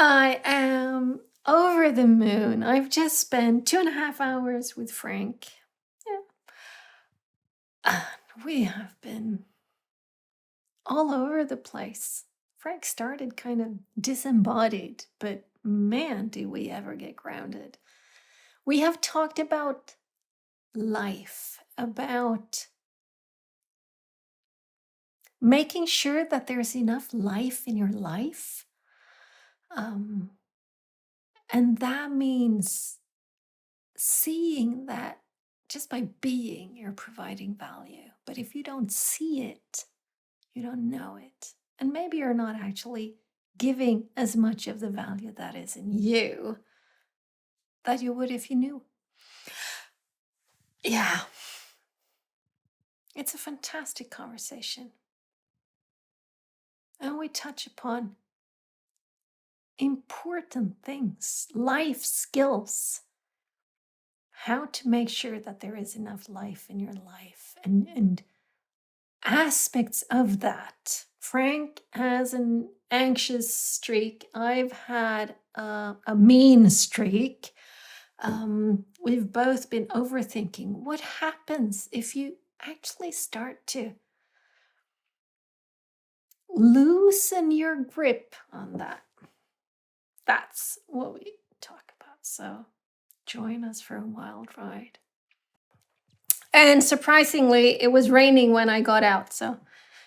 I am over the moon. I've just spent 2.5 hours with Frank. Yeah. We have been all over the place. Frank started kind of disembodied, but man, do we ever get grounded. We have talked about life, about making sure that there's enough life in your life. And that means seeing that just by being, you're providing value. But if you don't see it, you don't know it. And maybe you're not actually giving as much of the value that is in you that you would if you knew. Yeah. It's a fantastic conversation. And we touch upon important things, life skills, how to make sure that there is enough life in your life, and aspects of that. Frank has an anxious streak. I've had a mean streak. We've both been overthinking. What happens if you actually start to loosen your grip on that? That's what we talk about. So join us for a wild ride. And surprisingly, it was raining when I got out, so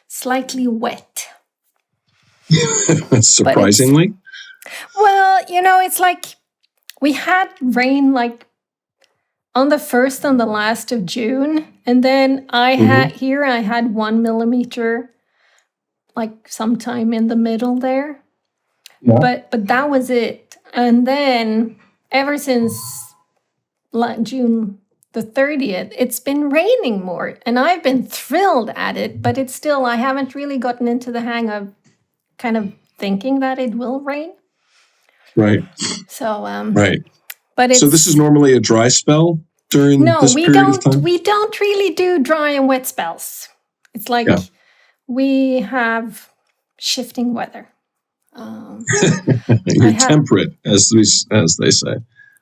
slightly wet. Surprisingly? Well, it's like we had rain like on the 1st and the last of June. And then I had 1 millimeter like sometime in the middle there. Yeah. But that was it. And then ever since June the 30th, it's been raining more. And I've been thrilled at it, but it's still, I haven't really gotten into the hang of kind of thinking that it will rain. Right. So, right. But so this is normally a dry spell during this period of time? No, we don't really do dry and wet spells. It's like we have shifting weather. You're temperate, as they say.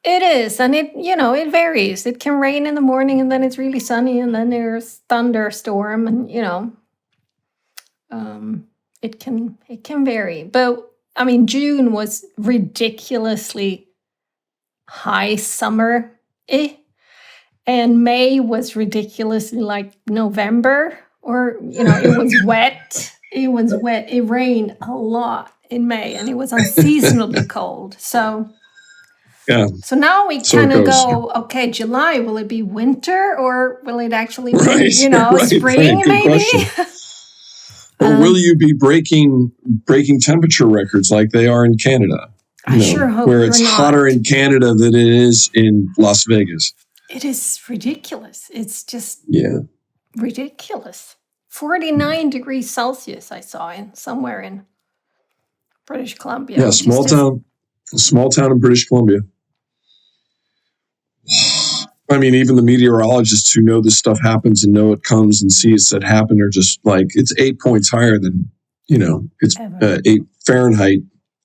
It is, and it varies. It can rain in the morning, and then it's really sunny, and then there's thunderstorm, and it can vary. But I mean, June was ridiculously high summer, and May was ridiculously like November, or it was wet. It was wet. It rained a lot in May, and it was unseasonably cold. So So now we kind of go, okay, July, will it be winter, or will it actually be, spring maybe? Or will you be breaking temperature records like they are in Canada? I sure hope where it's hotter in Canada than it is in Las Vegas. It is ridiculous. It's just ridiculous. 49 degrees Celsius I saw somewhere in British Columbia. Yeah, small town in British Columbia. I mean, even the meteorologists who know this stuff happens and know it comes and see it happen are just like, it's 8 points higher than, it's 8 Fahrenheit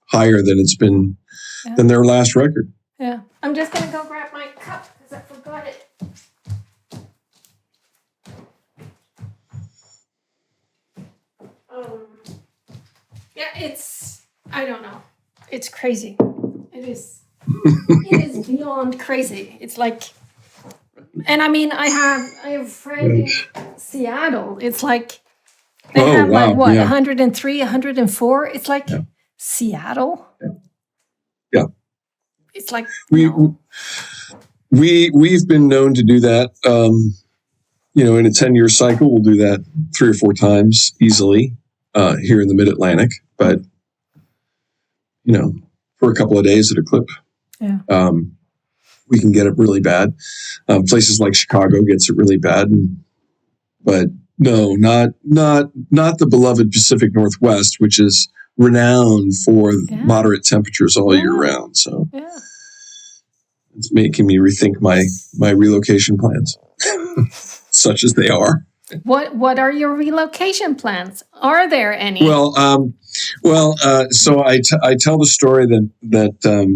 higher than it's been than their last record. Yeah. I'm just going to go grab my cup because I forgot it. I don't know. It's crazy. It is beyond crazy. It's like, and I mean, I have a friend in Seattle. It's like, they have 103, 104. It's like Seattle. Yeah. It's like, we've been known to do that. In a 10-year cycle, we'll do that 3 or 4 times easily here in the Mid-Atlantic. But, for a couple of days at a clip, we can get it really bad. Places like Chicago gets it really bad, but no, not the beloved Pacific Northwest, which is renowned for moderate temperatures all year round. So it's making me rethink my relocation plans, such as they are. What are your relocation plans? Are there any? So I tell the story that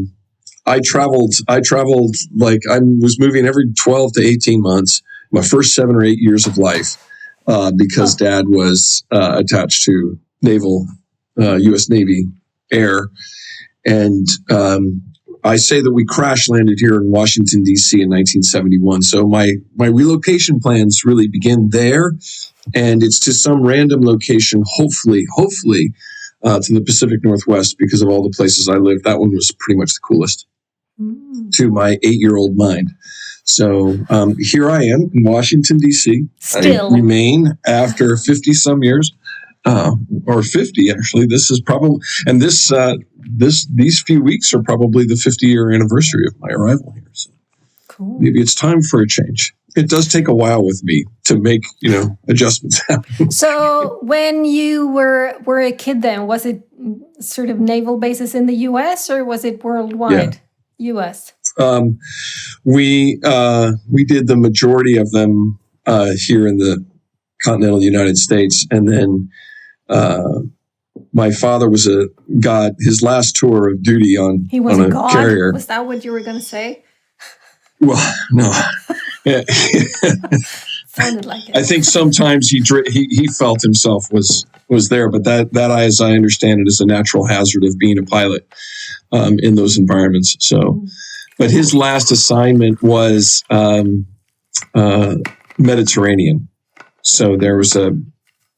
I traveled like I was moving every 12 to 18 months, my first 7 or 8 years of life, because Dad was attached to U.S. Navy Air. And I say that we crash landed here in Washington, D.C. in 1971. So my relocation plans really begin there. And it's to some random location, hopefully, to the Pacific Northwest, because of all the places I lived. That one was pretty much the coolest to my 8-year-old mind. So here I am in Washington, D.C. Still. I remain after 50 some years, or 50 actually. This is probably, and these few weeks are probably the 50-year anniversary of my arrival here. So cool. Maybe it's time for a change. It does take a while with me to make, adjustments happen. So when you were a kid then, was it sort of naval bases in the U.S. or was it worldwide? Yeah. U.S. We did the majority of them here in the continental United States. And then my father got his last tour of duty on a god? Carrier. Was that what you were going to say? Well, no. Yeah. Sounded like it. I think sometimes he felt himself was there, but that as I understand it is a natural hazard of being a pilot in those environments. So, but his last assignment was Mediterranean. So there was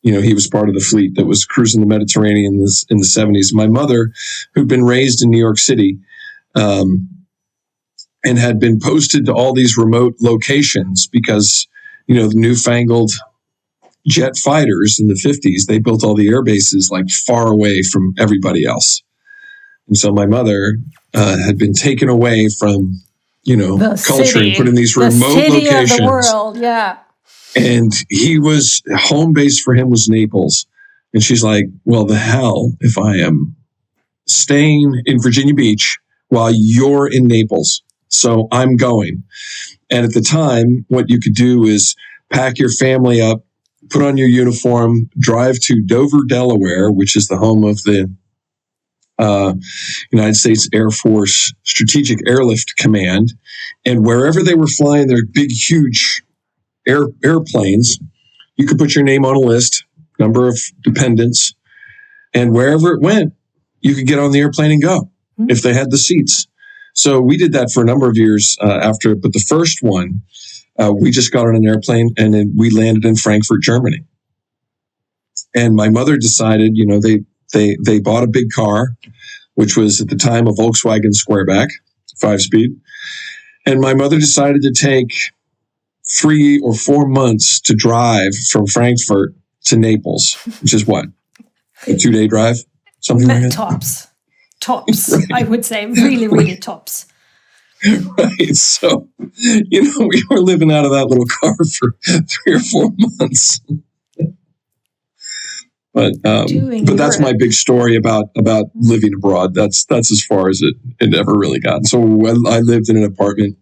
he was part of the fleet that was cruising the Mediterranean in the 70s. My mother, who'd been raised in New York City, and had been posted to all these remote locations because, the newfangled jet fighters in the 50s, they built all the air bases like far away from everybody else. And so my mother had been taken away from, culture and put in these remote locations. Of the world, yeah. And home base for him was Naples. And she's like, well, the hell if I am staying in Virginia Beach while you're in Naples. So I'm going. And at the time, what you could do is pack your family up, put on your uniform, drive to Dover, Delaware, which is the home of the United States Air Force Strategic Airlift Command. And wherever they were flying their big, huge airplanes, you could put your name on a list, number of dependents, and wherever it went, you could get on the airplane and go if they had the seats. So we did that for a number of years after, but the first one, we just got on an airplane and then we landed in Frankfurt, Germany. And my mother decided, they bought a big car, which was at the time a Volkswagen Squareback, 5-speed. And my mother decided to take 3 or 4 months to drive from Frankfurt to Naples, which is what? A 2-day drive? Something like that? Tops, right. I would say, really, really tops. Right. So, we were living out of that little car for 3 or 4 months. But that's my big story about living abroad. That's as far as it ever really got. So I lived in an apartment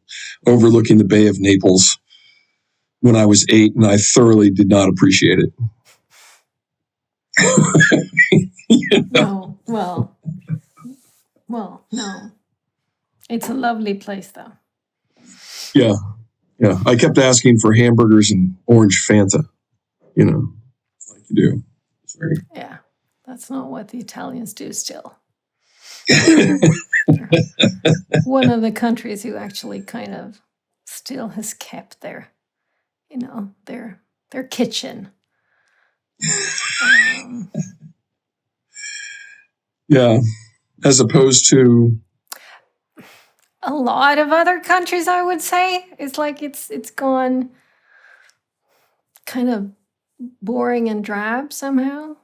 overlooking the Bay of Naples when I was 8, and I thoroughly did not appreciate it. Well, no. It's a lovely place, though. Yeah. I kept asking for hamburgers and orange Fanta, like you do. Yeah, that's not what the Italians do still. One of the countries who actually kind of still has kept their kitchen. Yeah, as opposed to a lot of other countries, I would say. It's like it's gone kind of boring and drab somehow.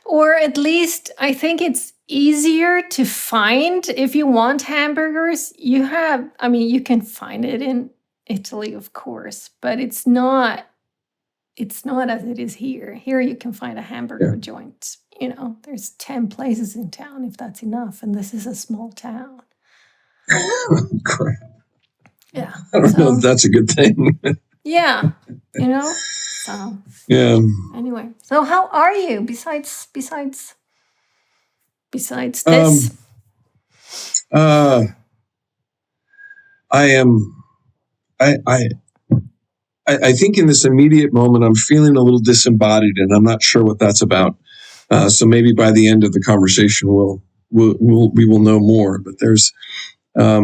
Or at least I think it's easier to find if you want hamburgers. You can find it in Italy, of course, but it's not as it is here. Here you can find a hamburger joint. There's 10 places in town if that's enough, and this is a small town. Crap. Yeah. I don't know if that's a good thing. Yeah, So Yeah. anyway, so how are you besides this? I am. I think in this immediate moment, I'm feeling a little disembodied, and I'm not sure what that's about. So maybe by the end of the conversation, we will know more. But there's, I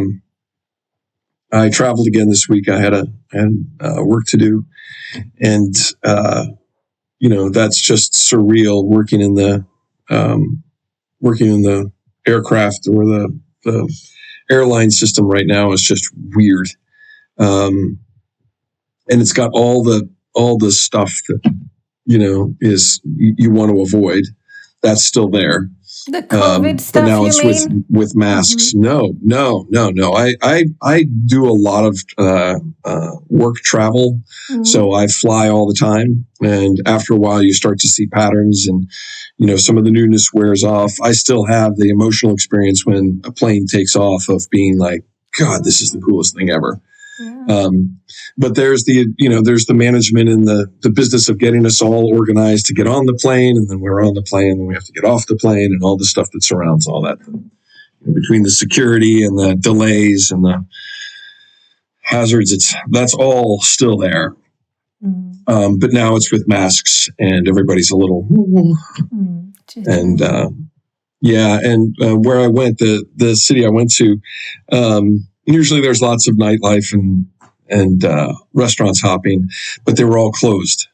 traveled again this week. I had work to do, and that's just surreal. Working in the aircraft or the airline system right now is just weird. And it's got all the stuff that is you want to avoid. That's still there. The COVID stuff, but now you it's mean? with masks. Mm-hmm. No. I do a lot of work travel, so I fly all the time. And after a while, you start to see patterns, and some of the newness wears off. I still have the emotional experience when a plane takes off of being like, God, this is the coolest thing ever. Yeah. But there's the management and the business of getting us all organized to get on the plane, and then we're on the plane, and we have to get off the plane, and all the stuff that surrounds all that, between the security and the delays and the hazards. That's all still there. But now it's with masks, and everybody's a little, and where I went, the city I went to, usually there's lots of nightlife and restaurants hopping, but they were all closed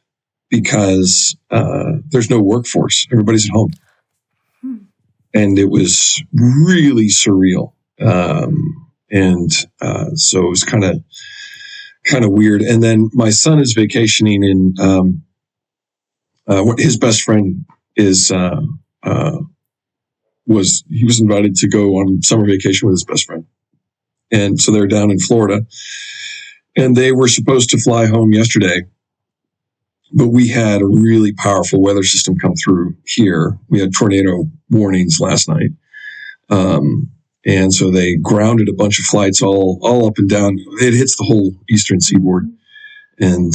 because there's no workforce. Everybody's at home. And it was really surreal. So it was kind of weird. And then my son is vacationing in, his best friend was invited to go on summer vacation with his best friend. And so they're down in Florida, and they were supposed to fly home yesterday, but we had a really powerful weather system come through here. We had tornado warnings last night. And so they grounded a bunch of flights all up and down. It hits the whole eastern seaboard. And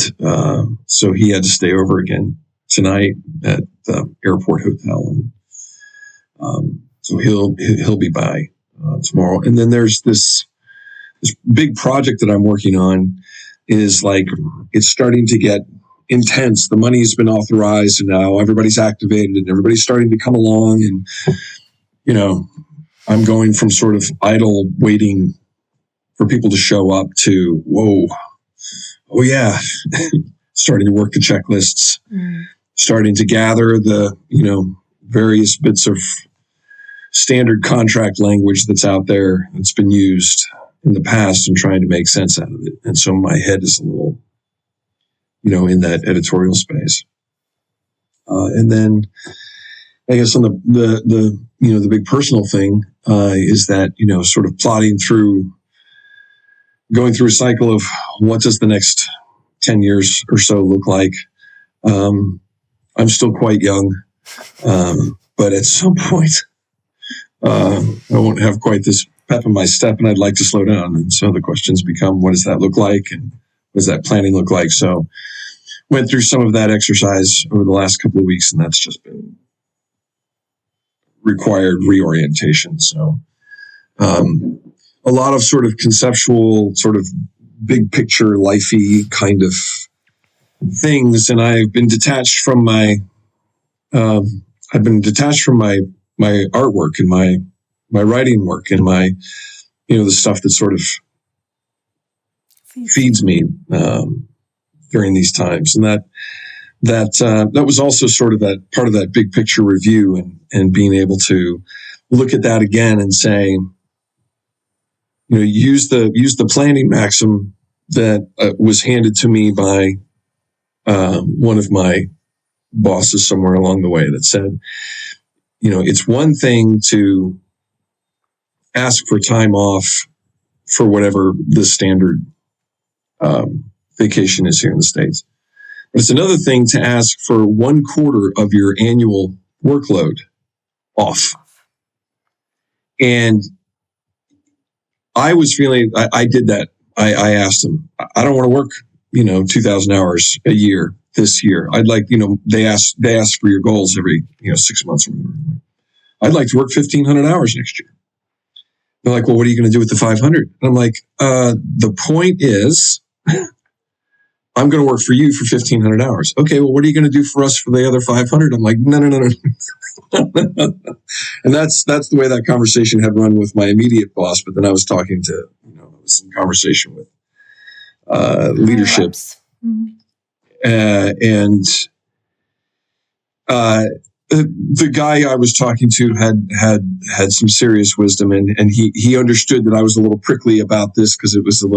so he had to stay over again tonight at the airport hotel. And so he'll be by tomorrow. And then there's this big project that I'm working on is like, it's starting to get intense. The money's been authorized, and now everybody's activated, and everybody's starting to come along. And, I'm going from sort of idle waiting for people to show up to, whoa, oh yeah, starting to work the checklists, starting to gather the, various bits of standard contract language that's out there that's been used in the past, and trying to make sense out of it. And so my head is a little, in that editorial space. And then I guess on the big personal thing is that, sort of going through a cycle of what does the next 10 years or so look like. I'm still quite young, but at some point I won't have quite this pep in my step, and I'd like to slow down. And so the questions become, what does that look like? And what does that planning look like? So went through some of that exercise over the last couple of weeks, and that's just been required reorientation. So a lot of sort of conceptual, sort of big picture, lifey kind of things. And I've been detached from my artwork and my writing work and my, the stuff that sort of feeds me during these times. And that was also sort of that part of that big picture review, and being able to look at that again and say, use the planning maxim that was handed to me by one of my bosses somewhere along the way, that said, it's one thing to ask for time off for whatever the standard vacation is here in the States. But it's another thing to ask for 1/4 of your annual workload off. And I was feeling, I did that. I asked him, I don't want to work 2,000 hours a year this year. I'd like, they ask for your goals every, 6 months or whatever. I'd like to work 1,500 hours next year. They're like, well, what are you going to do with the 500? And I'm like, the point is, I'm going to work for you for 1,500 hours. Okay, well, what are you going to do for us for the other 500? I'm like, no. And that's the way that conversation had run with my immediate boss. But then I was talking to, I was in conversation with leadership. And the guy I was talking to had some serious wisdom, and he understood that I was a little prickly about this because it was a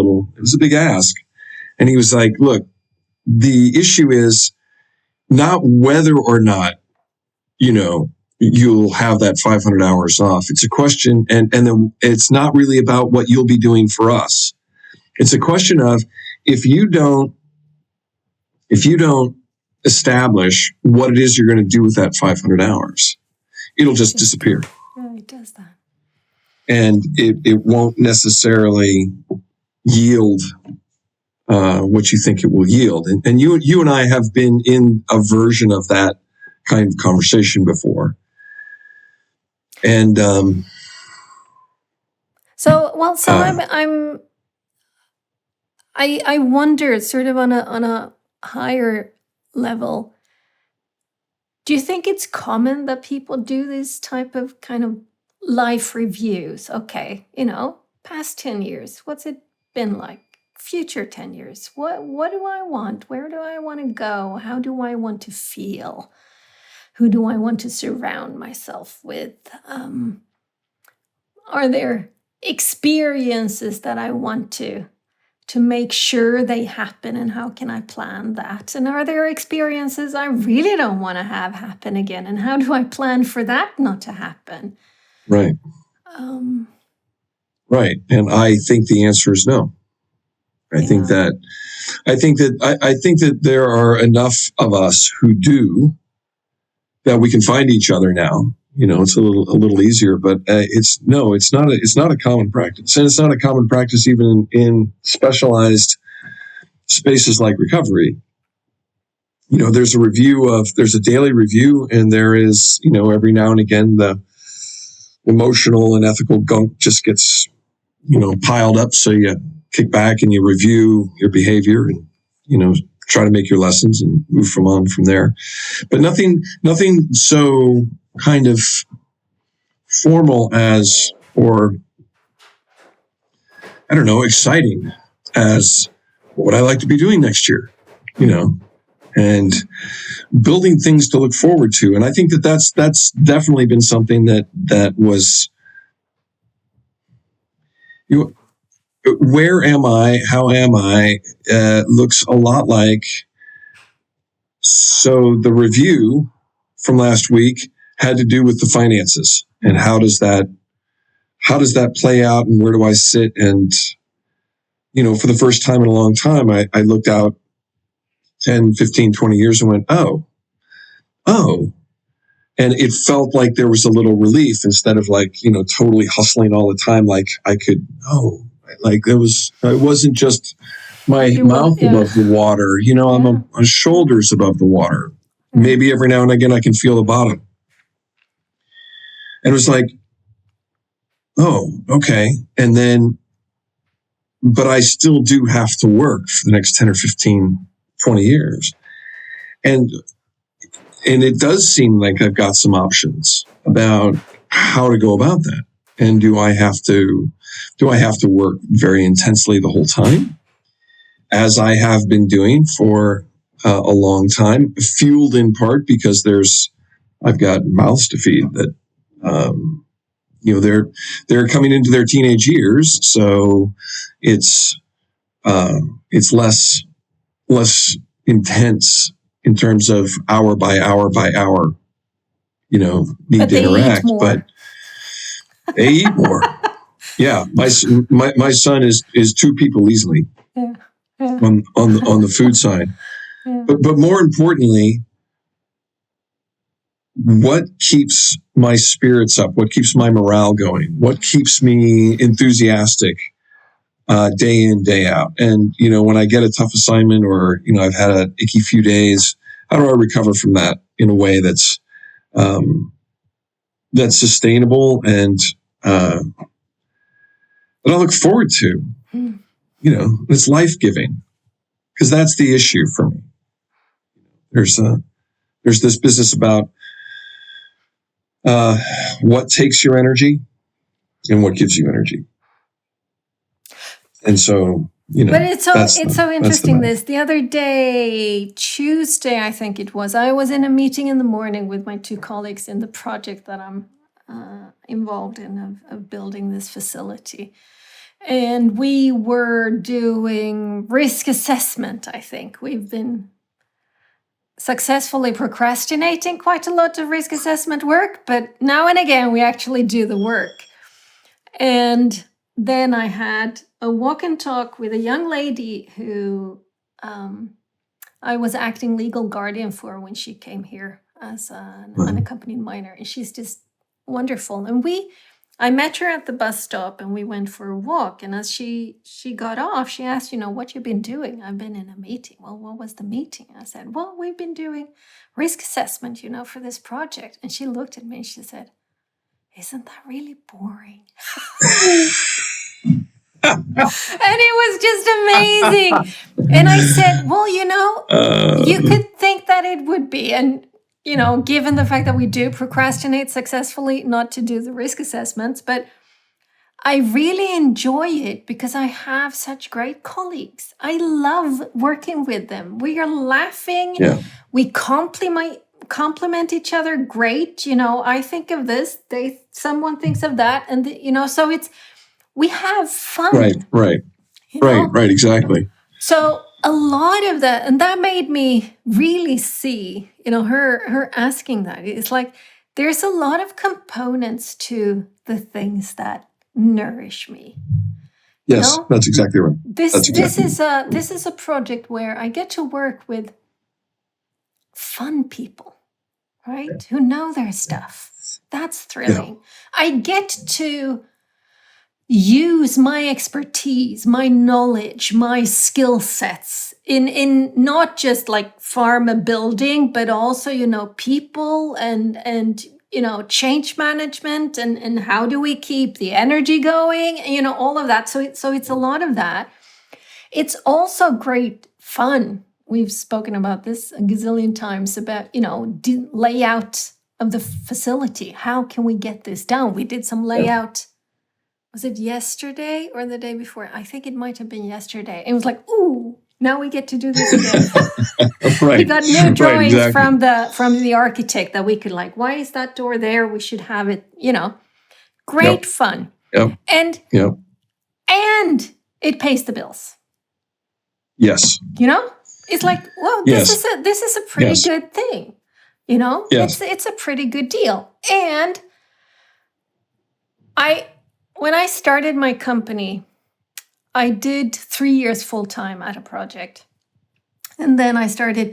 big ask. And he was like, look, the issue is not whether or not, you'll have that 500 hours off. It's a question, and then it's not really about what you'll be doing for us. It's a question of if you don't establish what it is you're going to do with that 500 hours, it'll just disappear. Yeah, it does that. And it won't necessarily yield what you think it will yield. And you and I have been in a version of that kind of conversation before. And I wonder, sort of on a higher level, do you think it's common that people do this type of kind of life reviews? Okay, past 10 years, what's it been like? Future 10 years, what do I want? Where do I want to go? How do I want to feel? Who do I want to surround myself with? Are there experiences that I want to make sure they happen, and how can I plan that? And are there experiences I really don't want to have happen again, and how do I plan for that not to happen? Right. Right. And I think the answer is no. I think that there are enough of us who do that we can find each other now. It's a little easier, but it's not a common practice, and it's not a common practice even in specialized spaces like recovery. There's a daily review, and there is, every now and again the emotional and ethical gunk just gets, piled up. So you kick back and you review your behavior and, try to make your lessons and move on from there. But nothing so kind of formal as, or I don't know, exciting as what would I like to be doing next year, and building things to look forward to. And I think that's definitely been something that was, where am I? How am I? Looks a lot like. So the review from last week had to do with the finances, and how does that play out, and where do I sit? And for the first time in a long time, I looked out 10, 15, 20 years and went, oh, and it felt like there was a little relief instead of totally hustling all the time. Like I could, it wasn't just my mouth above the water, I'm on shoulders above the water. Maybe every now and again I can feel the bottom. And it was like, oh, okay. And then, but I still do have to work for the next 10 or 15, 20 years. And it does seem like I've got some options about how to go about that. And do I have to work very intensely the whole time, as I have been doing for a long time, fueled in part because I've got mouths to feed that, they're coming into their teenage years. So it's less intense in terms of hour by hour, need to interact, but they eat more. Yeah. My son is two people easily. Yeah. On the food side. Yeah. But more importantly, what keeps my spirits up? What keeps my morale going? What keeps me enthusiastic day in, day out. And, when I get a tough assignment or, I've had an icky few days, how do I recover from that in a way that's sustainable and that I look forward to? It's life-giving, because that's the issue for me. There's this business about what takes your energy and what gives you energy. And so, but it's so interesting. The other day, Tuesday, I think it was, I was in a meeting in the morning with my 2 colleagues in the project that I'm involved in of building this facility. And we were doing risk assessment, I think. We've been successfully procrastinating quite a lot of risk assessment work, but now and again we actually do the work. And then I had a walk and talk with a young lady who I was acting legal guardian for when she came here as an unaccompanied minor. And she's just wonderful. And I met her at the bus stop and we went for a walk. And as she got off, she asked, what you've been doing? I've been in a meeting. Well, what was the meeting? I said, well, we've been doing risk assessment, for this project. And she looked at me and she said, isn't that really boring? And it was just amazing. And I said, well, you could think that it would be. And given the fact that we do procrastinate successfully not to do the risk assessments, but I really enjoy it because I have such great colleagues. I love working with them. We are laughing. Yeah. We compliment each other. Great. I think of this, someone thinks of that. And, so we have fun. Right, exactly. So a lot of that, and that made me really see, her asking that. It's like there's a lot of components to the things that nourish me. Yes, that's exactly right. This is a project where I get to work with fun people, right? Who know their stuff. That's thrilling. Yeah. I get to use my expertise, my knowledge, my skill sets in not just like pharma building, but also, people and change management and how do we keep the energy going, all of that. So it's a lot of that. It's also great fun. We've spoken about this a gazillion times about, layout of the facility. How can we get this done? We did some layout. Was it yesterday or the day before? I think it might have been yesterday. It was like, ooh, now we get to do this again. Right. We got new drawings from the architect that we could why is that door there? We should have it, Great fun. Yep. And it pays the bills. Yes. It's like, well, this is a pretty good thing. Yes. It's a pretty good deal. And when I started my company, I did 3 years full-time at a project. And then I started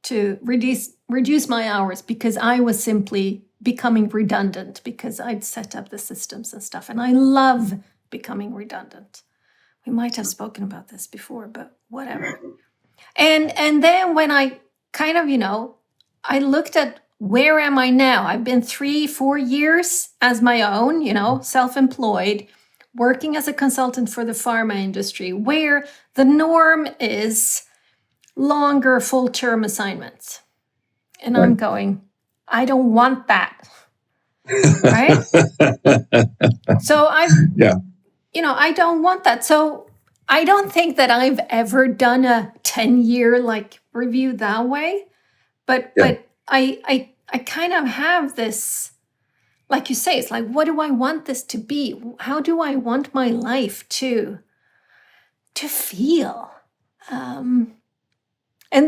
to reduce my hours because I was simply becoming redundant because I'd set up the systems and stuff. And I love becoming redundant. We might have spoken about this before, but whatever. And then when I kind of, I looked at where am I now? I've been 3-4 years as my own, self-employed, working as a consultant for the pharma industry, where the norm is longer full-term assignments. And I'm going, I don't want that. Right? So I don't want that. So I don't think that I've ever done a 10-year review that way. But I kind of have this, like you say, it's like, what do I want this to be? How do I want my life to feel? And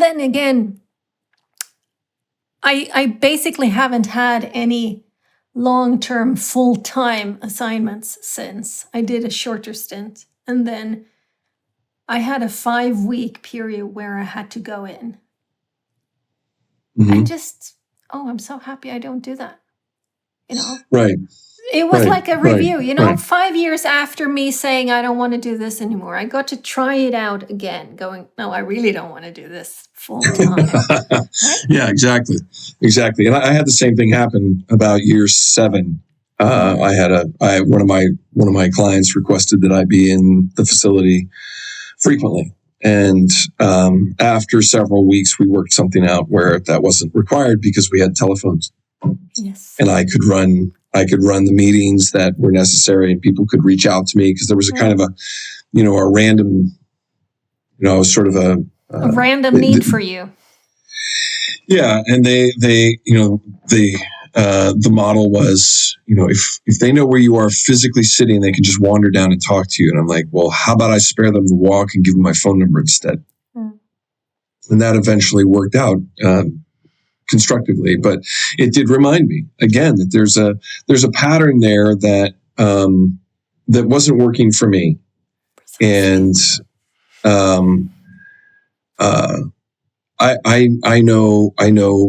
then again, I basically haven't had any long-term full-time assignments since. I did a shorter stint. And then I had a 5-week period where I had to go in. Mm-hmm. I'm so happy I don't do that. Right. It was like a review, right. 5 years after me saying I don't want to do this anymore. I got to try it out again, going, no, I really don't want to do this full time. Right? Yeah, exactly. And I had the same thing happen about year 7. One of my clients requested that I be in the facility frequently. And after several weeks, we worked something out where that wasn't required because we had telephones. Yes. And I could run the meetings that were necessary, and people could reach out to me because there was a kind of a random, sort of a random need for you. Yeah, and the model was, if they know where you are physically sitting, they can just wander down and talk to you. And I'm like, well, how about I spare them the walk and give them my phone number instead? And that eventually worked out constructively, but it did remind me again that there's a pattern there that wasn't working for me, and I know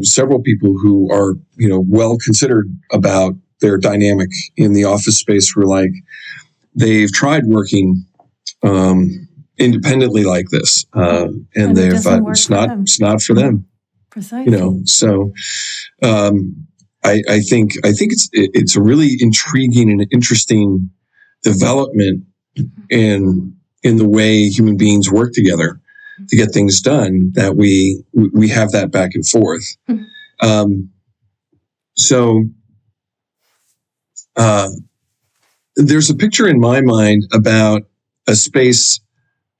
several people who are well considered about their dynamic in the office space, who are like, they've tried working independently like this, and it's not for them. Precisely. So I think it's a really intriguing and interesting development in the way human beings work together to get things done, that we have that back and forth. So there's a picture in my mind about a space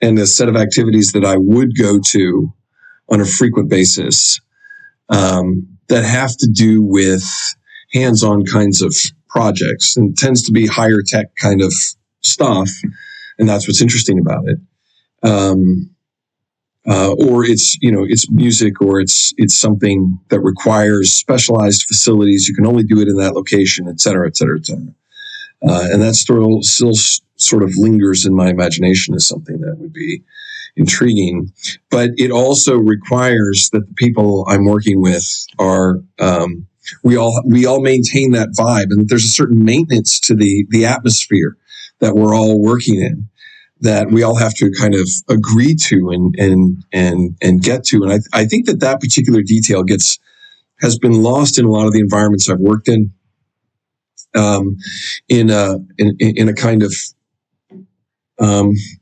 and a set of activities that I would go to on a frequent basis, that have to do with hands-on kinds of projects, and tends to be higher tech kind of stuff. And that's what's interesting about it. Or it's music, or it's something that requires specialized facilities. You can only do it in that location, et cetera, et cetera, et cetera. And that still sort of lingers in my imagination as something that would be intriguing. But it also requires that the people I'm working with are, we all maintain that vibe, and that there's a certain maintenance to the atmosphere that we're all working in, that we all have to kind of agree to and get to. And I think that particular detail has been lost in a lot of the environments I've worked in a kind of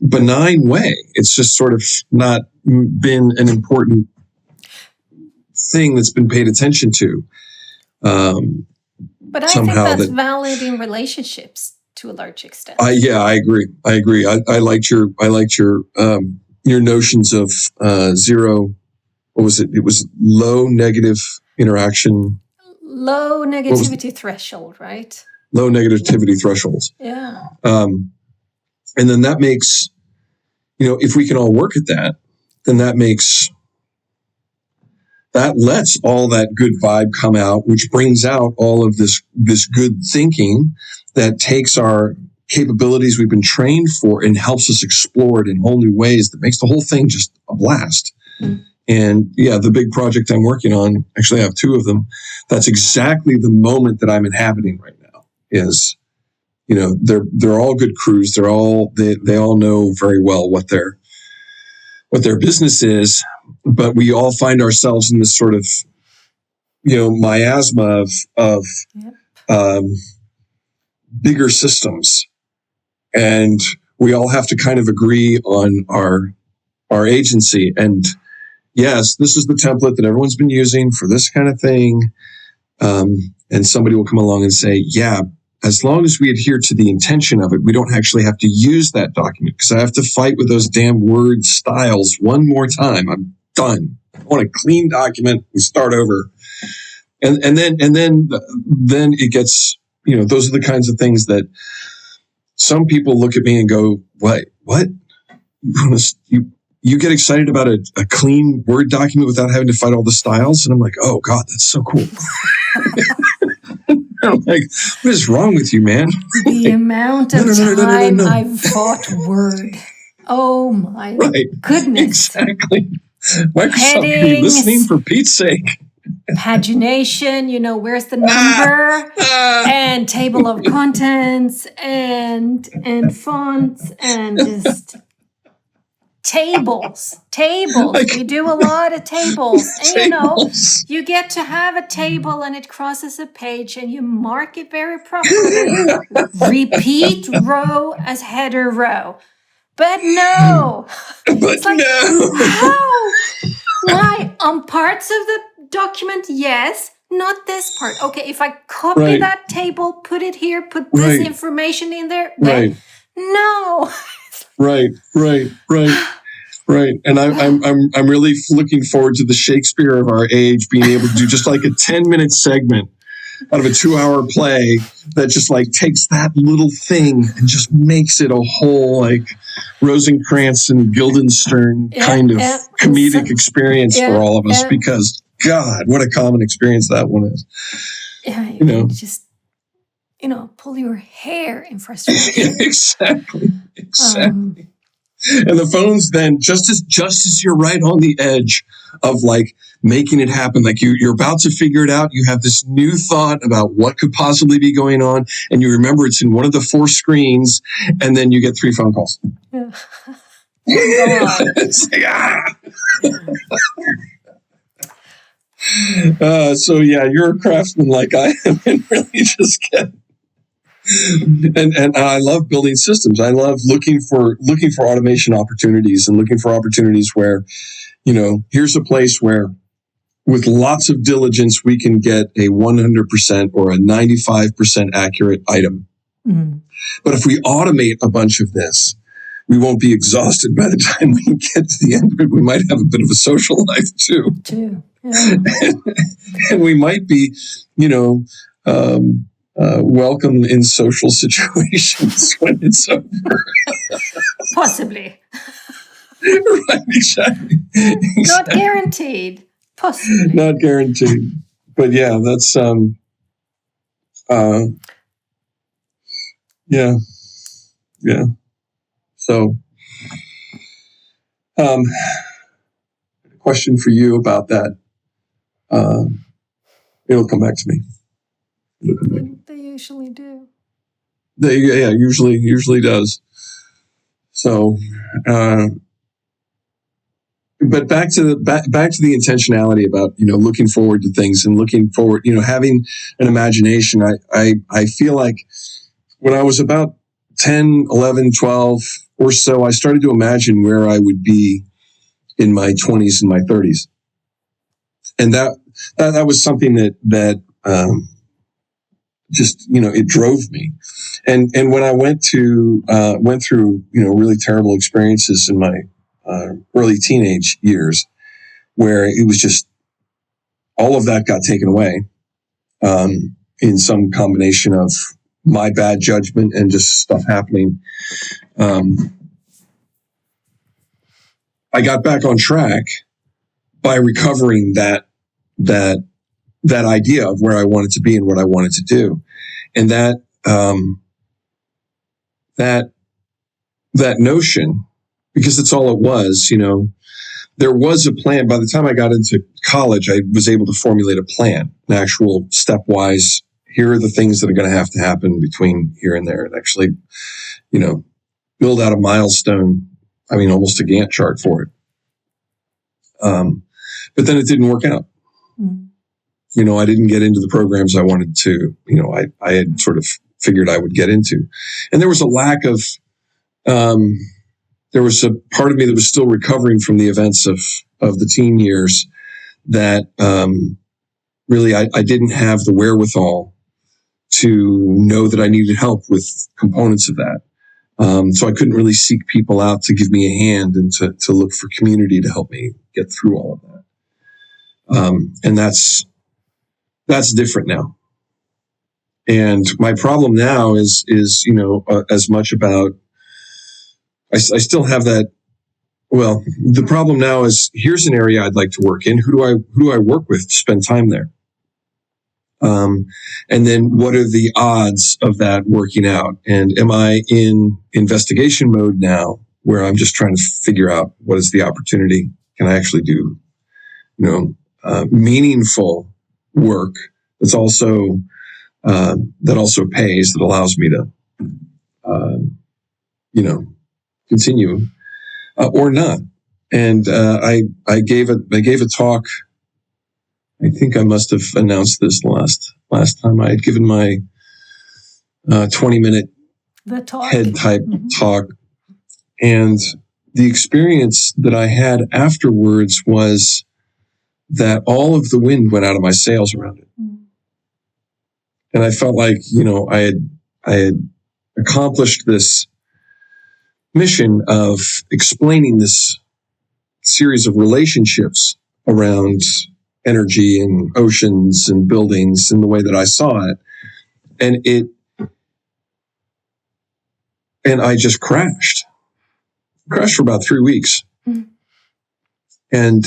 benign way. It's just sort of not been an important thing that's been paid attention to. But I think that's valid in relationships to a large extent. I agree. I liked your notions of zero. What was it? It was low negative interaction. Low negativity threshold, right? Low negativity thresholds. Yeah. And then that makes, if we can all work at that, then that lets all that good vibe come out, which brings out all of this good thinking that takes our capabilities we've been trained for and helps us explore it in whole new ways, that makes the whole thing just a blast. Mm. And yeah, the big project I'm working on, actually I have 2 of them, that's exactly the moment that I'm inhabiting right now. Is, they're all good crews. They all know very well what their business is, but we all find ourselves in this sort of, miasma of bigger systems, and we all have to kind of agree on our agency. And yes, this is the template that everyone's been using for this kind of thing. And somebody will come along and say, yeah, as long as we adhere to the intention of it, we don't actually have to use that document, because I have to fight with those damn word styles one more time. I'm done. I want a clean document. We start over. And then it gets, those are the kinds of things that some people look at me and go, what? You get excited about a clean Word document without having to fight all the styles? And I'm like, oh God, that's so cool. I'm like, what is wrong with you, man? The amount of time I've fought Word. Oh my goodness. Exactly. Microsoft, are you listening, for Pete's sake? pagination, where's the number, and table of contents, and fonts, and just tables. We do a lot of tables. And you get to have a table and it crosses a page and you mark it very properly. Repeat row as header row. But no. But no. How? Why? On parts of the document, yes. Not this part. Okay, if I copy that table, put it here, put this information in there, then no. Right. And I'm really looking forward to the Shakespeare of our age being able to do just like a 10-minute segment out of a 2-hour play that just like takes that little thing and just makes it a whole like Rosencrantz and Guildenstern kind of comedic experience for all of us, because God, what a common experience that one is. Yeah, just pull your hair in frustration. Exactly. And the phone's then just as you're right on the edge of like making it happen, like you're about to figure it out. You have this new thought about what could possibly be going on, and you remember it's in one of the 4 screens, and then you get 3 phone calls. Yeah. It's like, so yeah, you're a craftsman like I am, and really just get. And I love building systems. I love looking for automation opportunities and looking for opportunities where, here's a place where with lots of diligence, we can get a 100% or a 95% accurate item. Mm-hmm. But if we automate a bunch of this, we won't be exhausted by the time we get to the end of it. We might have a bit of a social life too. Yeah. And we might be, welcome in social situations when it's over. Possibly. Right, exactly. Not guaranteed. Possibly. Not guaranteed. But yeah, that's yeah. So question for you about that. It'll come back to me. They usually do. Usually does. So, but back to the intentionality about looking forward to things and looking forward, having an imagination. I feel like when I was about 10, 11, 12 or so, I started to imagine where I would be in my 20s and my 30s, and that was something that just it drove me. And when I went through really terrible experiences in my early teenage years, where it was just all of that got taken away in some combination of my bad judgment and just stuff happening. I got back on track by recovering that idea of where I wanted to be and what I wanted to do. And that notion, because it's all it was, there was a plan. By the time I got into college, I was able to formulate a plan, an actual stepwise, here are the things that are going to have to happen between here and there, and actually, build out a milestone. I mean, almost a Gantt chart for it. But then it didn't work out. Mm-hmm. I didn't get into the programs I wanted to, I had sort of figured I would get into. And there was a lack of, there was a part of me that was still recovering from the events of the teen years that really I didn't have the wherewithal to know that I needed help with components of that. So I couldn't really seek people out to give me a hand and to look for community to help me get through all of that. And that's different now. And my problem now is as much about, I still have that. Well, the problem now is, here's an area I'd like to work in. Who do I work with to spend time there? And then what are the odds of that working out? And am I in investigation mode now, where I'm just trying to figure out what is the opportunity? Can I actually do, meaningful work that's also that also pays, that allows me to continue or not. And I gave a talk. I think I must have announced this last time. I had given my 20-minute head type talk, and the experience that I had afterwards was that all of the wind went out of my sails around it. And I felt like, I had accomplished this mission of explaining this series of relationships around energy and oceans and buildings and the way that I saw it. And I just crashed for about 3 weeks. Mm. And,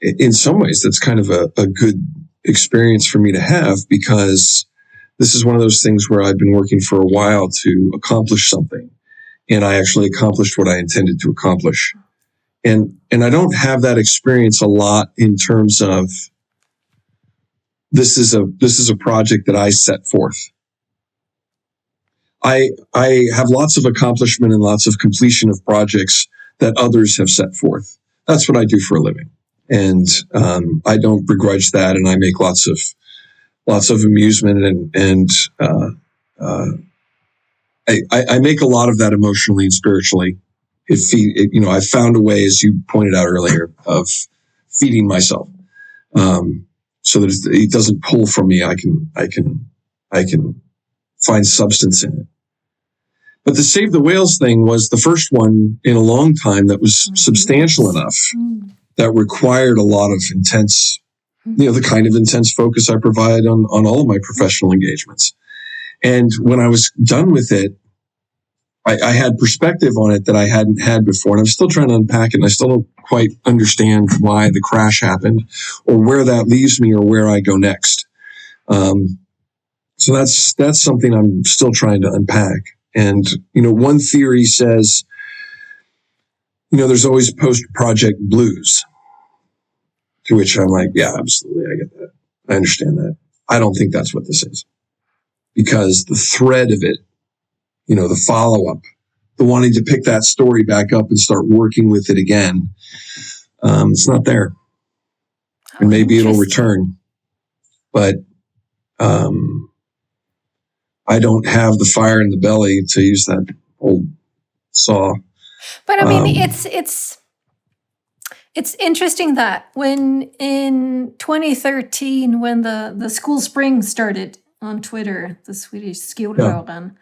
in some ways that's kind of a good experience for me to have, because this is one of those things where I've been working for a while to accomplish something, and I actually accomplished what I intended to accomplish. And I don't have that experience a lot in terms of this is a project that I set forth. I have lots of accomplishment and lots of completion of projects that others have set forth. That's what I do for a living. And I don't begrudge that, and I make lots of amusement and I make a lot of that emotionally and spiritually. I found a way, as you pointed out earlier, of feeding myself, so that it doesn't pull from me. I can find substance in it. But the Save the Whales thing was the first one in a long time that was substantial enough that required a lot of intense, the kind of intense focus I provide on all of my professional engagements. And when I was done with it, I had perspective on it that I hadn't had before, and I'm still trying to unpack it, and I still don't quite understand why the crash happened or where that leaves me or where I go next. So that's something I'm still trying to unpack. And, one theory says, there's always post-project blues, to which I'm like, yeah, absolutely. I get that. I understand that. I don't think that's what this is, because the thread of it, the follow-up, the wanting to pick that story back up and start working with it again, it's not there. And maybe it'll return, but I don't have the fire in the belly, to use that old saw. But I mean, it's interesting that when in 2013, when the school spring started on Twitter, the Swedish skoldagen,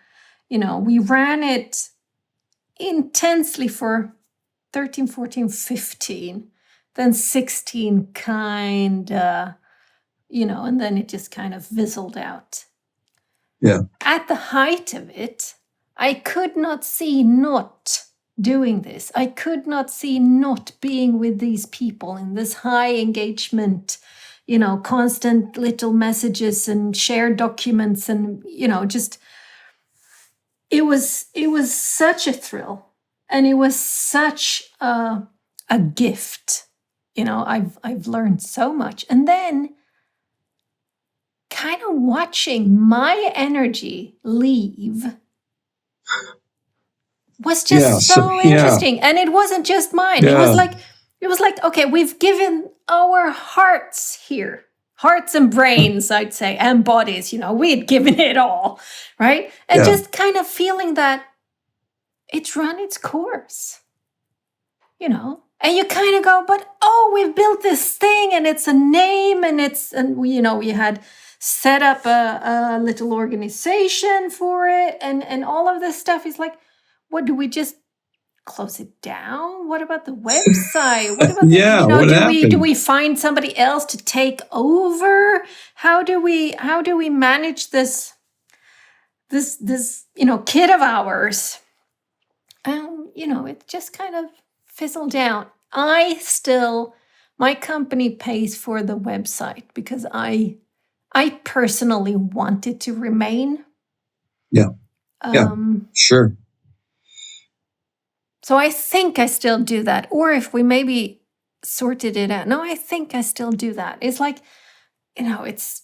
we ran it intensely for 13, 14, 15, then 16 and then it just kind of fizzled out. Yeah. At the height of it, I could not see not doing this. I could not see not being with these people in this high engagement, constant little messages and shared documents, and just it was such a thrill, and it was such a gift. I've learned so much, and then kind of watching my energy leave was just so interesting. And it wasn't just mine. Yeah. It was like, okay, we've given our hearts here, hearts and brains, I'd say, and bodies, we had given it all, right? And just kind of feeling that it's run its course, and you kind of go, but we've built this thing, and it's a name, and we had set up a little organization for it, and all of this stuff is like, what, do we just close it down? What about the website? What about what happened? Do we find somebody else to take over? How do we manage this kid of ours? It just kind of fizzled out. My company pays for the website because I personally want it to remain. Yeah. Sure. So I think I still do that. Or if we maybe sorted it out. No, I think I still do that. It's like, it's,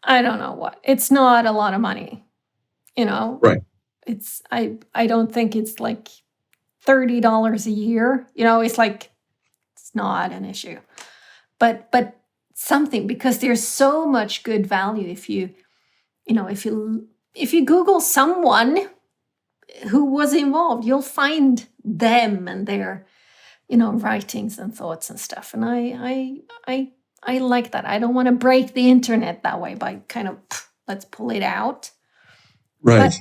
I don't know what. It's not a lot of money, Right. It's, I don't think it's like $30 a year. It's like, it's not an issue. But something, because there's so much good value if you Google someone who was involved, you'll find them and their writings and thoughts and stuff. And I like that. I don't want to break the internet that way by kind of let's pull it out. Right.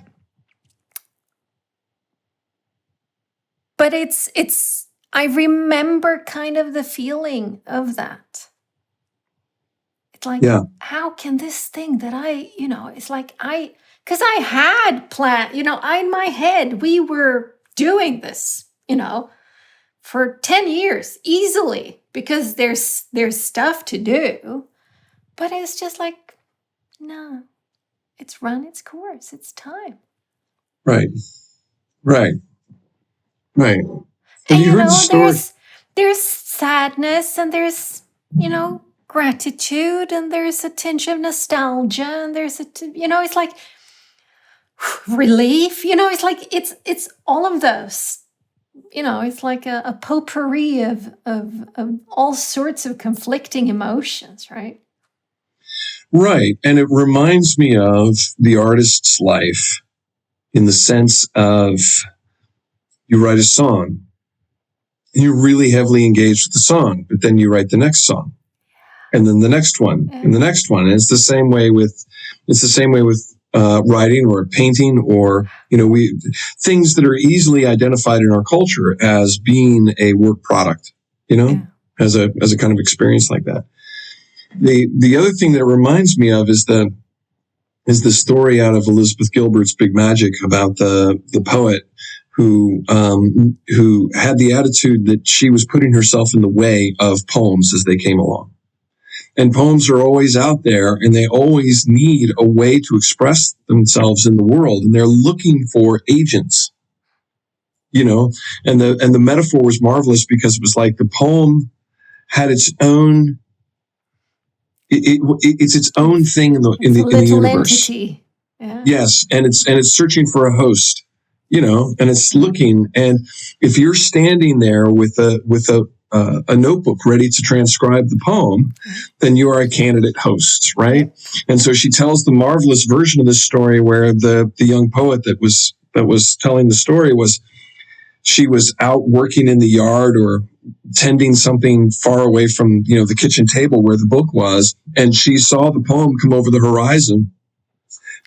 But it's I remember kind of the feeling of that. It's like, how can this thing that it's like because I had planned, in my head, we were doing this, for 10 years easily, because there's stuff to do. But it's just like, no, it's run its course. It's time. Right. And you heard the story. There's sadness, and there's, gratitude, and there's a tinge of nostalgia, and there's it's like relief, it's like it's all of those, it's like a potpourri of all sorts of conflicting emotions, right? Right. And it reminds me of the artist's life, in the sense of, you write a song, and you're really heavily engaged with the song, but then you write the next song, and then the next one, and the next one. And it's the same way with writing or painting, or things that are easily identified in our culture as being a work product, as a kind of experience like that. The other thing that it reminds me of is the story out of Elizabeth Gilbert's Big Magic about the poet who had the attitude that she was putting herself in the way of poems as they came along. And poems are always out there, and they always need a way to express themselves in the world, and they're looking for agents. And the metaphor was marvelous, because it was like the poem had its own. It's its own thing in the universe. Entity. Yeah. Yes, and it's searching for a host, and it's looking. And if you're standing there with a notebook ready to transcribe the poem, then you are a candidate host, right? And so she tells the marvelous version of this story, where the young poet that was telling the story she was out working in the yard or tending something far away from the kitchen table where the book was, and she saw the poem come over the horizon,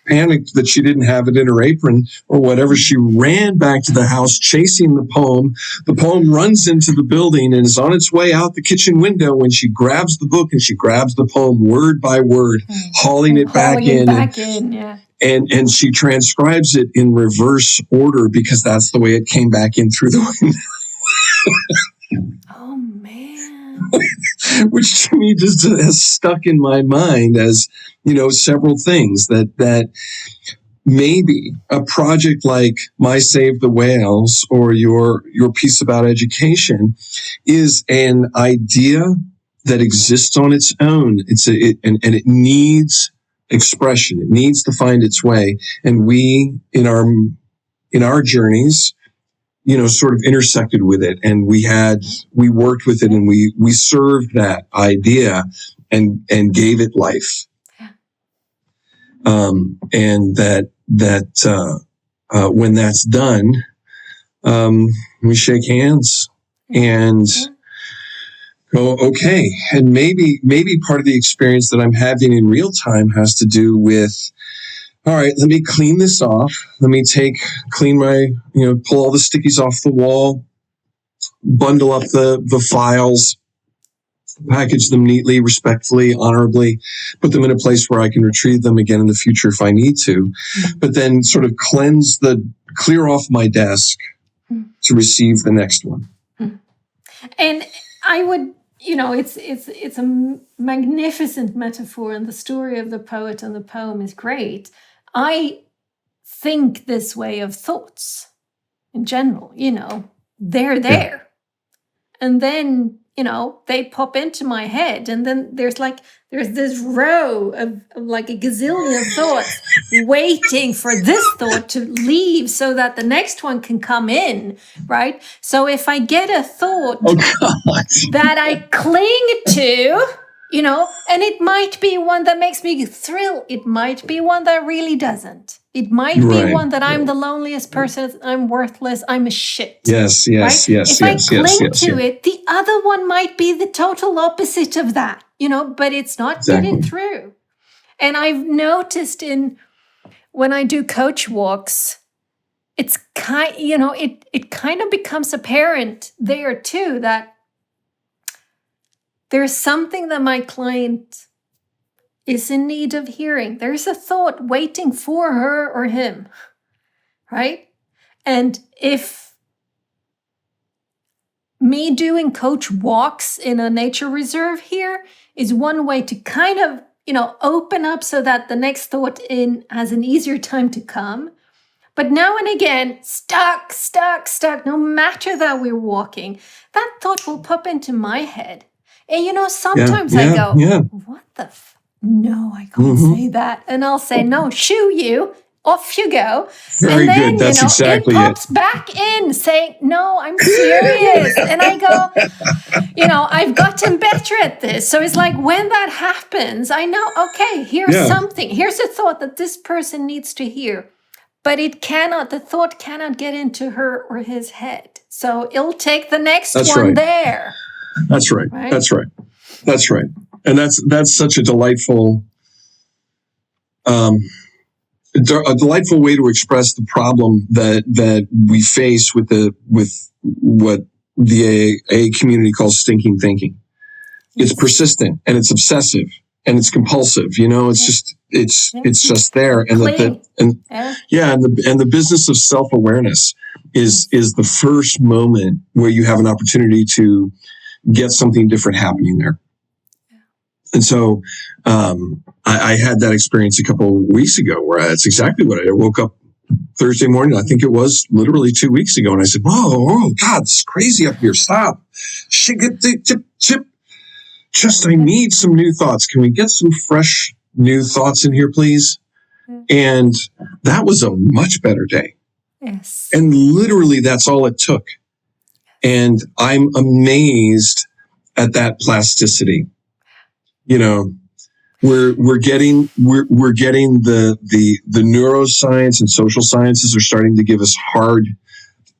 panicked that she didn't have it in her apron or whatever. She ran back to the house chasing the poem. The poem runs into the building and is on its way out the kitchen window when she grabs the book, and she grabs the poem word by word, hauling it back in. And she transcribes it in reverse order, because that's the way it came back in through the window. Oh, man. Which to me just has stuck in my mind as, several things that maybe a project like My Save the Whales, or your piece about education, is an idea that exists on its own. And it needs expression. It needs to find its way. And we, in our journeys, sort of intersected with it, and we worked with it, and we served that idea and gave it life. And that when that's done, we shake hands and go, okay. And maybe part of the experience that I'm having in real time has to do with, all right, let me clean this off. Let me clean my, pull all the stickies off the wall, bundle up the files, package them neatly, respectfully, honorably, put them in a place where I can retrieve them again in the future if I need to, but then sort of clear off my desk to receive the next one. And I would, it's a magnificent metaphor, and the story of the poet and the poem is great. I think this way of thoughts in general, they're there. Yeah. and then, they pop into my head, and then there's this row of like a gazillion thoughts waiting for this thought to leave so that the next one can come in, right? So if I get a thought that I cling to, and it might be one that makes me thrill. It might be one that really doesn't. It might be one that I'm the loneliest person, I'm worthless, I'm a shit. Yes. If I cling to it, the other one might be the total opposite of that, but it's not getting through. And I've noticed when I do coach walks, it's it kind of becomes apparent there too that there's something that my client is in need of hearing. There's a thought waiting for her or him, right? And if me doing coach walks in a nature reserve here is one way to kind of, open up so that the next thought in has an easier time to come. But now and again, stuck, no matter that we're walking, that thought will pop into my head. And sometimes I go, what the no, I can't say that. And I'll say, no, shoo you, off you go. Very and then, good. That's exactly it pops back in saying, no, I'm serious. And I go, I've gotten better at this. So it's like when that happens, I know, okay, here's something. Here's a thought that this person needs to hear. But the thought cannot get into her or his head. So it'll take the next one there. That's right. That's right. And that's such a delightful, a delightful way to express the problem that we face with what the AA community calls stinking thinking. It's persistent and it's obsessive and it's compulsive. It's just there. And the business of self-awareness is the first moment where you have an opportunity to get something different happening there. And so I had that experience a couple of weeks ago where that's exactly what I woke up Thursday morning. I think it was literally 2 weeks ago. And I said, oh God, it's crazy up here. Stop. Chip. Just, I need some new thoughts. Can we get some fresh new thoughts in here, please? And that was a much better day. Yes. And literally that's all it took. And I'm amazed at that plasticity. We're getting the neuroscience and social sciences are starting to give us hard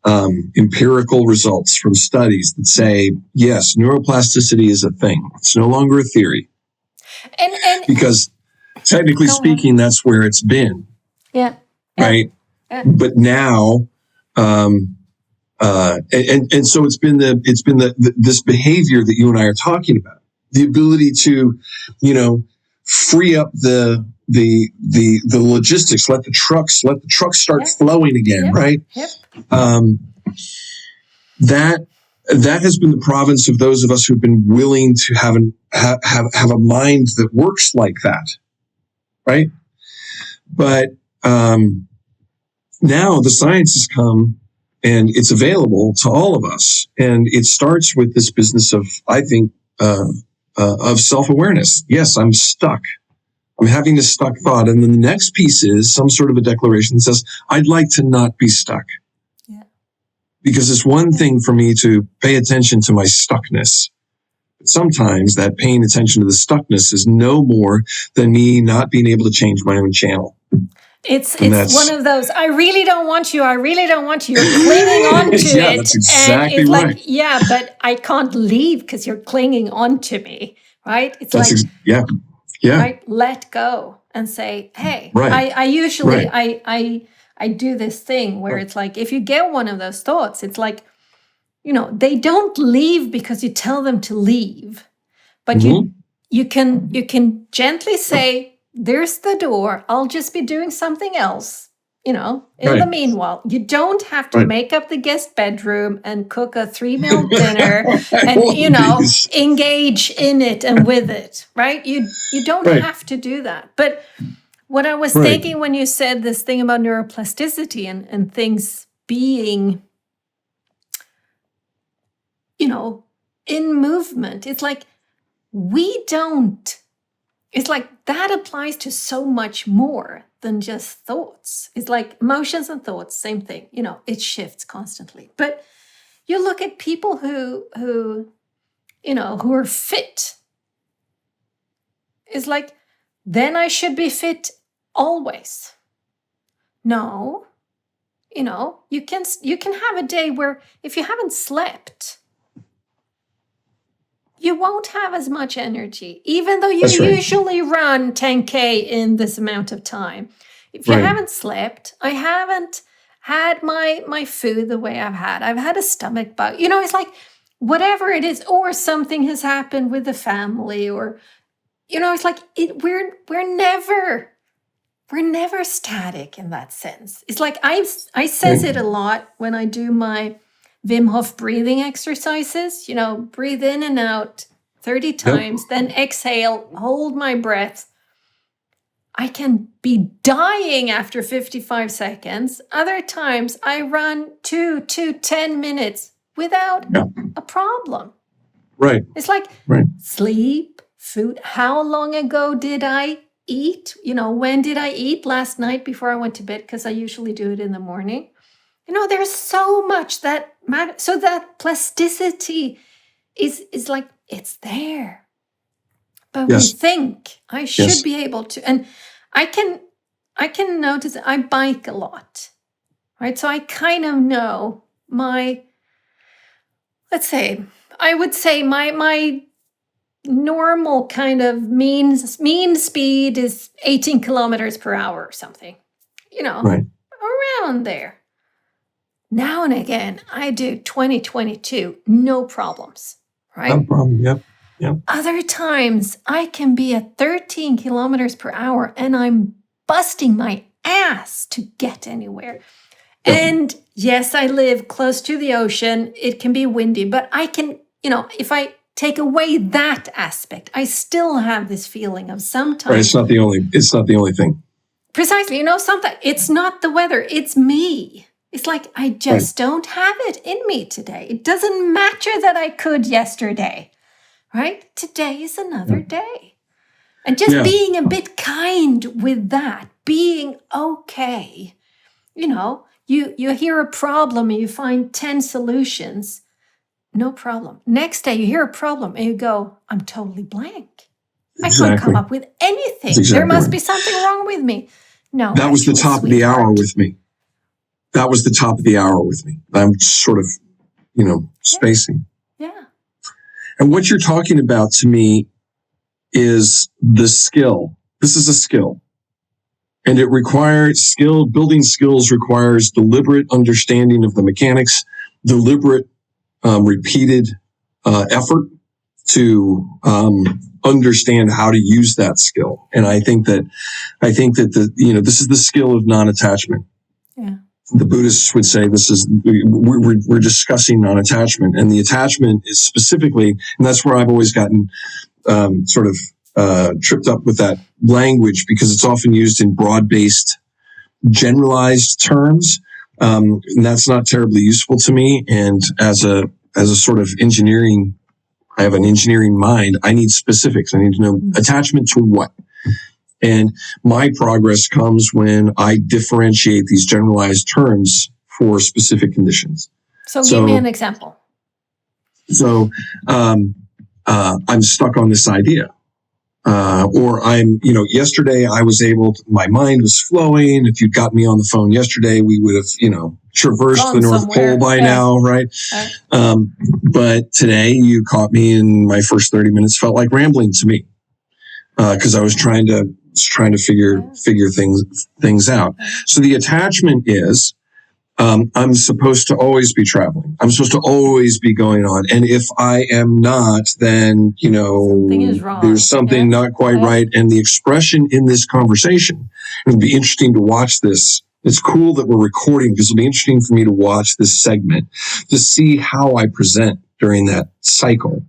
empirical results from studies that say, yes, neuroplasticity is a thing. It's no longer a theory. And because technically speaking, that's where it's been. Yeah. Right. Yeah. But now, and so it's been this behavior that you and I are talking about, the ability to, free up the logistics, let the trucks start flowing again. Yep. Right. Yep. That has been the province of those of us who've been willing to have a mind that works like that. Right. But, now the science has come and it's available to all of us. And it starts with this business of, I think, of self-awareness. Yes, I'm stuck. I'm having this stuck thought. And then the next piece is some sort of a declaration that says, I'd like to not be stuck. Yeah. Because it's one thing for me to pay attention to my stuckness. But sometimes that paying attention to the stuckness is no more than me not being able to change my own channel. It's one of those, I really don't want you. You're clinging on to it. Yeah, that's exactly and it's right. like, yeah, but I can't leave because you're clinging on to me, right? It's yeah. Right? Let go and say, hey, right. I usually, right. I do this thing where it's like, if you get one of those thoughts, it's like, they don't leave because you tell them to leave, but you can gently say, there's the door. I'll just be doing something else, in the meanwhile. You don't have to make up the guest bedroom and cook a 3-meal dinner and, engage in it and with it, right? You don't have to do that. But what I was thinking when you said this thing about neuroplasticity and things being, in movement. It's like we don't. It's like that applies to so much more than just thoughts. It's like emotions and thoughts, same thing. It shifts constantly. But you look at people who are fit. It's like, then I should be fit always. No. You can have a day where if you haven't slept, you won't have as much energy, even though you usually run 10K in this amount of time. If you haven't slept, I haven't had my food the way I've had a stomach bug. It's like whatever it is, or something has happened with the family, or it's like we're never static in that sense. It's like I sense it a lot when I do my Wim Hof breathing exercises. Breathe in and out 30 times, then exhale, hold my breath. I can be dying after 55 seconds. Other times I run 2 to 10 minutes without a problem. Right. It's like sleep, food. How long ago did I eat? When did I eat? Last night before I went to bed, because I usually do it in the morning. There's so much that matters. So that plasticity is like, it's there. But we think I should be able to. And I can notice I bike a lot, right? So I kind of know my normal kind of mean speed is 18 kilometers per hour or something, around there. Now and again, I do 20, 22, no problems, right? No problem, yep. Other times, I can be at 13 kilometers per hour and I'm busting my ass to get anywhere. Yep. And yes, I live close to the ocean. It can be windy, but I can, if I take away that aspect, I still have this feeling of sometimes. Right, it's not the only thing. Precisely. Sometimes it's not the weather, it's me. It's like, I just don't have it in me today. It doesn't matter that I could yesterday, right? Today is another day. And just being a bit kind with that, being okay. You hear a problem and you find 10 solutions. No problem. Next day you hear a problem and you go, I'm totally blank. I can't come up with anything. There must be something wrong with me. No. That was the top of the hour with me. That was the top of the hour with me. I'm sort of, spacing. Yeah. And what you're talking about to me is the skill. This is a skill. And it requires building skills requires deliberate understanding of the mechanics, deliberate, repeated effort to understand how to use that skill. And I think that this is the skill of non-attachment. Yeah. The Buddhists would say we're discussing non-attachment, and the attachment is specifically, and that's where I've always gotten tripped up with that language, because it's often used in broad-based, generalized terms, and that's not terribly useful to me. And as a sort of engineering, I have an engineering mind. I need specifics. I need to know attachment to what. And my progress comes when I differentiate these generalized terms for specific conditions. So give me an example. So I'm stuck on this idea. Or yesterday my mind was flowing. If you'd got me on the phone yesterday, we would have, traversed the North Pole by now, right? But today you caught me and my first 30 minutes felt like rambling to me. Cause I was trying to figure things out. So the attachment is, I'm supposed to always be traveling. I'm supposed to always be going on. And if I am not, then, something is wrong. There's something not quite right. And the expression in this conversation, it'll be interesting to watch this. It's cool that we're recording, because it'll be interesting for me to watch this segment to see how I present during that cycle.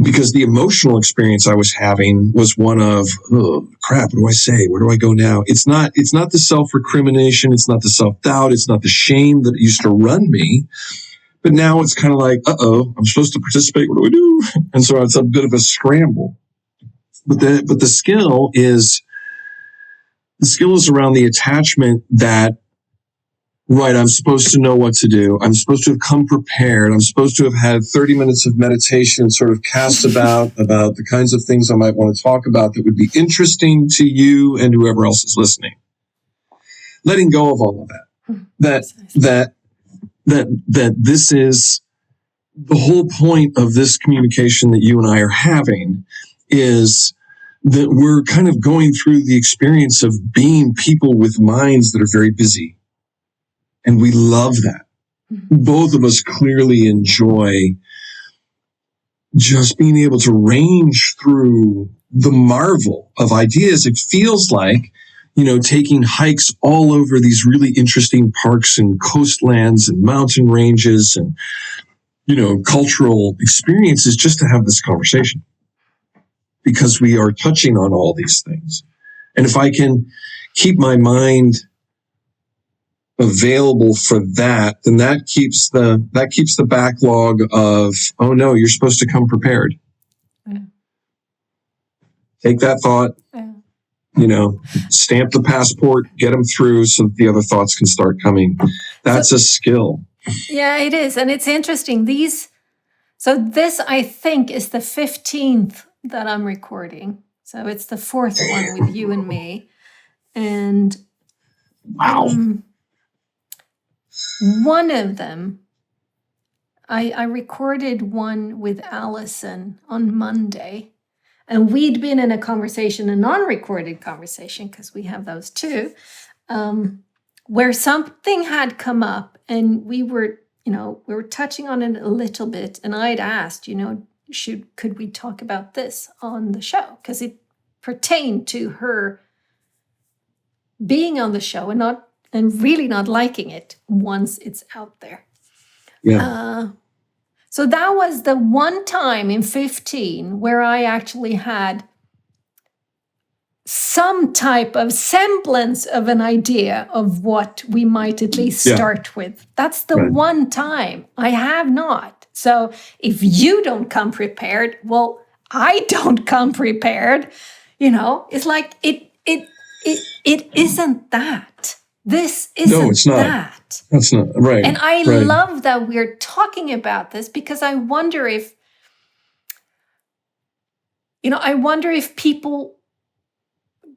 Because the emotional experience I was having was one of, oh, crap, what do I say? Where do I go now? It's not the self-recrimination. It's not the self-doubt. It's not the shame that used to run me. But now it's kind of like, I'm supposed to participate. What do we do? And so it's a bit of a scramble. But the skill is around the attachment that, right, I'm supposed to know what to do. I'm supposed to have come prepared. I'm supposed to have had 30 minutes of meditation and sort of cast about the kinds of things I might want to talk about that would be interesting to you and whoever else is listening. Letting go of all of that. That this is the whole point of this communication that you and I are having, is that we're kind of going through the experience of being people with minds that are very busy. And we love that. Both of us clearly enjoy just being able to range through the marvel of ideas. It feels like, taking hikes all over these really interesting parks and coastlands and mountain ranges and, cultural experiences, just to have this conversation, because we are touching on all these things. And if I can keep my mind available for that, then that keeps the backlog of, oh no, you're supposed to come prepared. Yeah. Take that thought, stamp the passport, get them through so that the other thoughts can start coming. That's a skill. Yeah, it is. And it's interesting. So this, I think, is the 15th that I'm recording. So it's the 4th one with you and me. And wow. One of them, I recorded one with Allison on Monday. And we'd been in a conversation, a non-recorded conversation, because we have those too, where something had come up and we were touching on it a little bit. And I'd asked, could we talk about this on the show? Because it pertained to her being on the show and really not liking it once it's out there. Yeah. So that was the one time in 15 where I actually had some type of semblance of an idea of what we might at least start with. That's the one time. I have not. So if you don't come prepared, well, I don't come prepared. It's like it isn't that. This isn't no, it's not. that. That's not right. And I love that we're talking about this, because I wonder if, people,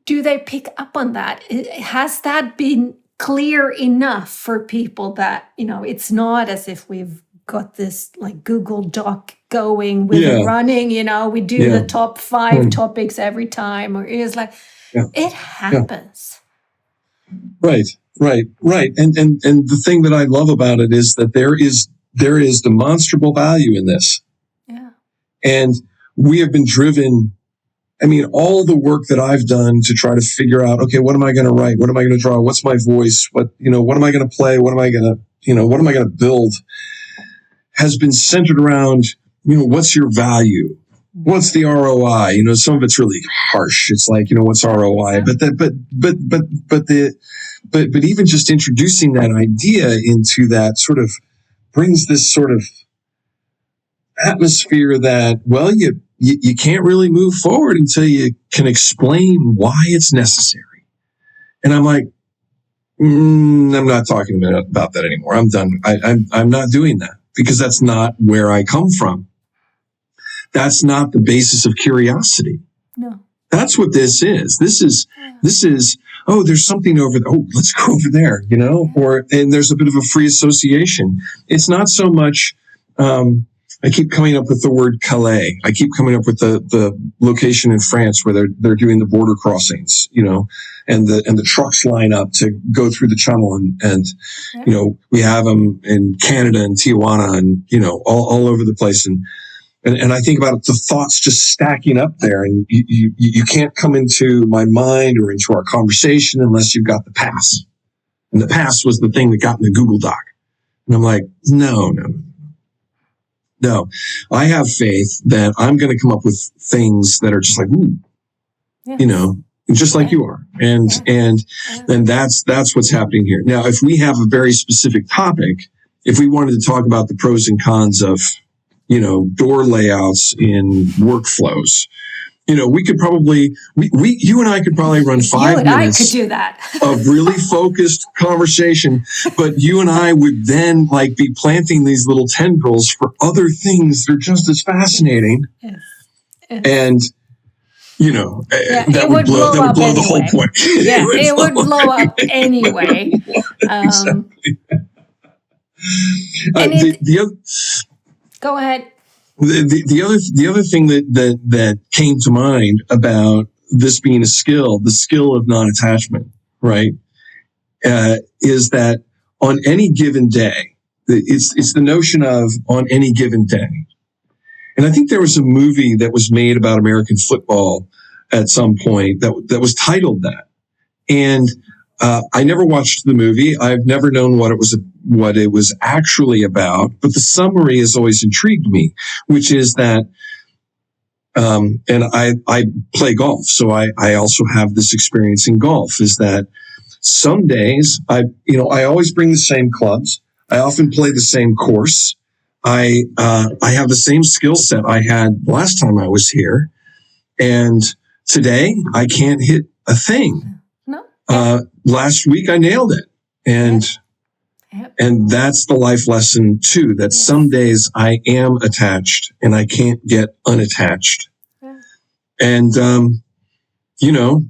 do they pick up on that? Has that been clear enough for people that, it's not as if we've got this like Google Doc going with running, we do the top 5 topics every time, or it's like, it happens. Right. And the thing that I love about it is that there is demonstrable value in this. Yeah. And we have been driven, all the work that I've done to try to figure out, okay, what am I going to write? What am I going to draw? What's my voice? What am I going to play? What am I going to build? Has been centered around, what's your value? What's the ROI? Some of it's really harsh. It's like, what's ROI? But even just introducing that idea into that sort of brings this sort of atmosphere that, well, you can't really move forward until you can explain why it's necessary. And I'm like, I'm not talking about that anymore. I'm done. I'm not doing that, because that's not where I come from. That's not the basis of curiosity. No. That's what this is. This is, oh, there's something over there. Oh, let's go over there, and there's a bit of a free association. It's not so much, I keep coming up with the word Calais. I keep coming up with the location in France where they're doing the border crossings, and the trucks line up to go through the channel, and we have them in Canada and Tijuana and, all over the place. And I think about the thoughts just stacking up there, and you can't come into my mind or into our conversation unless you've got the pass. And the pass was the thing that got in the Google Doc. And I'm like, no. I have faith that I'm going to come up with things that are just like, ooh, just like you are. And that's what's happening here. Now, if we have a very specific topic if we wanted to talk about the pros and cons of, door layouts in workflows, we could probably, you and I could probably run 5 minutes I could do that. of really focused conversation, but you and I would then be planting these little tendrils for other things that are just as fascinating. Yes. And, that would blow the whole point. Yeah, it would blow up anyway. Exactly. Go ahead. The other thing that came to mind about this being a skill, the skill of non-attachment, right, is that on any given day, it's the notion of on any given day. And I think there was a movie that was made about American football at some point that was titled that. And I never watched the movie. I've never known what it was actually about, but the summary has always intrigued me, which is that, and I play golf, so I also have this experience in golf, is that some days I always bring the same clubs. I often play the same course. I have the same skill set I had last time I was here. And today I can't hit a thing. No. Last week I nailed it. And that's the life lesson too, that some days I am attached and I can't get unattached. Yeah. And,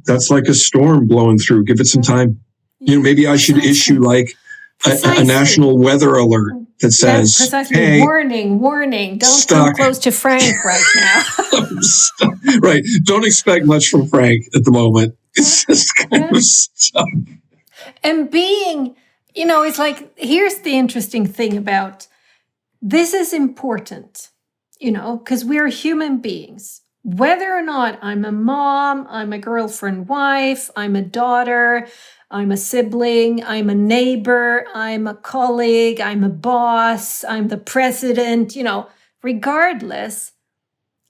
that's like a storm blowing through. Give it some time. Maybe I should issue a national weather alert that says, hey, warning, don't come close to Frank right now. Right. Don't expect much from Frank at the moment. It's just kind of stuck. And being, it's here's the interesting thing about this is important, because we're human beings. Whether or not I'm a mom, I'm a girlfriend, wife, I'm a daughter, I'm a sibling, I'm a neighbor, I'm a colleague, I'm a boss, I'm the president, regardless,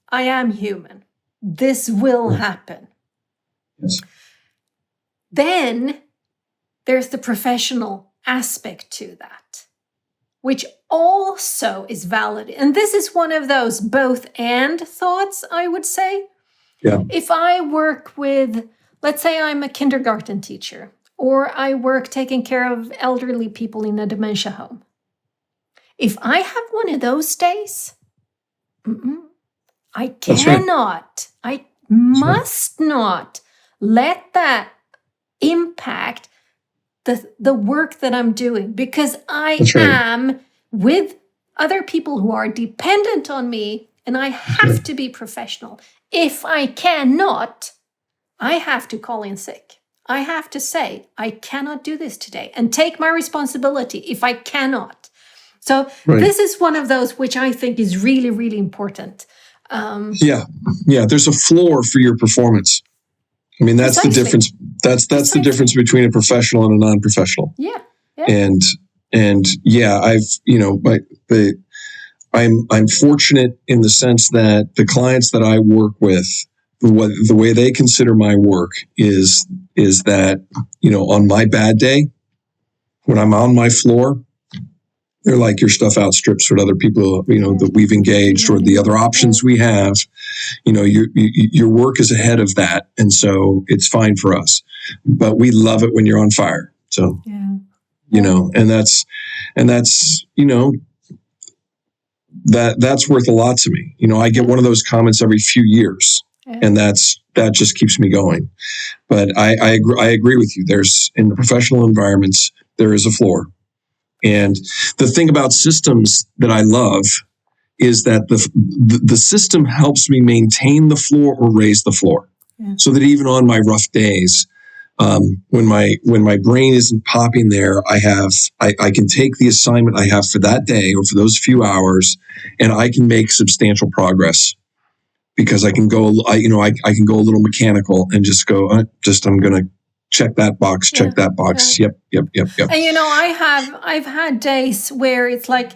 I am human. This will happen. Yes. Then there's the professional aspect to that, which also is valid. And this is one of those both and thoughts, I would say. Yeah. If I work with, let's say I'm a kindergarten teacher, or I work taking care of elderly people in a dementia home. If I have one of those days, I cannot, I must not let that impact the work that I'm doing, because I am with other people who are dependent on me, and I have to be professional. If I cannot, I have to call in sick. I have to say, I cannot do this today and take my responsibility if I cannot. So this is one of those which I think is really, really important. Yeah. There's a floor for your performance. I mean, that's the difference. That's the difference between a professional and a non-professional. Yeah. And I'm fortunate in the sense that the clients that I work with, the way they consider my work is that, on my bad day, when I'm on my floor, they're like, your stuff outstrips what other people, that we've engaged or the other options we have. Your work is ahead of that. And so it's fine for us, but we love it when you're on fire. So, and that's that's worth a lot to me. I get one of those comments every few years. And that just keeps me going. But I agree with you. There's, in the professional environments, there is a floor. And the thing about systems that I love is that the system helps me maintain the floor or raise the floor. So that even on my rough days, when my brain isn't popping there, I can take the assignment I have for that day or for those few hours, and I can make substantial progress. Because I can go, I can go a little mechanical and just go, I'm going to check that box, check that box. Yep. And I've had days where it's like,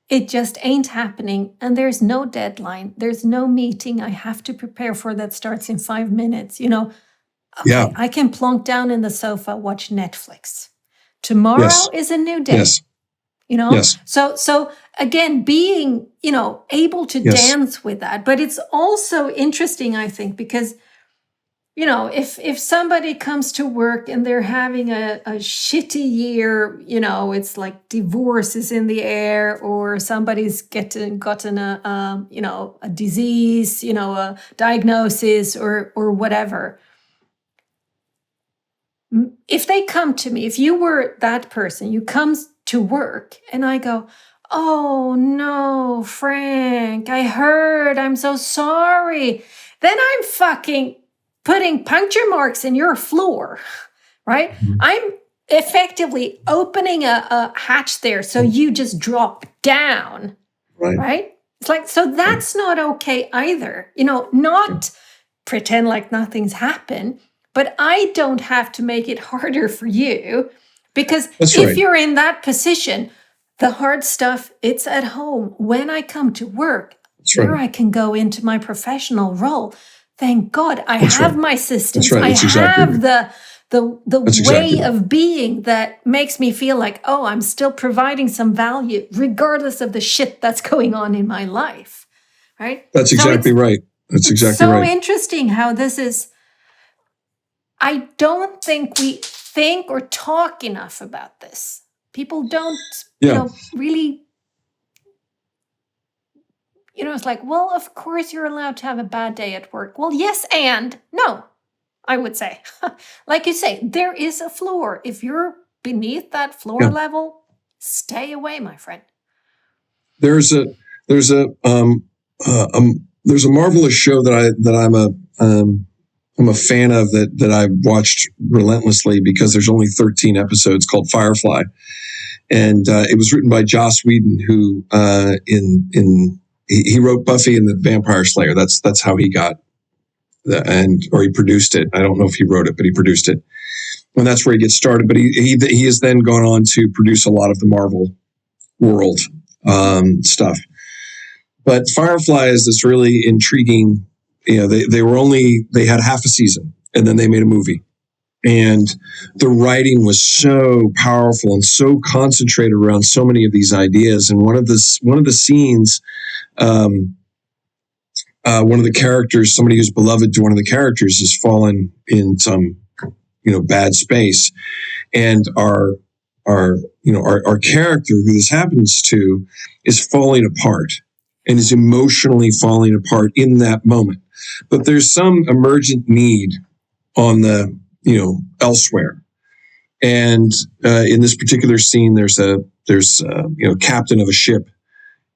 it just ain't happening. And there's no deadline. There's no meeting I have to prepare for that starts in 5 minutes. I can plonk down in the sofa, watch Netflix. Tomorrow is a new day. Yes. Yes. So again, being, able to Yes. dance with that. But it's also interesting, I think, because, if somebody comes to work and they're having a shitty year, it's like divorce is in the air, or somebody's gotten a disease, a diagnosis or whatever. If they come to me, if you were that person, you come to work and I go, oh no, Frank, I heard, I'm so sorry. Then I'm fucking putting puncture marks in your floor, right? Mm-hmm. I'm effectively opening a hatch there so you just drop down, right? It's like, so that's not okay either. Not pretend like nothing's happened, but I don't have to make it harder for you, because if you're in that position, the hard stuff, it's at home. When I come to work, here I can go into my professional role. Thank God I have my systems. I have the way of being that makes me feel like, oh, I'm still providing some value regardless of the shit that's going on in my life, right? That's exactly right. That's exactly right. So interesting how this is. I don't think we think or talk enough about this. People don't, really, it's like, well, of course you're allowed to have a bad day at work. Well, yes and no, I would say. Like you say, there is a floor. If you're beneath that floor level, stay away, my friend. There's a marvelous show that I'm a fan of that I've watched relentlessly because there's only 13 episodes, called Firefly. And it was written by Joss Whedon, who he wrote Buffy and the Vampire Slayer. That's how he got or he produced it. I don't know if he wrote it, but he produced it. And that's where he gets started. But he has then gone on to produce a lot of the Marvel world stuff. But Firefly is this really intriguing. They had half a season and then they made a movie, and the writing was so powerful and so concentrated around so many of these ideas. And one of the scenes, one of the characters, somebody who's beloved to one of the characters, has fallen in some, bad space, and our character who this happens to is falling apart and is emotionally falling apart in that moment. But there's some emergent need on the, elsewhere. And in this particular scene, there's captain of a ship,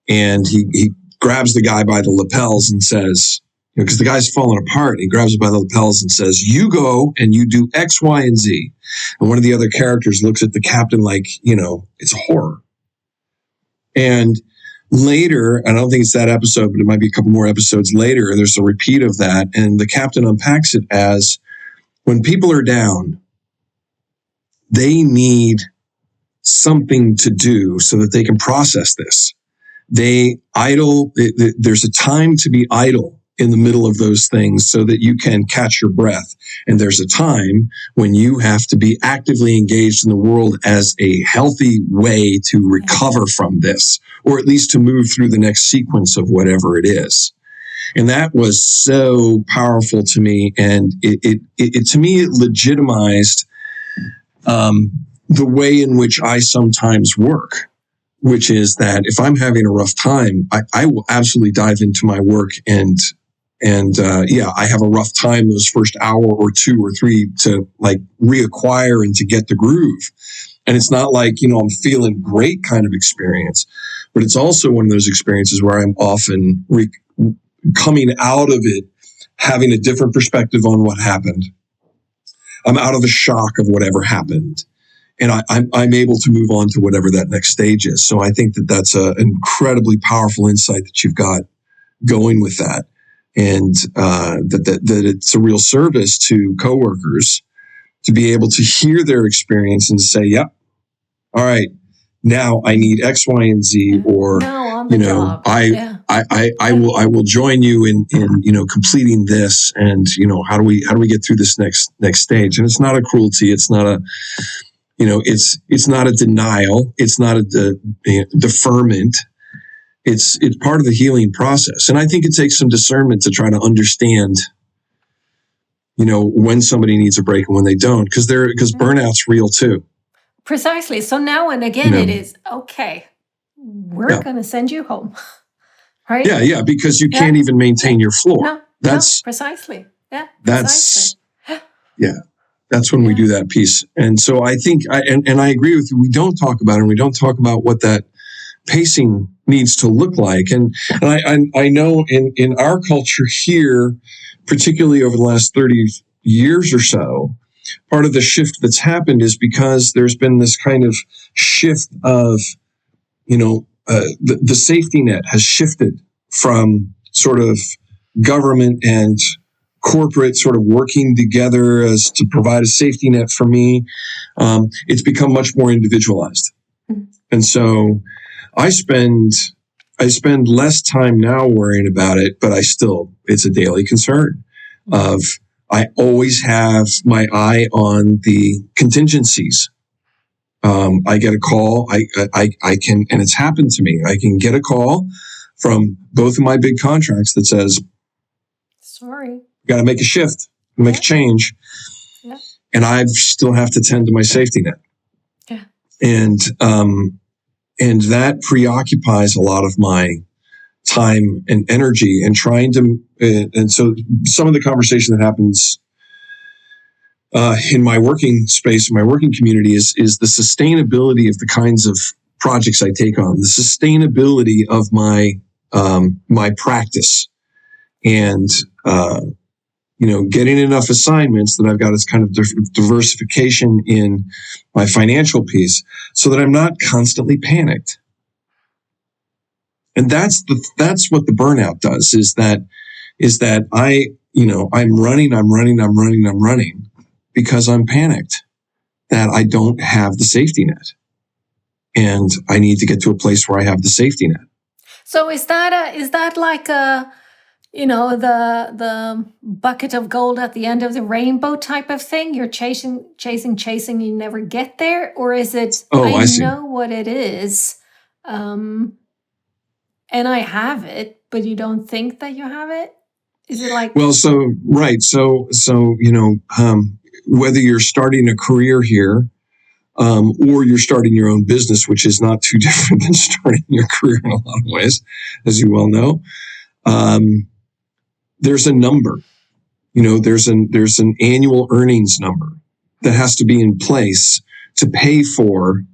and he grabs the guy by the lapels and says, because the guy's falling apart, he grabs him by the lapels and says, you go and you do X, Y, and Z. And one of the other characters looks at the captain like, it's a horror. And later, I don't think it's that episode, but it might be a couple more episodes later, there's a repeat of that. And the captain unpacks it as, when people are down, they need something to do so that they can process this. They idle. There's a time to be idle in the middle of those things so that you can catch your breath. And there's a time when you have to be actively engaged in the world as a healthy way to recover from this, or at least to move through the next sequence of whatever it is. And that was so powerful to me. And it to me, it legitimized the way in which I sometimes work, which is that if I'm having a rough time, I will absolutely dive into my work and I have a rough time those first hour or two or three to like reacquire and to get the groove. And it's not like, I'm feeling great kind of experience, but it's also one of those experiences where I'm often coming out of it, having a different perspective on what happened. I'm out of the shock of whatever happened. And I'm able to move on to whatever that next stage is. So I think that that's an incredibly powerful insight that you've got going with that. And that it's a real service to coworkers to be able to hear their experience and to say, yep, all right, now I need X, Y, and Z, or I will join you in completing this, and how do we get through this next stage? And it's not a cruelty, it's not It's not a denial. It's not a deferment. It's part of the healing process. And I think it takes some discernment to try to understand, when somebody needs a break and when they don't, because burnout's real too. Precisely. So now and again, it is, okay, we're going to send you home. Right? Yeah, because you can't even maintain your floor. No, precisely. Yeah, precisely. That's when we do that piece. And so I think, and I agree with you, we don't talk about it, and we don't talk about what that pacing needs to look like. And I know in our culture here, particularly over the last 30 years or so, part of the shift that's happened is because there's been this kind of shift of, the safety net has shifted from sort of government and corporate sort of working together as to provide a safety net for me. It's become much more individualized. Mm-hmm. And so I spend less time now worrying about it, but it's a daily concern of, I always have my eye on the contingencies. I get a call. I can, and it's happened to me. I can get a call from both of my big contracts that says, sorry, got to make a shift, make a change. Yeah. And I still have to tend to my safety net. Yeah. And that preoccupies a lot of my time and energy, and trying to, and so some of the conversation that happens in my working space, in my working community, is the sustainability of the kinds of projects I take on, the sustainability of my practice, and getting enough assignments that I've got this kind of diversification in my financial piece, so that I'm not constantly panicked. And that's what the burnout does, is that I'm running because I'm panicked that I don't have the safety net, and I need to get to a place where I have the safety net. So is that like the bucket of gold at the end of the rainbow type of thing? You're chasing, you never get there? Or is it, I know what it is, and I have it, but you don't think that you have it? Is it like... Well, so, right. So, whether you're starting a career here, or you're starting your own business, which is not too different than starting your career in a lot of ways, as you well know, there's a number, there's an annual earnings number that has to be in place to pay for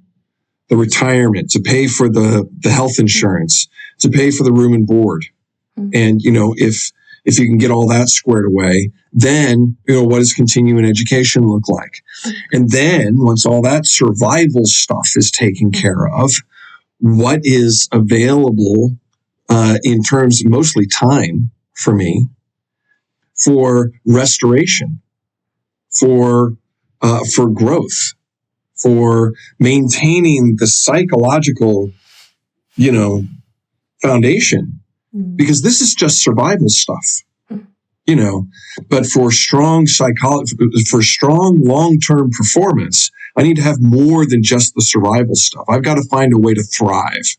the retirement, to pay for the health insurance, to pay for the room and board. Mm-hmm. And, if you can get all that squared away, then, what does continuing education look like? And then once all that survival stuff is taken care of, what is available, in terms of mostly time for me, for restoration, for growth, for maintaining the psychological, foundation, because this is just survival stuff, but for strong psychology, for strong long-term performance, I need to have more than just the survival stuff. I've got to find a way to thrive.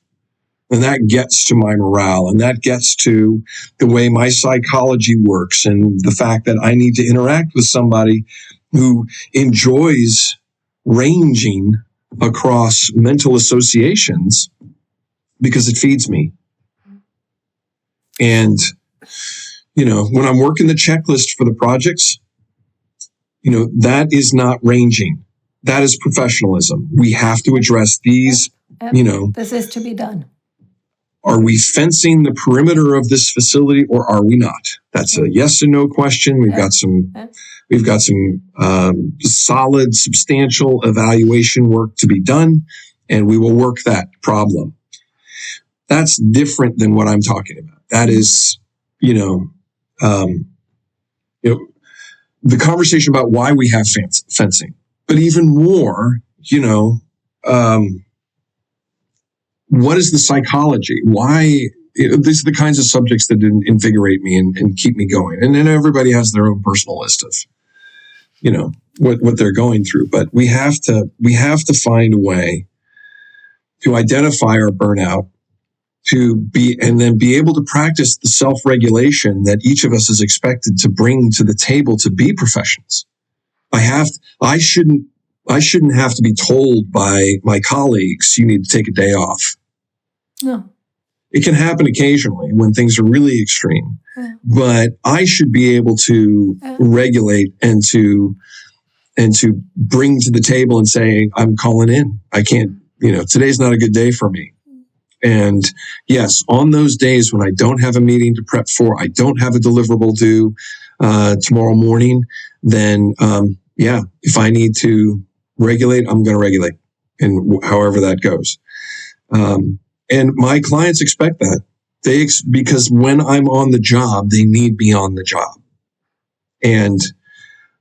And that gets to my morale, and that gets to the way my psychology works, and the fact that I need to interact with somebody who enjoys ranging across mental associations because it feeds me. And, when I'm working the checklist for the projects, that is not ranging. That is professionalism. We have to address these, This is to be done. Are we fencing the perimeter of this facility, or are we not? That's a yes or no question. We've got some solid, substantial evaluation work to be done, and we will work that problem. That's different than what I'm talking about. That is, the conversation about why we have fencing, but even more, what is the psychology? Why? These are the kinds of subjects that invigorate me and keep me going. And then everybody has their own personal list of, what they're going through. But we have to find a way to identify our burnout, and then be able to practice the self-regulation that each of us is expected to bring to the table to be professionals. I shouldn't have to be told by my colleagues, you need to take a day off. No. It can happen occasionally when things are really extreme, but I should be able to regulate and to bring to the table and say, I'm calling in. I can't, today's not a good day for me. And yes, on those days when I don't have a meeting to prep for, I don't have a deliverable due tomorrow morning, then if I need to regulate, I'm going to regulate, and however that goes. And my clients expect that. Because when I'm on the job, they need me on the job. And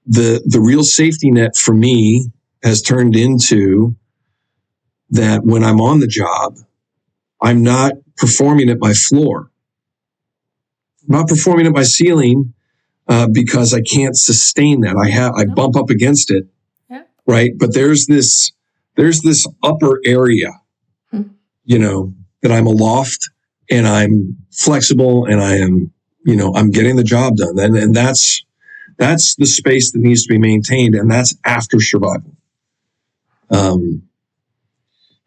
the real safety net for me has turned into that when I'm on the job, I'm not performing at my floor. I'm not performing at my ceiling because I can't sustain that. I bump up against it, right? But there's this upper area, that I'm aloft and I'm flexible and I am, I'm getting the job done. And that's the space that needs to be maintained, and that's after survival. And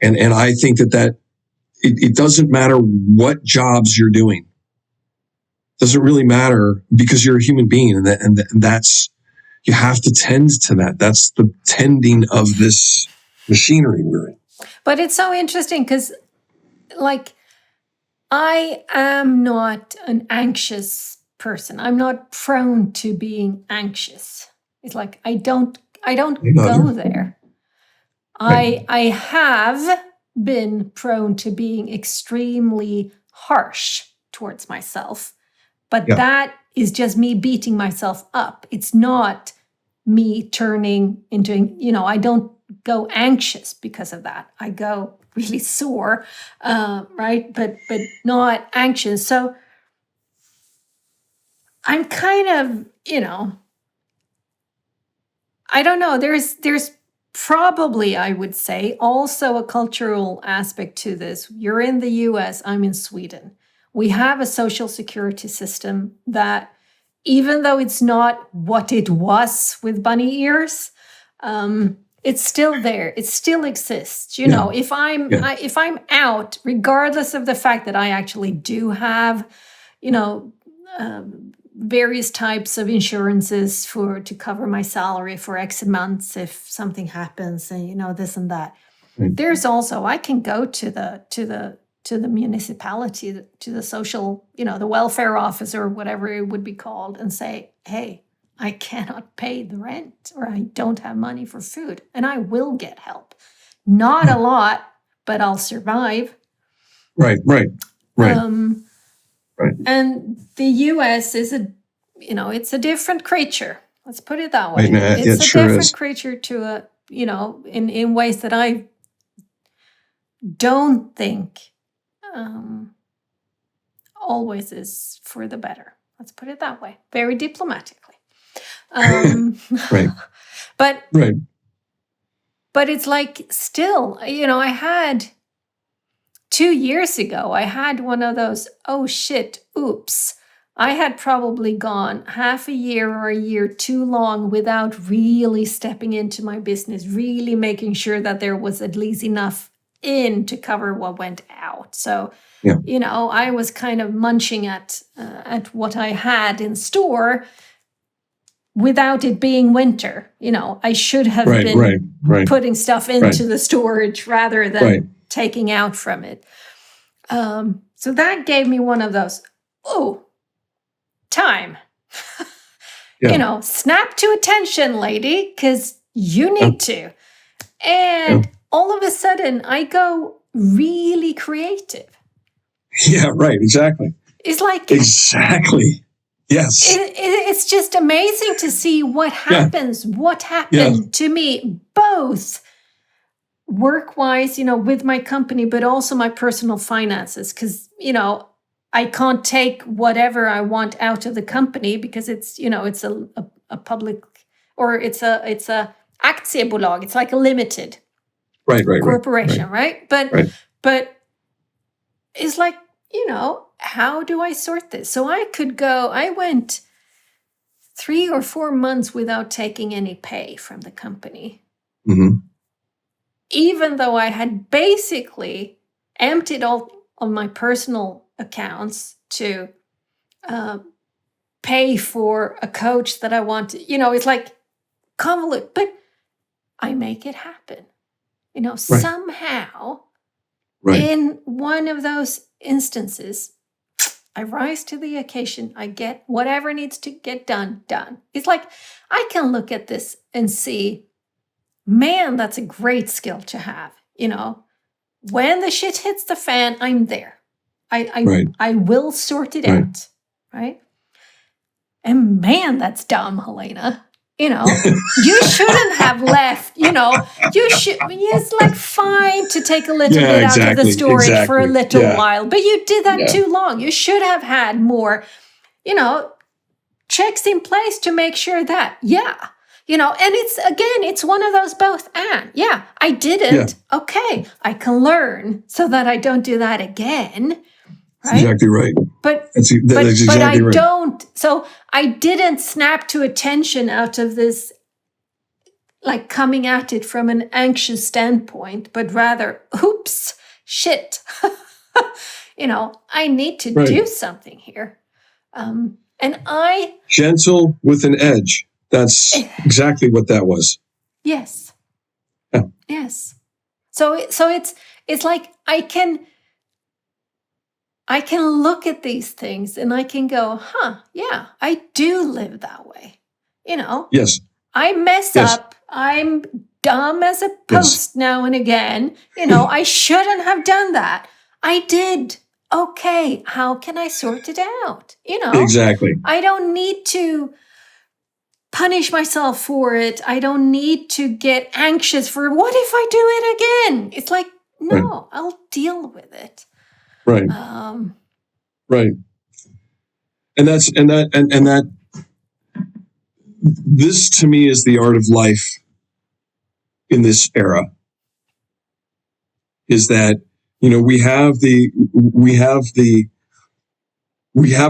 I think that it doesn't matter what jobs you're doing. It doesn't really matter, because you're a human being, and that's, you have to tend to that. That's the tending of this machinery we're in. But it's so interesting because, I am not an anxious person. I'm not prone to being anxious. It's like I don't go there. Right. I have been prone to being extremely harsh towards myself, but that is just me beating myself up. It's not me turning into, I don't go anxious because of that. I go really sore, right? But not anxious. So I'm kind of, I don't know. There's probably, I would say, also a cultural aspect to this. You're in the US, I'm in Sweden. We have a social security system that, even though it's not what it was with bunny ears, it's still there. It still exists. If I'm out, regardless of the fact that I actually do have, various types of insurances to cover my salary for X months if something happens, and this and that. Right. There's also, I can go to the municipality, to the social, the welfare office or whatever it would be called, and say, hey, I cannot pay the rent, or I don't have money for food, and I will get help. Not a lot, but I'll survive. Right. Right. And the US is it's a different creature. Let's put it that way. Right, it's sure a different is. creature to in ways that I don't think always is for the better. Let's put it that way. Very diplomatically. Right. But right. But it's like, still, I had 2 years ago, I had one of those, oh shit, oops. I had probably gone half a year or a year too long without really stepping into my business, really making sure that there was at least enough in to cover what went out. So, I was kind of munching at what I had in store without it being winter. I should have been putting stuff into the storage rather than taking out from it. So that gave me one of those, time. Snap to attention, lady, because you need to. And all of a sudden, I go really creative. Yeah, right, exactly. It's like... Exactly. Yes. It's just amazing to see what happens, what happened to me, both work-wise, with my company, but also my personal finances. Because, I can't take whatever I want out of the company because it's, it's a public or it's a aktiebolag. It's like a limited Right. corporation, right? Right. But it's like, how do I sort this? So I went 3 or 4 months without taking any pay from the company. Mm-hmm. Even though I had basically emptied all of my personal accounts to pay for a coach that I wanted. It's like convolute, but I make it happen. Somehow, in one of those instances, I rise to the occasion. I get whatever needs to get done. It's like I can look at this and see, man, that's a great skill to have. When the shit hits the fan, I'm there. I will sort it out, right? And man, that's dumb, Helena. You shouldn't have left. You should. It's like fine to take a little bit out of the storage for a little while, but you did that too long. You should have had more, checks in place to make sure that, and it's one of those both and. Yeah, I didn't. Yeah. Okay, I can learn so that I don't do that again. Right? Exactly right. But exactly I right. don't. So I didn't snap to attention out of this, like coming at it from an anxious standpoint, but rather, oops, shit. I need to do something here. Gentle with an edge. That's exactly what that was. Yes. Yeah. Yes. So it's like I can look at these things and I can go, yeah, I do live that way. Yes. I mess up. I'm dumb as a post now and again. I shouldn't have done that. I did. Okay. How can I sort it out? Exactly. I don't need to punish myself for it. I don't need to get anxious for what if I do it again? It's like, no, I'll deal with it. Right. Right. And that this to me is the art of life in this era, is that, we have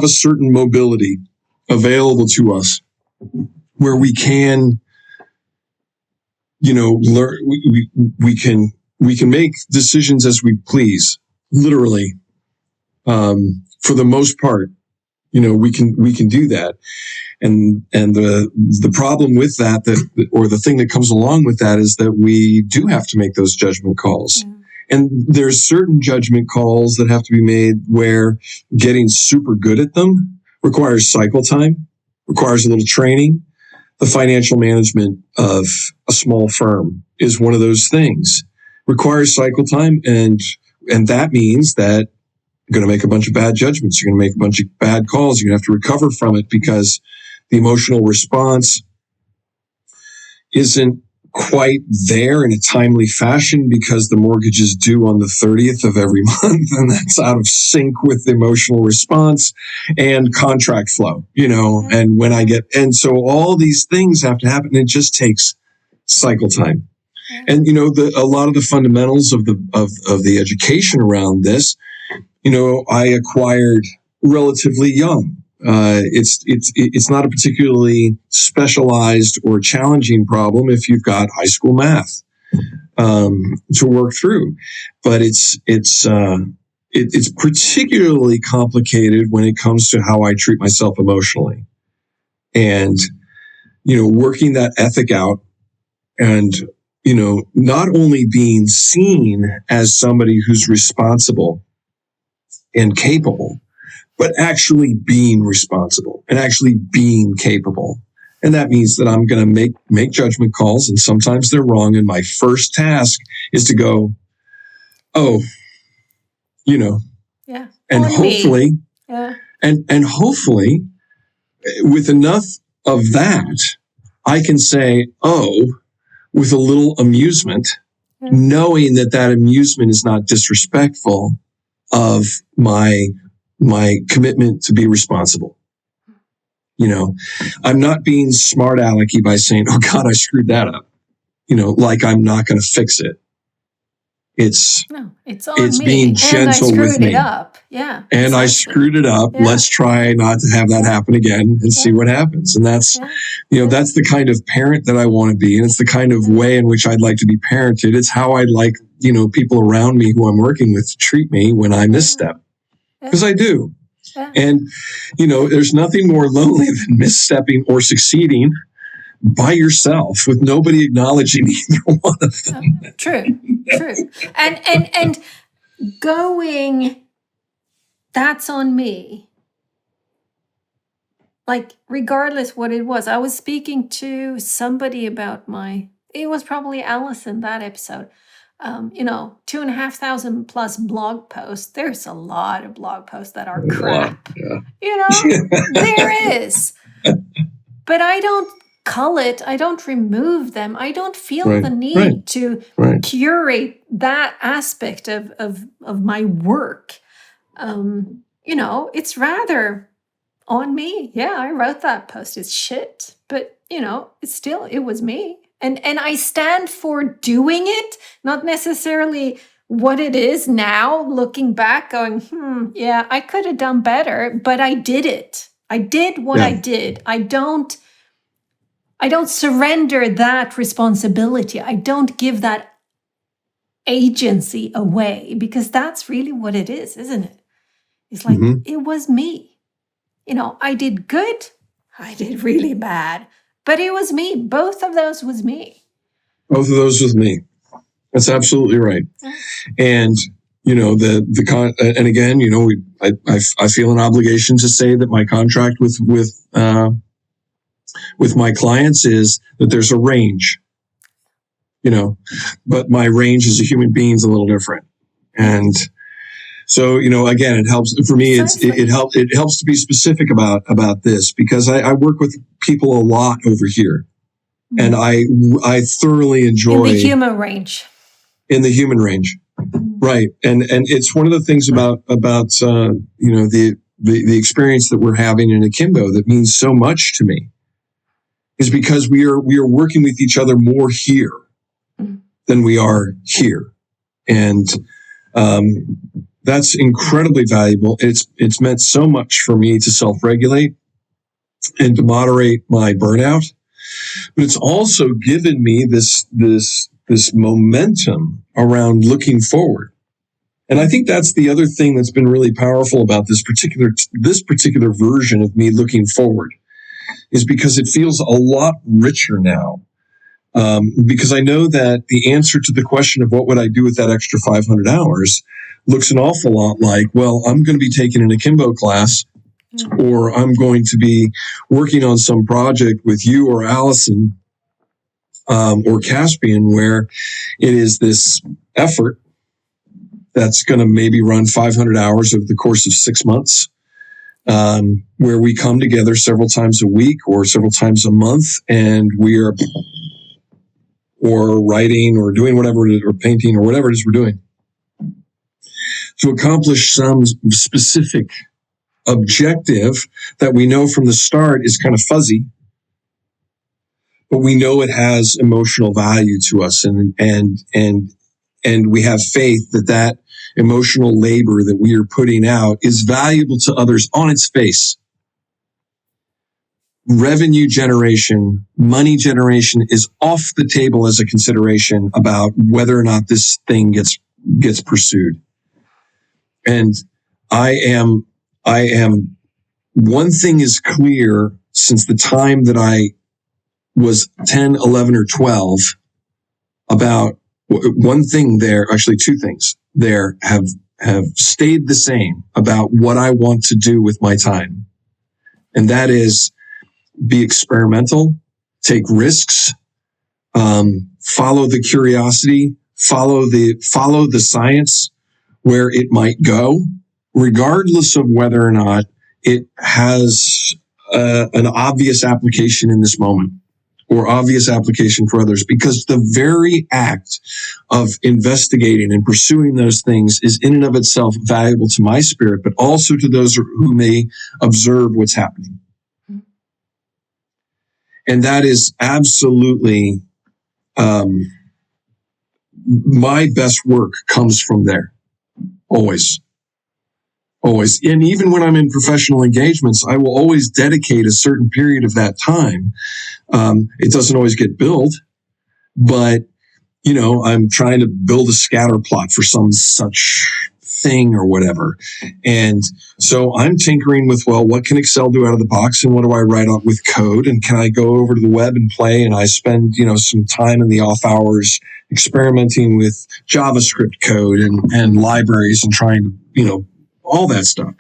a certain mobility available to us where we can, learn, we can make decisions as we please, literally. For the most part, we can do that. And the problem with that, or the thing that comes along with that, is that we do have to make those judgment calls. Yeah. And there's certain judgment calls that have to be made where getting super good at them requires cycle time, requires a little training. The financial management of a small firm is one of those things. Requires cycle time, and that means that you're going to make a bunch of bad judgments. You're going to make a bunch of bad calls. You're going to have to recover from it because the emotional response isn't quite there in a timely fashion because the mortgage is due on the 30th of every month, and that's out of sync with the emotional response and contract flow, and when and so all these things have to happen. It just takes cycle time. And, a lot of the fundamentals of the education around this, I acquired relatively young. It's not a particularly specialized or challenging problem if you've got high school math to work through, but it's particularly complicated when it comes to how I treat myself emotionally, and working that ethic out, and not only being seen as somebody who's responsible and capable, but actually being responsible and actually being capable. And that means that I'm going to make judgment calls, and sometimes they're wrong. And my first task is to go, and hopefully, and hopefully with enough of that, I can say, with a little amusement, knowing that amusement is not disrespectful of my commitment to be responsible. I'm not being smart alecky by saying, oh God, I screwed that up. Like I'm not going to fix it. It's on me. Being gentle with me. It up. Yeah. And exactly. I screwed it up. Yeah. Let's try not to have that happen again and see what happens. And that's, that's the kind of parent that I want to be. And it's the kind of way in which I'd like to be parented. It's how I'd like, people around me who I'm working with to treat me when I misstep. Because I do. Yeah. And, there's nothing more lonely than misstepping or succeeding by yourself with nobody acknowledging either one of them. True. And going, that's on me. Like, regardless what it was, I was speaking to somebody about it was probably Allison, that episode. 2,500 plus blog posts. There's a lot of blog posts that are crap. Yeah. There is. But I don't cull it. I don't remove them. I don't feel the need to curate that aspect of my work. It's rather on me. Yeah, I wrote that post. It's shit. But, it was me. And I stand for doing it, not necessarily what it is now, looking back, going, I could have done better, but I did it. I did what I did. I don't surrender that responsibility. I don't give that agency away, because that's really what it is, isn't it? It's like, it was me. I did good. I did really bad. But it was me. Both of those was me. Both of those was me. That's absolutely right. And, and again, I feel an obligation to say that my contract with my clients is that there's a range, but my range as a human being is a little different. And so, again, it helps for me. It helps to be specific about this, because I work with people a lot over here, and I thoroughly enjoy in the human range. In the human range, right? And it's one of the things about the experience that we're having in Akimbo that means so much to me, is because we are working with each other more here than we are here, and that's incredibly valuable. It's meant so much for me to self-regulate and to moderate my burnout, but it's also given me this momentum around looking forward. And I think that's the other thing that's been really powerful about this particular version of me looking forward, is because it feels a lot richer now. Because I know that the answer to the question of what would I do with that extra 500 hours looks an awful lot like, well, I'm going to be taking an Akimbo class, or I'm going to be working on some project with you or Allison or Caspian, where it is this effort that's going to maybe run 500 hours over the course of 6 months, where we come together several times a week or several times a month, and we are or writing or doing whatever it is, or painting or whatever it is we're doing, to accomplish some specific objective that we know from the start is kind of fuzzy, but we know it has emotional value to us, and we have faith that emotional labor that we are putting out is valuable to others on its face. Revenue generation, money generation is off the table as a consideration about whether or not this thing gets pursued. And I am, one thing is clear since the time that I was 10, 11, or 12 about one thing there, actually two things there have stayed the same about what I want to do with my time. And that is be experimental, take risks, follow the curiosity, follow the science where it might go, regardless of whether or not it has an obvious application in this moment or obvious application for others, because the very act of investigating and pursuing those things is in and of itself valuable to my spirit, but also to those who may observe what's happening. And that is absolutely, my best work comes from there. Always. And even when I'm in professional engagements, I will always dedicate a certain period of that time. It doesn't always get billed, but I'm trying to build a scatter plot for some such thing or whatever. And so I'm tinkering with, well, what can Excel do out of the box, and what do I write up with code? And can I go over to the web and play? And I spend, some time in the off hours experimenting with JavaScript code and libraries and trying to, all that stuff.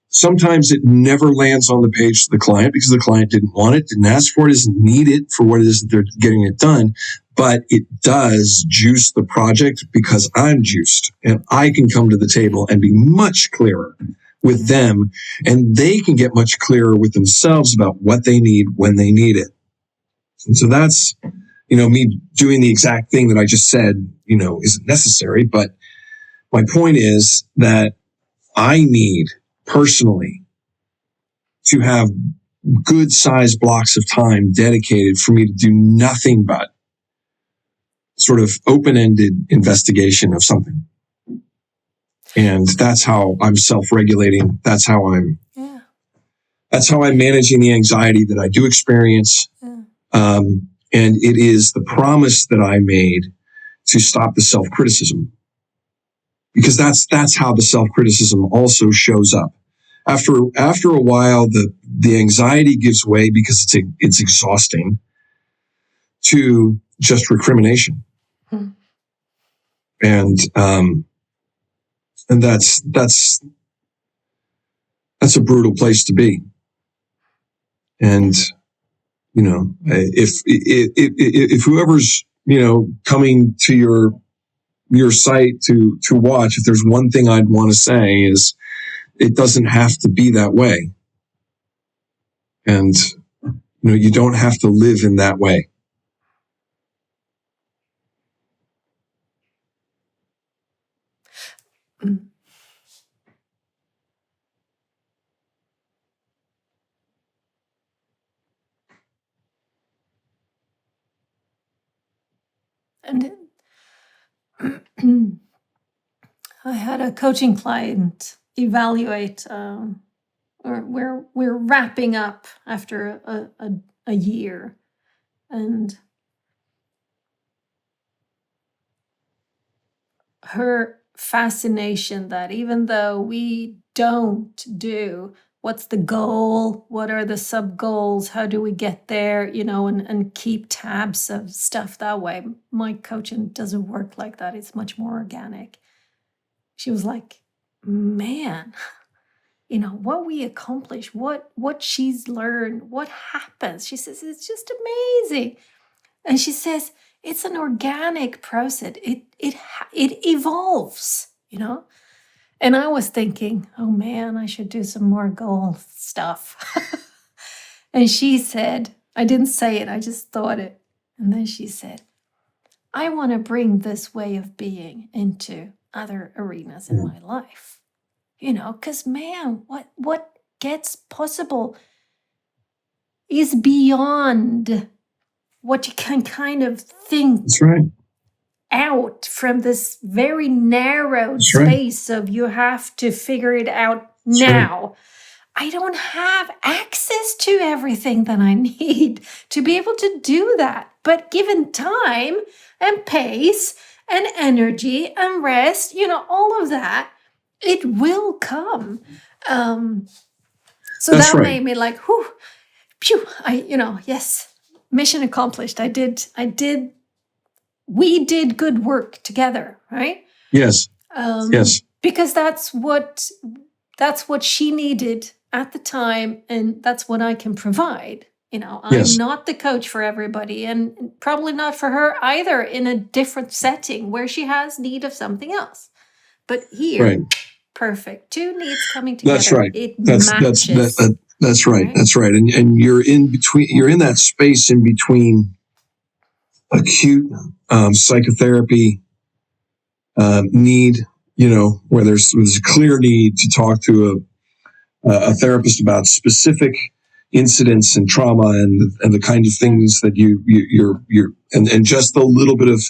Sometimes it never lands on the page to the client because the client didn't want it, didn't ask for it, doesn't need it for what it is that they're getting it done. But it does juice the project because I'm juiced, and I can come to the table and be much clearer with them, and they can get much clearer with themselves about what they need when they need it. And so that's, me doing the exact thing that I just said, isn't necessary. But my point is that I need personally to have good sized blocks of time dedicated for me to do nothing but sort of open-ended investigation of something. And that's how I'm self-regulating. That's how I'm managing the anxiety that I do experience. Yeah. And it is the promise that I made to stop the self-criticism, because that's how the self-criticism also shows up. After a while, the anxiety gives way because it's exhausting, to just recrimination. And that's a brutal place to be. And if whoever's coming to your site to watch, if there's one thing I'd want to say is, it doesn't have to be that way. And you don't have to live in that way. And I had a coaching client evaluate, or we're wrapping up after a year, and her fascination that even though we don't do what's the goal, what are the sub goals, how do we get there, and keep tabs of stuff that way. My coaching doesn't work like that. It's much more organic. She was like, man, what we accomplish, what she's learned, what happens. She says, it's just amazing. And she says, it's an organic process. It evolves, And I was thinking, oh man, I should do some more goal stuff. And she said, I didn't say it, I just thought it. And then she said, I want to bring this way of being into other arenas in my life. Because man, what gets possible is beyond what you can kind of think. That's right. Out from this very narrow space of you have to figure it out now. I don't have access to everything that I need to be able to do that. But given time and pace and energy and rest, all of that, it will come. So that made me like, whew, phew, yes, mission accomplished. We did good work together, right? Yes. Yes. Because that's what she needed at the time, and that's what I can provide. I'm not the coach for everybody, and probably not for her either, in a different setting where she has need of something else. But here, perfect. Two needs coming together. That's right. That's right. That's right. And you're in between. You're in that space in between acute psychotherapy need, where there's a clear need to talk to a therapist about specific, incidents and trauma and the kind of things that you're and just a little bit of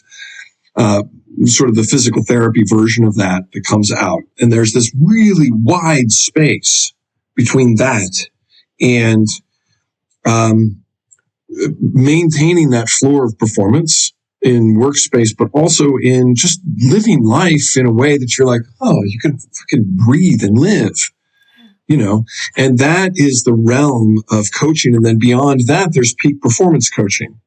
sort of the physical therapy version of that comes out. And there's this really wide space between that and maintaining that floor of performance in workspace, but also in just living life in a way that you're like, oh, you can fucking breathe and live, and that is the realm of coaching. And then beyond that, there's peak performance coaching.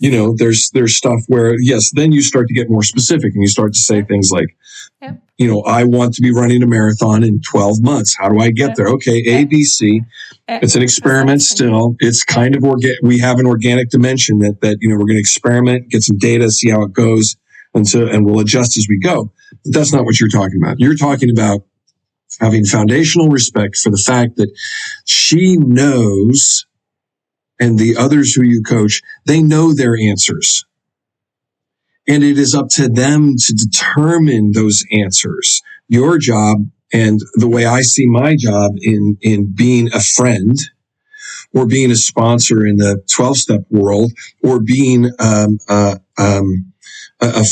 There's stuff where, yes, then you start to get more specific and you start to say things like, I want to be running a marathon in 12 months. How do I get there? Okay, A, B, C. It's an experiment still. It's kind of we have an organic dimension that we're going to experiment, get some data, see how it goes, and we'll adjust as we go. But that's not what you're talking about. You're talking about having foundational respect for the fact that she knows, and the others who you coach, they know their answers. And it is up to them to determine those answers. Your job, and the way I see my job in being a friend or being a sponsor in the 12-step world or being a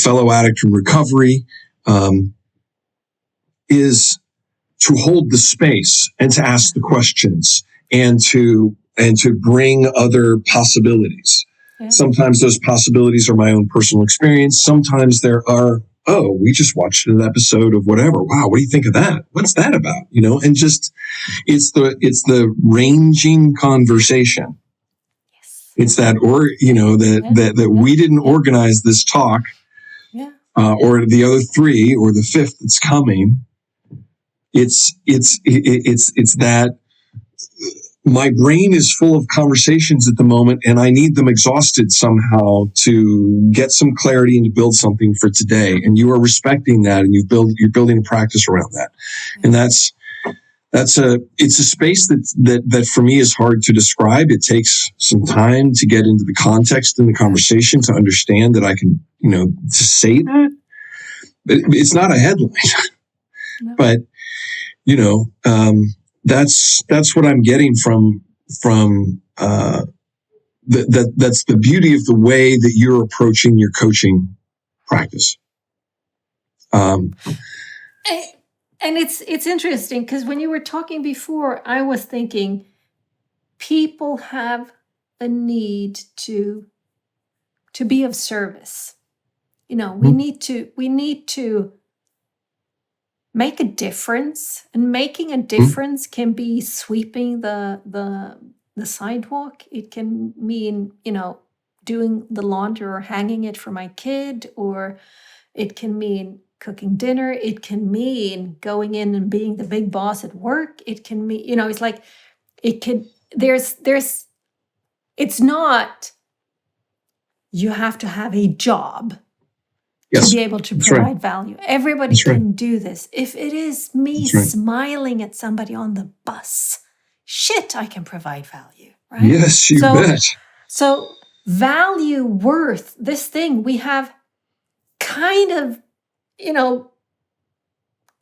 fellow addict in recovery, is to hold the space and to ask the questions and to bring other possibilities. Yeah. Sometimes those possibilities are my own personal experience. Sometimes there are, we just watched an episode of whatever. Wow, what do you think of that? What's that about? And just it's the ranging conversation. Yes. It's that, that we didn't organize this talk, or the other three, or the fifth that's coming. It's that. My brain is full of conversations at the moment, and I need them exhausted somehow to get some clarity and to build something for today. And you are respecting that, and you're building a practice around that. And it's a space that for me is hard to describe. It takes some time to get into the context in the conversation to understand that I can, to say that. But it's not a headline, but that's what I'm getting from that's the beauty of the way that you're approaching your coaching practice. And it's interesting because when you were talking before, I was thinking people have a need to be of service. We need to make a difference, and making a difference can be sweeping the sidewalk. It can mean, doing the laundry or hanging it for my kid, or it can mean cooking dinner. It can mean going in and being the big boss at work. It can mean, it's like, it's not, you have to have a job to be able to provide value. Everybody can do this. If it is me smiling at somebody on the bus, I can provide value, right? Yes, you bet. So value, worth, this thing, we have kind of,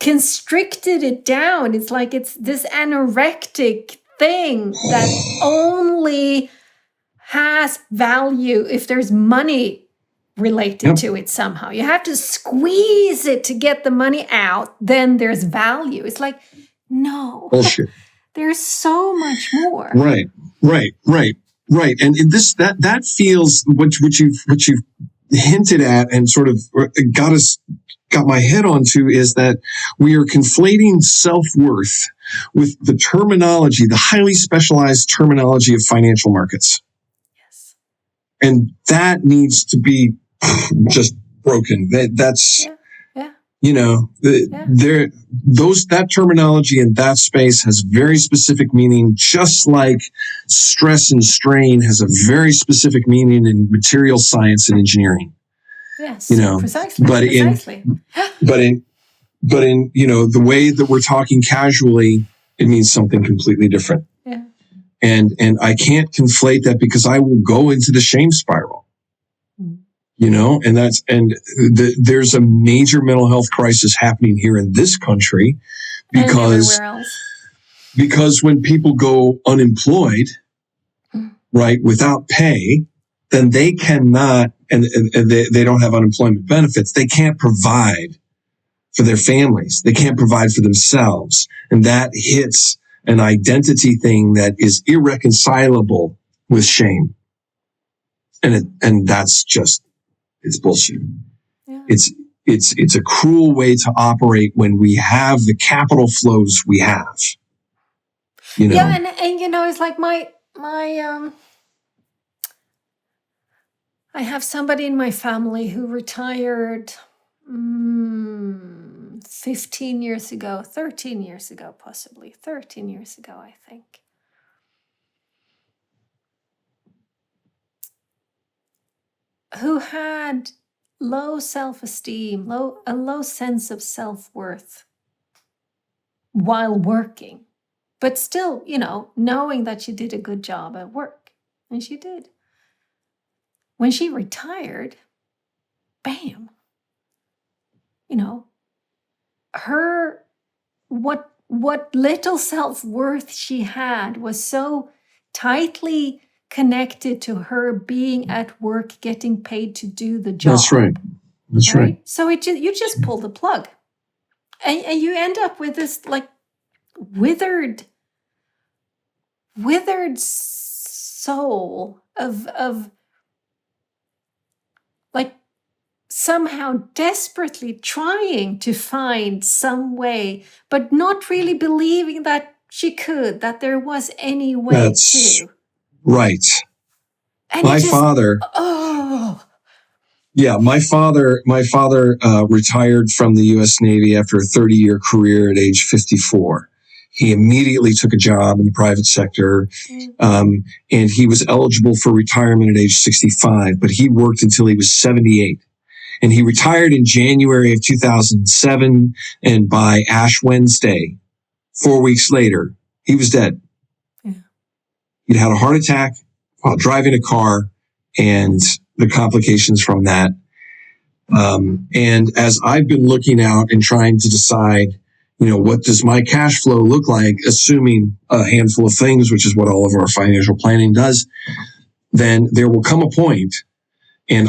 constricted it down. It's like it's this anorectic thing that only has value if there's money related to it somehow. You have to squeeze it to get the money out, then there's value. It's like, no. Bullshit. There's so much more. Right. And this that feels what you've hinted at and sort of got my head onto is that we are conflating self-worth with the terminology, the highly specialized terminology of financial markets. Yes. And that needs to be just broken. That's that terminology in that space has very specific meaning, just like stress and strain has a very specific meaning in material science and engineering. Yes, precisely. But in the way that we're talking casually, it means something completely different. Yeah. And I can't conflate that because I will go into the shame spiral. There's a major mental health crisis happening here in this country because when people go unemployed, right, without pay, then they cannot, and they don't have unemployment benefits. They can't provide for their families. They can't provide for themselves. And that hits an identity thing that is irreconcilable with shame. And that's just, it's bullshit. Yeah. It's a cruel way to operate when we have the capital flows we have. You know? Yeah, and you know, it's like my I have somebody in my family who retired 15 years ago, 13 years ago, possibly 13 years ago, I think. Who had low self-esteem, a low sense of self-worth while working, but still, you know, knowing that she did a good job at work, and she did. When she retired, bam, you know, her, what little self-worth she had was so tightly connected to her being at work, getting paid to do the job. That's right. That's right. So you just pull the plug, and you end up with this like withered soul of like somehow desperately trying to find some way, but not really believing that she could, that there was any way to. Right. And my father retired from the U.S. Navy after a 30-year career at age 54. He immediately took a job in the private sector, and he was eligible for retirement at age 65, but he worked until he was 78. And he retired in January of 2007, and by Ash Wednesday, 4 weeks later, he was dead. Yeah. He'd had a heart attack while driving a car, and the complications from that. And as I've been looking out and trying to decide, you know, what does my cash flow look like, assuming a handful of things, which is what all of our financial planning does, then there will come a point, and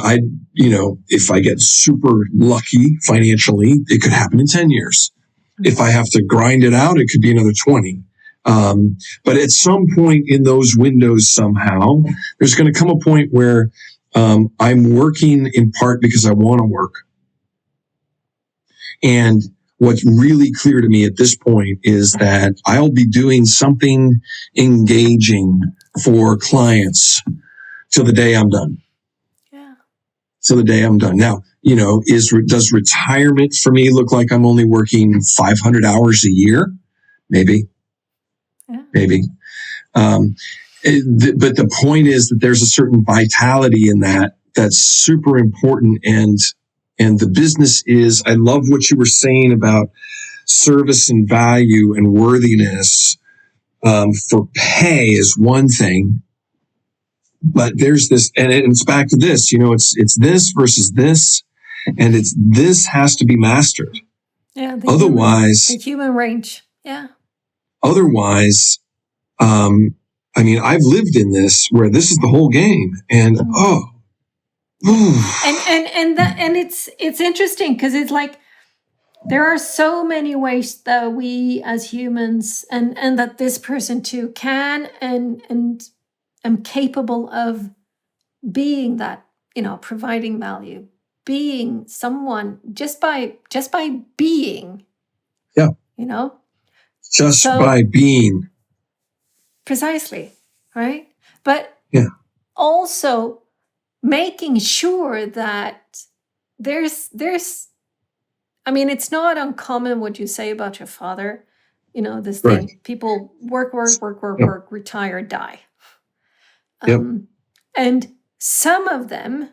if I get super lucky financially, it could happen in 10 years. If I have to grind it out, it could be another 20. But at some point in those windows, somehow, there's going to come a point where I'm working in part because I want to work. And what's really clear to me at this point is that I'll be doing something engaging for clients till the day I'm done. Yeah. Till the day I'm done. Now, you know, does retirement for me look like I'm only working 500 hours a year? Maybe. Yeah. Maybe. But the point is that there's a certain vitality in that's super important. And the business is, I love what you were saying about service and value and worthiness. For pay is one thing, but there's this, and it's back to this, you know, it's this versus this, and this has to be mastered. Yeah. Otherwise, the human range. Yeah. Otherwise, I've lived in this where this is the whole game, and and it's interesting because it's like there are so many ways that we as humans and that this person too can and am capable of being that, you know, providing value, being someone just by being. Yeah. You know, by being. Precisely, right? But yeah, also making sure that there's I mean, it's not uncommon what you say about your father, you know, this thing, right. People work, retire, die. And some of them,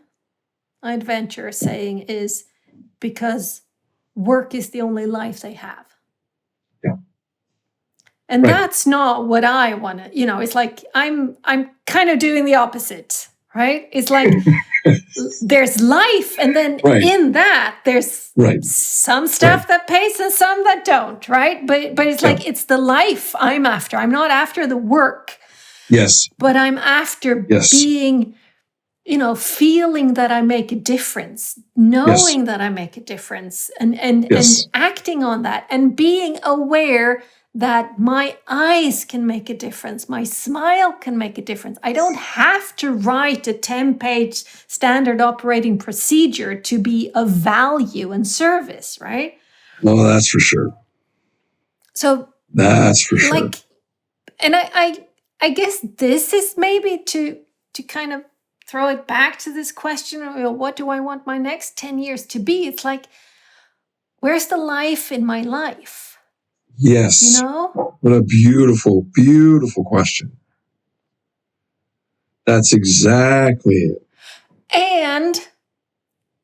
I'd venture saying, is because work is the only life they have. And that's not what I want to, you know, it's like I'm kind of doing the opposite, right? It's like there's life, and then in that there's some stuff that pays and some that don't, right? But it's like it's the life I'm after. I'm not after the work. Yes. But I'm after being, feeling that I make a difference, knowing that I make a difference, and acting on that, and being aware that my eyes can make a difference, my smile can make a difference. I don't have to write a 10-page standard operating procedure to be of value and service, right? Well, that's for sure. So that's for sure. And I guess this is maybe to kind of throw it back to this question of, what do I want my next 10 years to be? It's like, where's the life in my life? Yes. What a beautiful, beautiful question. That's exactly it. And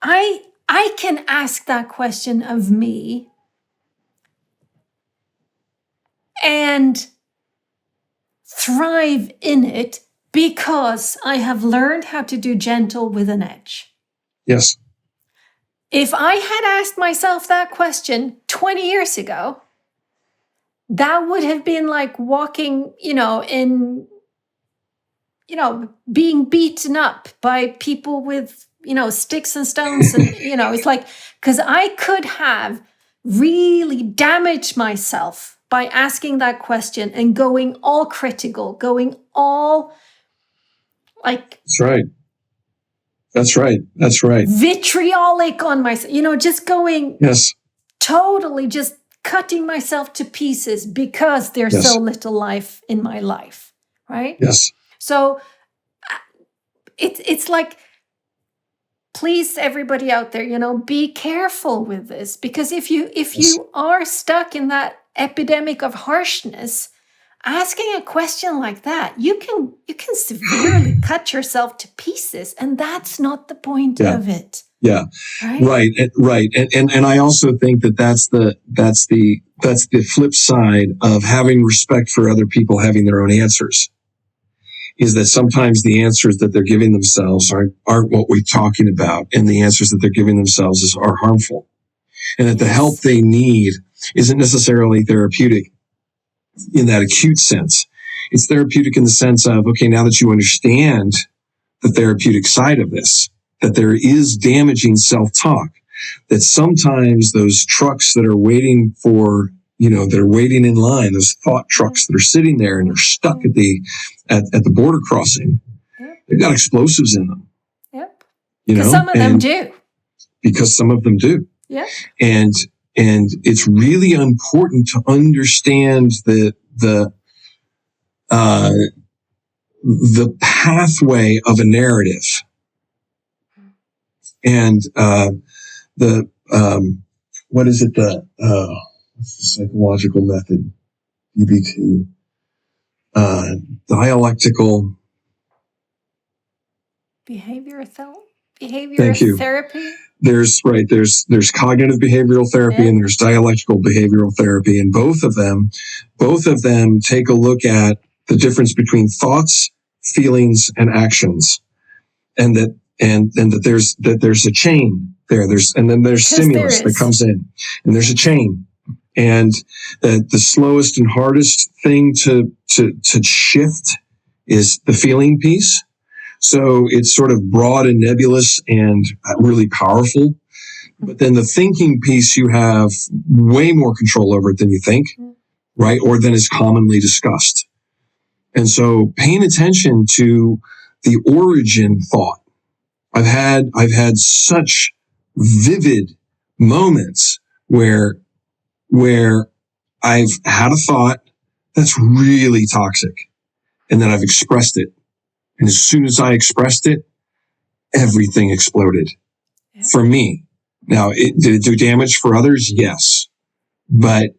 I can ask that question of me and thrive in it because I have learned how to do gentle with an edge. Yes. If I had asked myself that question 20 years ago, that would have been like walking, being beaten up by people with, sticks and stones. And, it's like, because I could have really damaged myself by asking that question and going all critical, going all like... That's right. Vitriolic on myself, just going... Yes. Totally just cutting myself to pieces because there's so little life in my life, right? Yes. So it's like, please, everybody out there, be careful with this, because if you are stuck in that epidemic of harshness, asking a question like that, you can severely cut yourself to pieces, and that's not the point of it. Yeah. Right. And I also think that's the flip side of having respect for other people having their own answers, is that sometimes the answers that they're giving themselves aren't what we're talking about, and the answers that they're giving themselves are harmful, and that the help they need isn't necessarily therapeutic in that acute sense. It's therapeutic in the sense of, okay, now that you understand the therapeutic side of this, that there is damaging self-talk, that sometimes those trucks that are waiting for, that are waiting in line, those thought trucks that are sitting there and are stuck at the border crossing, they've got explosives in them. Yep. Because some of them do. Because some of them do. Yeah. And it's really important to understand the pathway of a narrative. And what is it? What's the psychological method? DBT. Dialectical. Behavior therapy. There's cognitive behavioral therapy and there's dialectical behavioral therapy, and both of them take a look at the difference between thoughts, feelings, and actions, and that there's a chain there. There's stimulus that comes in, and there's a chain, and that the slowest and hardest thing to shift is the feeling piece. So it's sort of broad and nebulous and really powerful. But then the thinking piece, you have way more control over it than you think, right? Or than is commonly discussed. And so paying attention to the origin thought. I've had such vivid moments where I've had a thought that's really toxic, and then I've expressed it. And as soon as I expressed it, everything exploded for me. Now, did it do damage for others? Yes. But,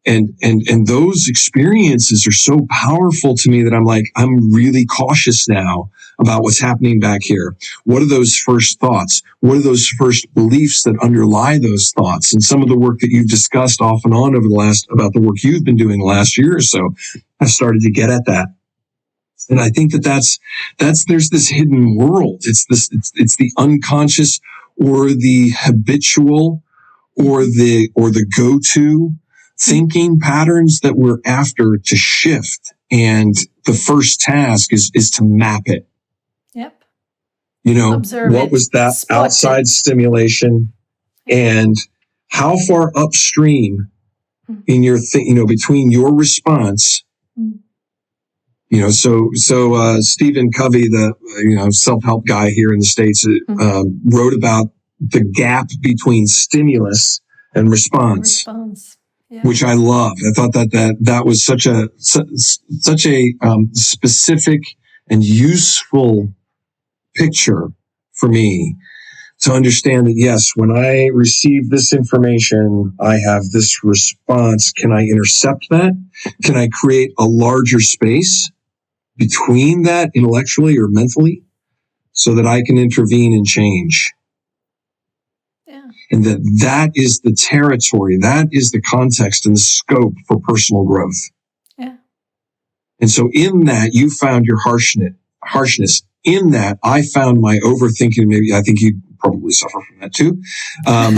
and those experiences are so powerful to me that I'm really cautious now about what's happening back here. What are those first thoughts? What are those first beliefs that underlie those thoughts? And some of the work that you've discussed off and on about the work you've been doing the last year or so, I've started to get at that. And I think there's this hidden world. It's the unconscious or the habitual or the go-to thinking patterns that we're after to shift. And the first task is to map it. Yep. Observe what was that outside stimulation, and how far upstream in your between your response. So Stephen Covey, the self-help guy here in the States, wrote about the gap between stimulus and response. Yeah. Which I loved. I thought that was such a specific and useful picture for me to understand that, yes, when I receive this information, I have this response. Can I intercept that? Can I create a larger space between that intellectually or mentally so that I can intervene and change? Yeah. And that is the territory, that is the context and the scope for personal growth. Yeah. And so in that, you found your harshness. In that, I found my overthinking. Maybe I think you probably suffer from that too. So I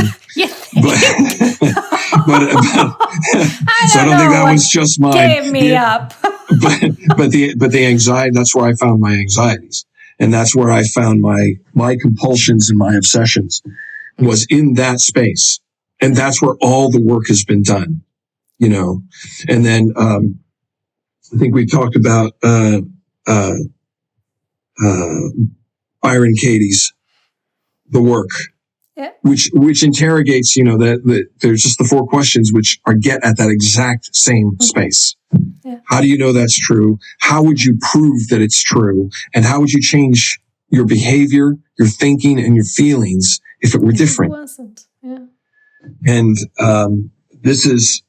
don't think that was just mine. Gave me up. but the anxiety. That's where I found my anxieties, and that's where I found my compulsions and my obsessions was in that space, and that's where all the work has been done. And then I think we talked about Byron Katie's The Work, yeah. which interrogates, that there's just the 4 questions which get at that exact same space. Yeah. How do you know that's true? How would you prove that it's true? And how would you change your behavior, your thinking, and your feelings if it were different? It wasn't. Yeah. And this is.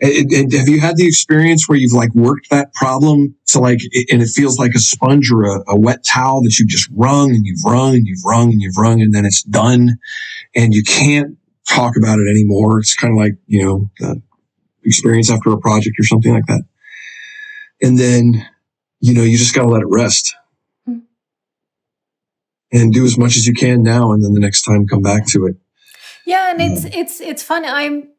And have you had the experience where you've worked that problem to and it feels like a sponge or a wet towel that you've just wrung and you've wrung and you've wrung and you've wrung, and then it's done and you can't talk about it anymore? It's kind of like, the experience after a project or something like that. And then, you just got to let it rest and do as much as you can now. And then the next time come back to it. Yeah. And it's funny.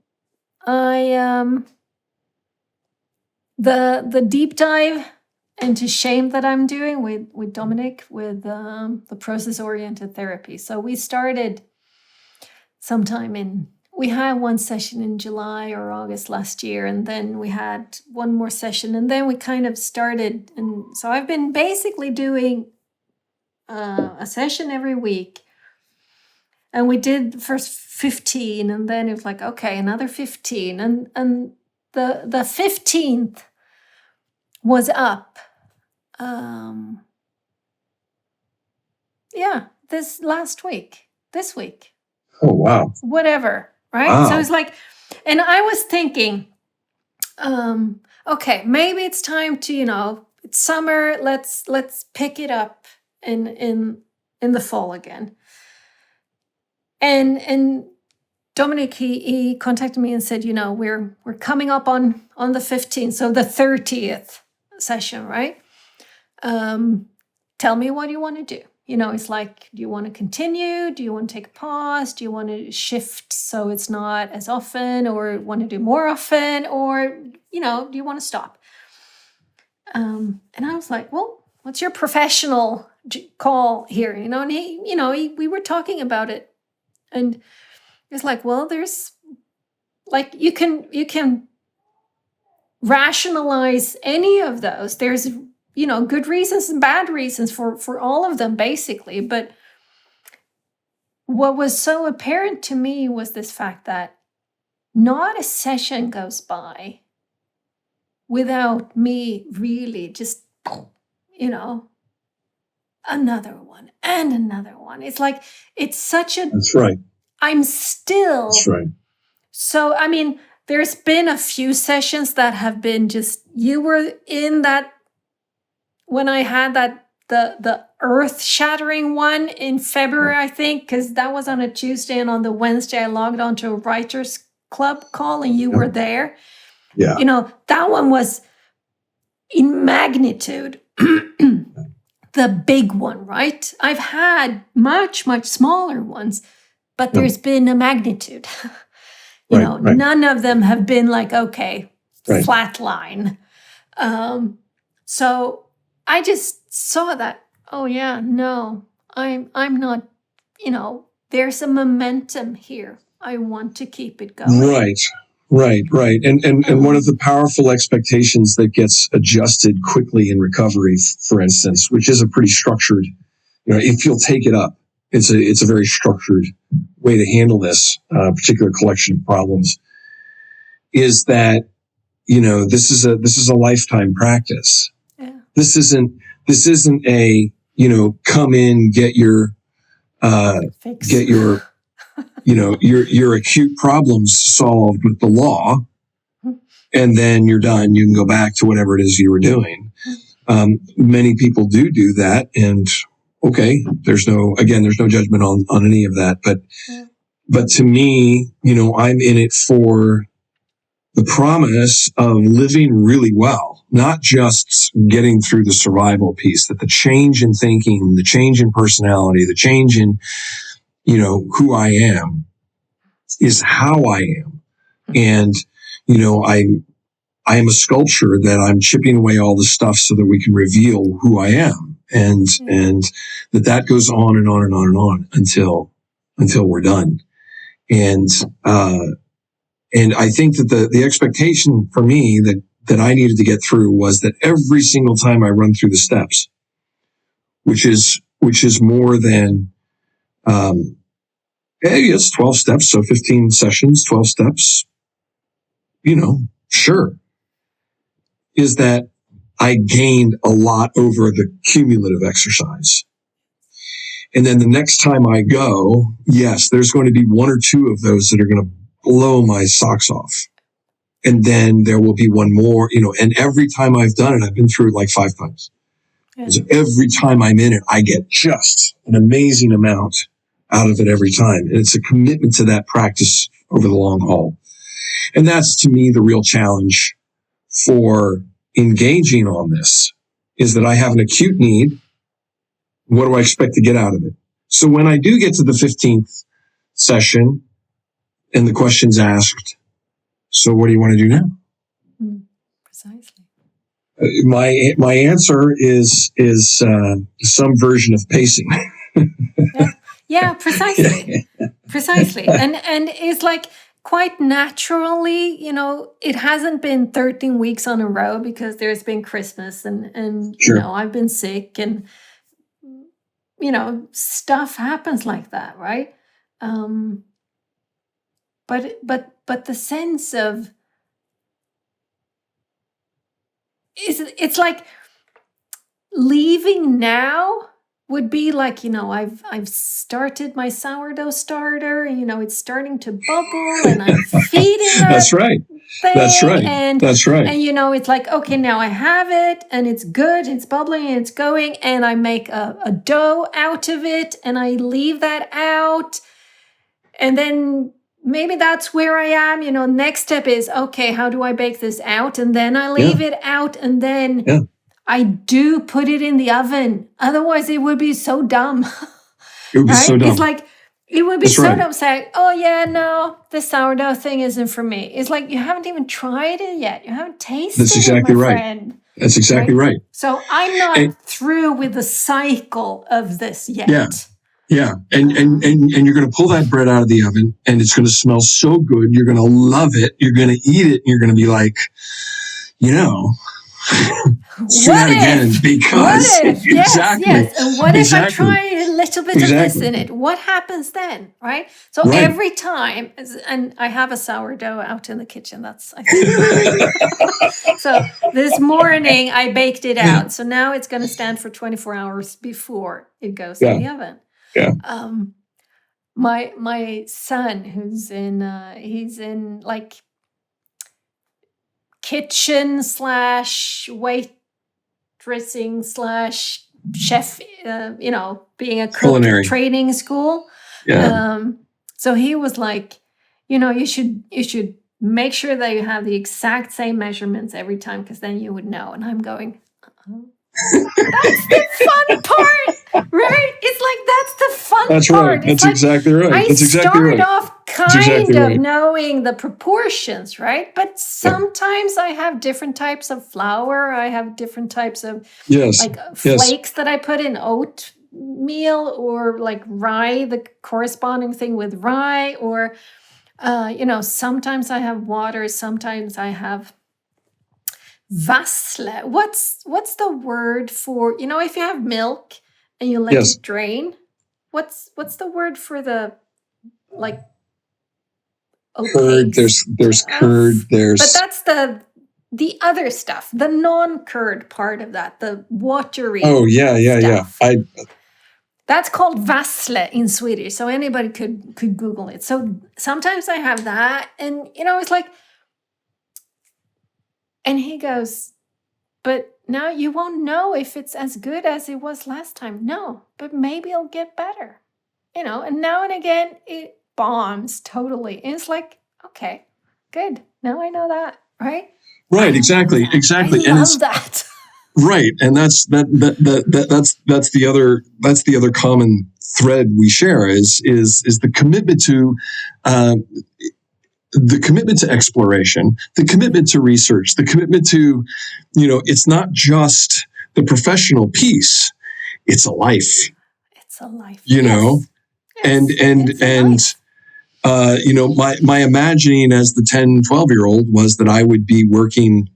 The deep dive into shame that I'm doing with Dominic with the process-oriented therapy. So we started we had one session in July or August last year, and then we had one more session, and then we kind of started. And so I've been basically doing a session every week. And we did the first 15, and then it was like, okay, another 15. And the 15th was up. This week. Oh, wow. Whatever, right? Wow. So it's like, and I was thinking, okay, maybe it's time to, it's summer, let's pick it up in the fall again. And Dominic, he contacted me and said, we're coming up on the 15th, so the 30th session, right? Tell me what you want to do. It's like, do you want to continue? Do you want to take a pause? Do you want to shift so it's not as often, or want to do more often, or, do you want to stop? And I was like, well, what's your professional call here? And we were talking about it. And it's like, well, there's you can rationalize any of those. There's, good reasons and bad reasons for all of them, basically. But what was so apparent to me was this fact that not a session goes by without me really just, another one and another one. It's like, it's such a... That's right. I'm still... That's right. So, there's been a few sessions that have been just, you were in that, when I had the earth-shattering one in February, I think, because that was on a Tuesday, and on the Wednesday, I logged on to a writers club call, and you were there. Yeah. That one was in magnitude the big one, right? I've had much, much smaller ones, but there's been a magnitude. none of them have been like, okay, Right. flat line. So I just saw that, oh yeah, no, I'm not, there's a momentum here. I want to keep it going. Right. And one of the powerful expectations that gets adjusted quickly in recovery, for instance, which is a pretty structured, if you'll take it up, it's a very structured way to handle this particular collection of problems, is that, this is a lifetime practice. Yeah. This isn't a, come in, get your your acute problems solved with the law, and then you're done. You can go back to whatever it is you were doing. Many people do that, and okay, there's no judgment on any of that. But to me, I'm in it for the promise of living really well, not just getting through the survival piece, that the change in thinking, the change in personality, the change in, who I am is how I am. And, I am a sculpture that I'm chipping away all the stuff so that we can reveal who I am. And that goes on and on and on and on until we're done. And I think that the expectation for me that I needed to get through was that every single time I run through the steps, which is more than, it's 12 steps. So 15 sessions, 12 steps, sure. Is that I gained a lot over the cumulative exercise. And then the next time I go, yes, there's going to be one or two of those that are going to blow my socks off. And then there will be one more, and every time I've done it, I've been through it like 5 times. Yeah. So every time I'm in it, I get just an amazing amount out of it every time. And it's a commitment to that practice over the long haul. And that's, to me, the real challenge for engaging on this, is that I have an acute need. What do I expect to get out of it? So when I do get to the 15th session and the question's asked, so what do you want to do now? Precisely. My answer is some version of pacing. Yeah, precisely. Precisely. And it's like, quite naturally, it hasn't been 13 weeks on a row because there's been Christmas and sure. I've been sick and, stuff happens like that, right? But the sense of, it's like leaving now would be like, I've started my sourdough starter, and, it's starting to bubble, and I'm feeding that That's right. thing, That's right. And, That's right. And, it's like, okay, now I have it, and it's good, it's bubbling, and it's going, and I make a dough out of it, and I leave that out, and then maybe that's where I am. Next step is, okay, how do I bake this out? And then I leave it out, and then I do put it in the oven. Otherwise, it would be so dumb. It would be so dumb. It's like, it would be dumb saying, oh, yeah, no, the sourdough thing isn't for me. It's like, you haven't even tried it yet. You haven't tasted That's exactly it, my right. friend. That's exactly right. So I'm not through with the cycle of this yet. Yeah. And you're going to pull that bread out of the oven, and it's going to smell so good. You're going to love it. You're going to eat it. And you're going to be like, let's do that again, because exactly. Yes. And what if I try a little bit of this in it? What happens then, right? So every time, and I have a sourdough out in the kitchen. I think. So this morning I baked it out. So now it's going to stand for 24 hours before it goes in the oven. Yeah. My son, he's in like kitchen / waitressing / chef, being a cook culinary training school. Yeah. So he was like, you should make sure that you have the exact same measurements every time, because then you would know. And I'm going, that's the fun part, right? It's like, that's the fun part. Right. That's exactly right. I That's exactly start right. off kind exactly of right. knowing the proportions, right? But sometimes I have different types of flour. I have different types of Yes. like Yes. flakes that I put in oatmeal, or like rye, the corresponding thing with rye, or sometimes I have water, sometimes I have vassle. What's the word for, if you have milk and you let Yes. it drain? What's the word for the like Curd. opaque There's curd. stuff? But There's that's the other stuff, the non-curd part of that, the watery yeah. stuff. That's called vassle in Swedish, so anybody could Google it. So sometimes I have that, and it's like, and he goes, but now you won't know if it's as good as it was last time. No, but maybe it'll get better, and now and again it bombs totally. And it's like, okay, good. Now I know that, right? right. Exactly. I And love that. right, and that's the other common thread we share is the commitment to exploration, the commitment to research, the commitment to, it's not just the professional piece, it's a life. It's a life. Yes. My imagining as the 10, 12-year-old was that I would be working,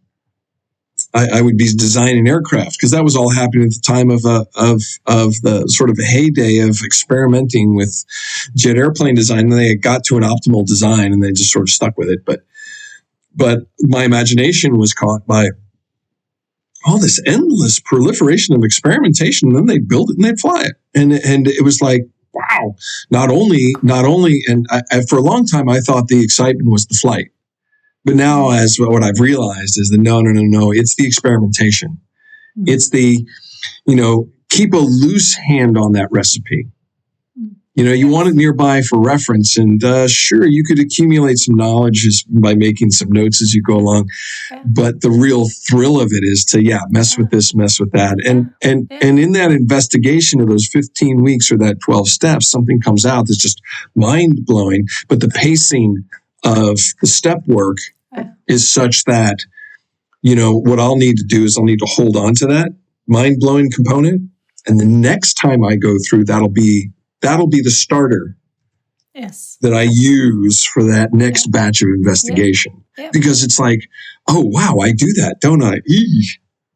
I would be designing aircraft, because that was all happening at the time of the sort of a heyday of experimenting with jet airplane design. And they got to an optimal design and they just sort of stuck with it. But my imagination was caught by all this endless proliferation of experimentation. And then they'd build it and they'd fly it. And it was like, wow, not only, and for a long time, I thought the excitement was the flight. But now, as what I've realized is that no, it's the experimentation. Mm-hmm. It's the, keep a loose hand on that recipe. You want it nearby for reference, and sure, you could accumulate some knowledge by making some notes as you go along. Yeah. But the real thrill of it is to, mess with this, mess with that. And in that investigation of those 15 weeks or that 12 steps, something comes out that's just mind blowing. But the pacing of the step work is such that, what I'll need to do is I'll need to hold on to that mind blowing component. And the next time I go through, that'll be the starter that I use for that next batch of investigation. Because it's like, oh, wow, I do that, don't I?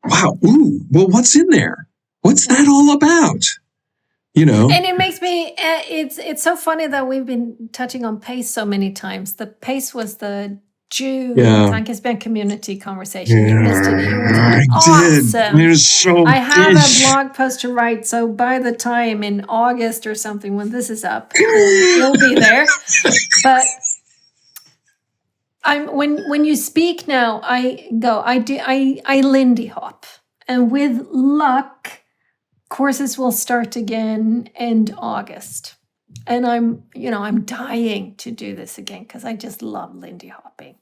Wow. Ooh, well, what's in there? What's that all about? And it makes me, it's so funny that we've been touching on pace so many times. The pace was the June Tankesband community conversation. You missed it. It was awesome. It was so I have a blog post to write, so by the time in August or something when this is up, it'll be there. But when you speak now, I Lindy hop, and with luck, courses will start again end August. And I'm dying to do this again because I just love Lindy hopping.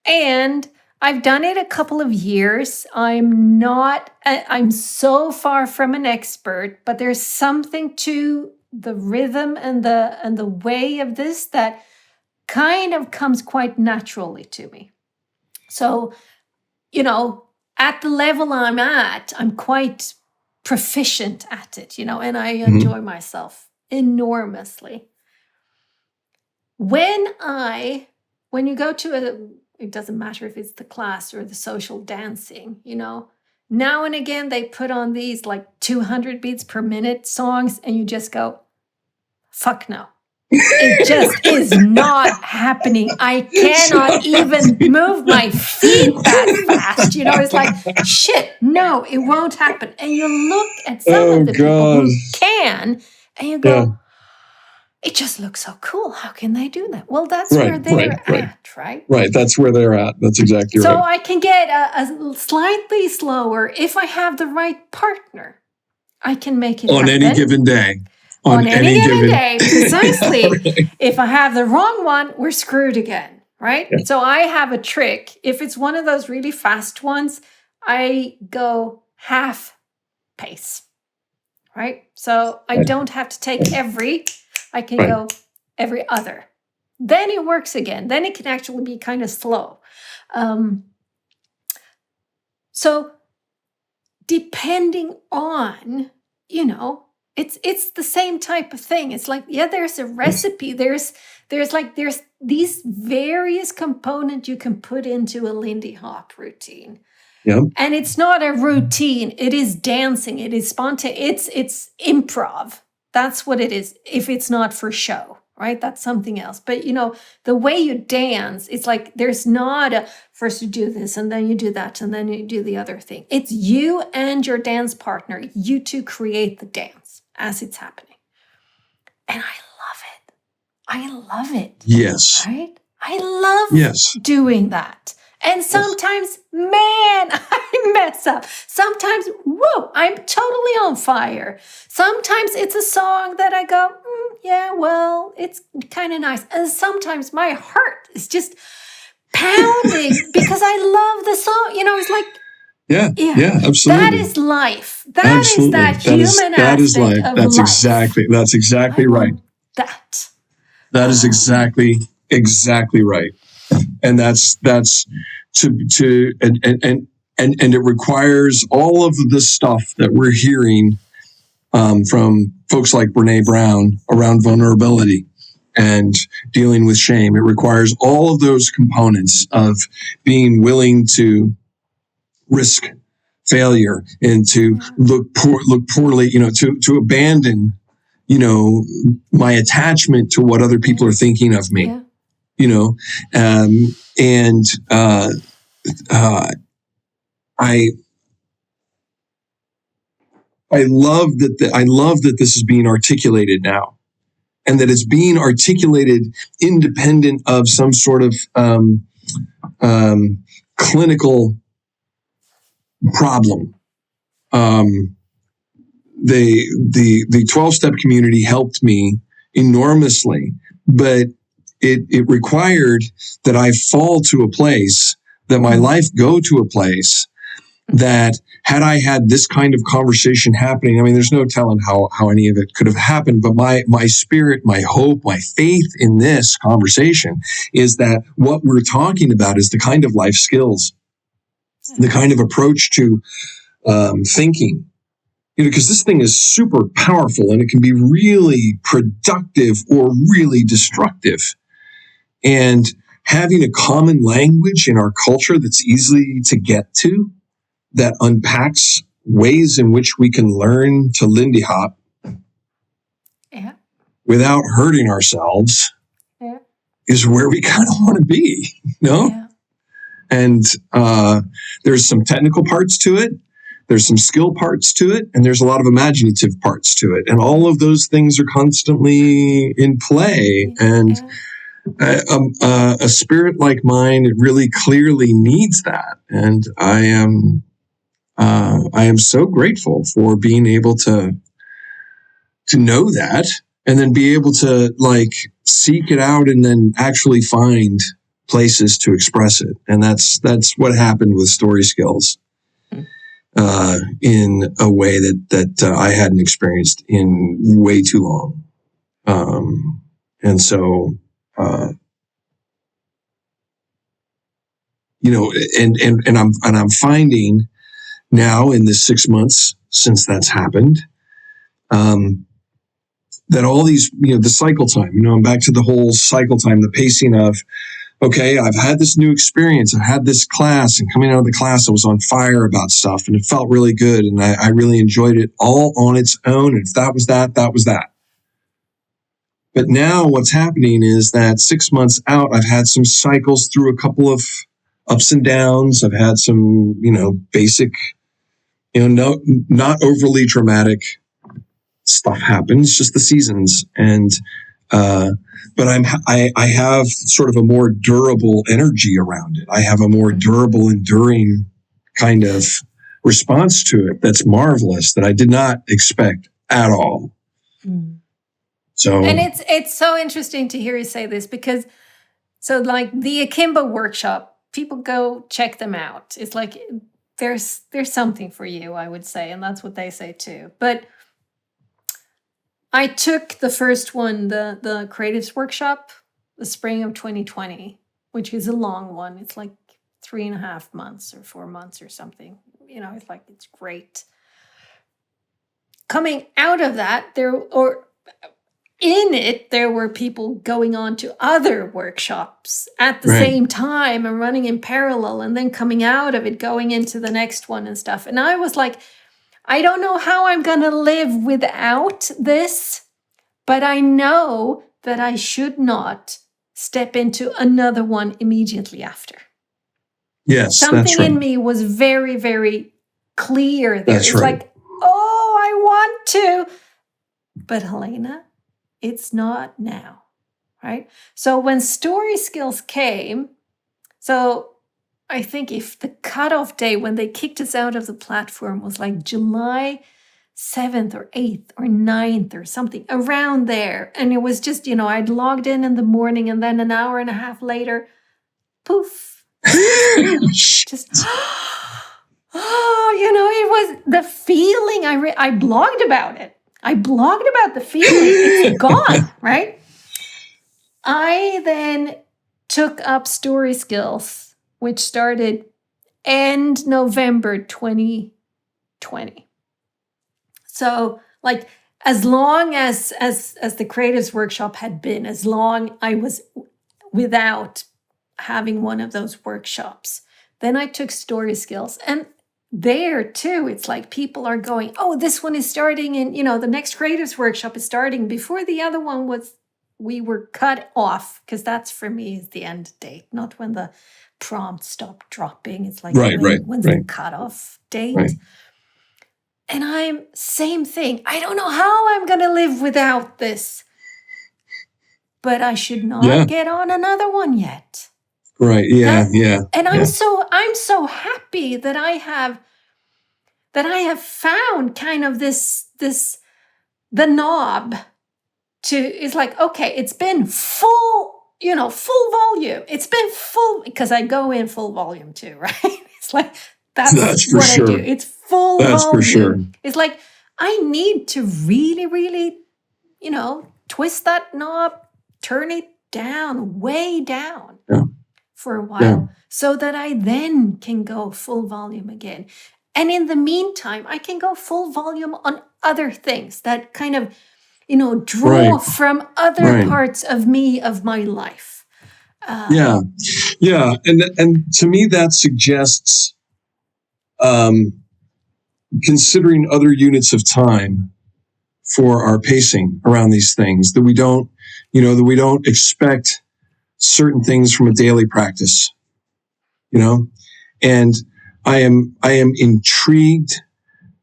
And I've done it a couple of years. I'm so far from an expert, but there's something to the rhythm and the way of this that kind of comes quite naturally to me. So, at the level I'm at, I'm quite proficient at it, and I enjoy myself enormously. When you go to it doesn't matter if it's the class or the social dancing, now and again they put on these like 200 beats per minute songs and you just go, fuck no. It just is not happening. I cannot even move my feet that fast. It's like, shit, no, it won't happen. And you look at some of the people who can, and you go, it just looks so cool. How can they do that? Well, that's where they're at, right? Right, that's where they're at. That's exactly right. So I can get a slightly slower if I have the right partner. I can make it happen. On any given day. On any given day, precisely. Right. If I have the wrong one, we're screwed again, right? Yeah. So I have a trick. If it's one of those really fast ones, I go half pace, right? So I don't have to take every, I can go every other. then it works again. Then it can actually be kind of slow. So depending on, it's the same type of thing. It's like, there's a recipe. There's these various components you can put into a Lindy Hop routine. Yeah. And it's not a routine. It is dancing. It is spontaneous. It's improv. That's what it is. If it's not for show, right? That's something else. But, the way you dance, it's like there's not a first you do this and then you do that and then you do the other thing. It's you and your dance partner. You two create the dance as it's happening. And I love it. Yes. Right? I love doing that. And sometimes, man, I mess up. Sometimes, whoa, I'm totally on fire. Sometimes it's a song that I go, it's kind of nice. And sometimes my heart is just pounding because I love the song. It's like, yeah, absolutely. That is life. That is that human aspect that is life. That's life. That's exactly right. That is exactly right. And that's to and it requires all of the stuff that we're hearing from folks like Brene Brown around vulnerability and dealing with shame. It requires all of those components of being willing to risk failure and to look poorly, to abandon, my attachment to what other people are thinking of me. Yeah. I love that this is being articulated now, and that it's being articulated independent of some sort of clinical problem. The 12-step community helped me enormously, but it required that I fall to a place, that my life go to a place that had I had this kind of conversation happening, I mean, there's no telling how any of it could have happened, but my spirit, my hope, my faith in this conversation is that what we're talking about is the kind of life skills, the kind of approach to thinking, because this thing is super powerful and it can be really productive or really destructive. And having a common language in our culture that's easy to get to, that unpacks ways in which we can learn to Lindy Hop without hurting ourselves is where we kind of want to be, And there's some technical parts to it. There's some skill parts to it, and there's a lot of imaginative parts to it. And all of those things are constantly in play. And a spirit like mine, it really clearly needs that. And I am so grateful for being able to know that, and then be able to seek it out and then actually find places to express it. And that's what happened with story skills. In a way that I hadn't experienced in way too long. And so, I'm finding now in this 6 months since that's happened, that all these, the cycle time, I'm back to the whole cycle time, the pacing of, okay, I've had this new experience. I've had this class, and coming out of the class, I was on fire about stuff, and it felt really good, and I really enjoyed it all on its own. And if that was that, that was that. But now what's happening is that 6 months out, I've had some cycles through a couple of ups and downs. I've had some, basic, not overly dramatic stuff happens, just the seasons. And, but I have sort of a more durable energy around it. I have a more durable, enduring kind of response to it that's marvelous, that I did not expect at all. So, and it's so interesting to hear you say this, because the Akimbo workshop, people go check them out. It's like there's something for you, I would say, and that's what they say too. But I took the first one, the creatives workshop, the spring of 2020, which is a long one. It's like 3.5 months or 4 months or something. It's like, it's great. Coming out of that, there were people going on to other workshops at the same time and running in parallel, and then coming out of it, going into the next one and stuff. And I was like, I don't know how I'm going to live without this, but I know that I should not step into another one immediately after. Yes, something in me was very, very clear there. That's it's like, oh, I want to. But Helena, it's not now, right? So when story skills came, so I think if the cutoff day when they kicked us out of the platform was like July 7th or 8th or 9th or something around there. And it was just, I'd logged in the morning, and then an hour and a half later, poof. Just, it was the feeling. I blogged about it. I blogged about the feeling. It's gone, right? I then took up story skills, which started end November 2020. So, like, as long as the Creatives Workshop had been, as long I was without having one of those workshops, then I took story skills. And there too, it's like people are going, oh, this one is starting in, the next Creatives Workshop is starting before the other one we were cut off, because that's for me is the end date, not when the prompt stopped dropping. It's like, when's the cutoff date? Right. And same thing. I don't know how I'm going to live without this, but I should not get on another one yet. Right. Yeah. And I'm so happy that I have found kind of the knob to, it's like, okay, it's been full volume. It's been full, because I go in full volume too, right? It's like, that's what I do. It's full volume. That's for sure. It's like, I need to really, really, twist that knob, turn it down, way down. Yeah. For a while, so that I then can go full volume again. And in the meantime, I can go full volume on other things that kind of, draw from other parts of me, of my life. And to me that suggests considering other units of time for our pacing around these things, that we don't expect certain things from a daily practice, and I am intrigued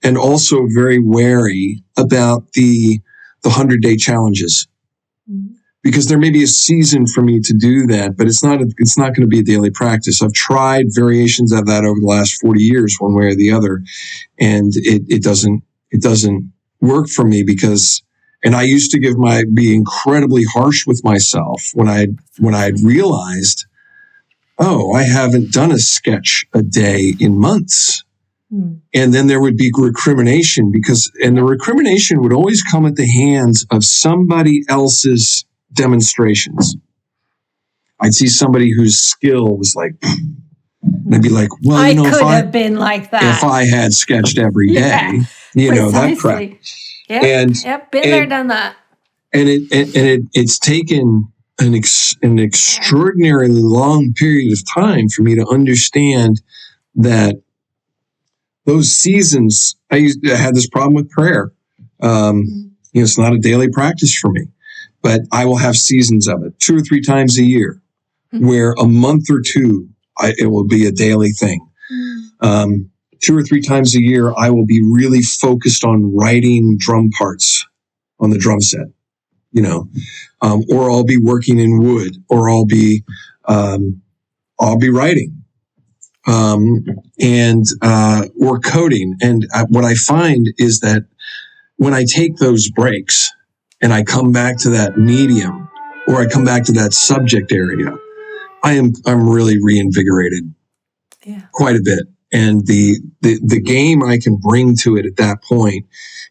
and also very wary about the 100-day challenges, because there may be a season for me to do that, but it's not going to be a daily practice. I've tried variations of that over the last 40 years, one way or the other, and it doesn't work for me, because. And I used to be incredibly harsh with myself when I'd realized, oh, I haven't done a sketch a day in months. And then there would be recrimination, and the recrimination would always come at the hands of somebody else's demonstrations. I'd see somebody whose skill was like, and I'd be like, well, I could have been like that if I had sketched every day, that crap. Been there, done that. And it's taken an extraordinarily long period of time for me to understand that those seasons. I had this problem with prayer. It's not a daily practice for me, but I will have seasons of it 2 or 3 times a year, where a month or two it will be a daily thing. 2 or 3 times a year, I will be really focused on writing drum parts on the drum set, or I'll be working in wood, or I'll be writing, or coding. And what I find is that when I take those breaks and I come back to that medium, or I come back to that subject area, I'm really reinvigorated quite a bit. And the game I can bring to it at that point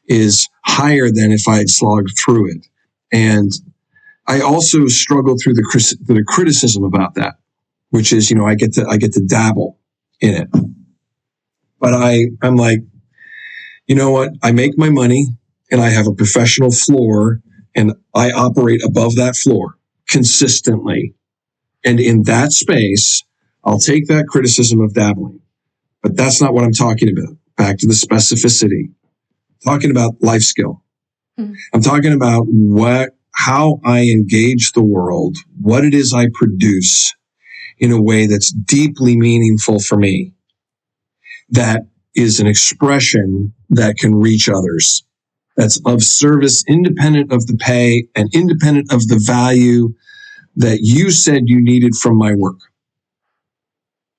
is higher than if I had slogged through it. And I also struggle through the criticism about that, which is, I get to dabble in it. But I'm like, you know what? I make my money and I have a professional floor and I operate above that floor consistently. And in that space, I'll take that criticism of dabbling. But that's not what I'm talking about. Back to the specificity. I'm talking about life skill. I'm talking about how I engage the world, what it is I produce in a way that's deeply meaningful for me, that is an expression that can reach others, that's of service, independent of the pay and independent of the value that you said you needed from my work.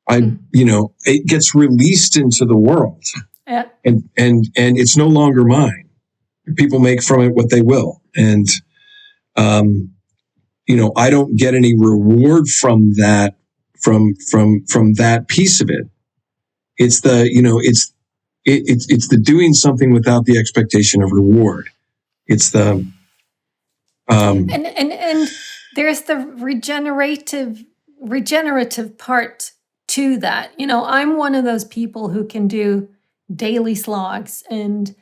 It gets released into the world, and it's no longer mine. People make from it what they will, and I don't get any reward from that, from that piece of it. It's the it's the doing something without the expectation of reward. It's the and there's the regenerative part to that. I'm one of those people who can do daily slogs, and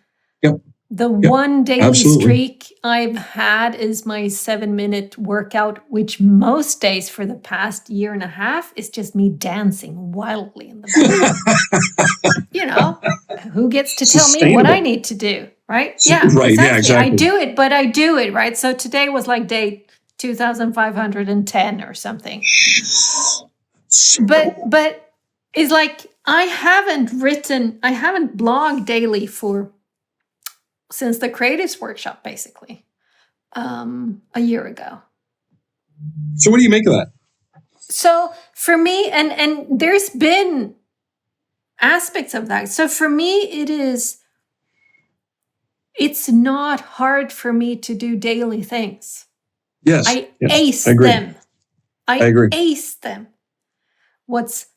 the one daily streak I've had is my 7-minute workout, which most days for the past year and a half is just me dancing wildly in the back. Who gets to tell me what I need to do, right? Yeah, right. Exactly. Yeah, exactly. I do it, but I do it, right? So today was like day 2,510 or something. But it's like I haven't blogged daily since the creatives workshop, basically, a year ago. So what do you make of that? So for me, and there's been aspects of that. So for me, it's not hard for me to do daily things. Yes. I ace them. I agree. Ace them. What's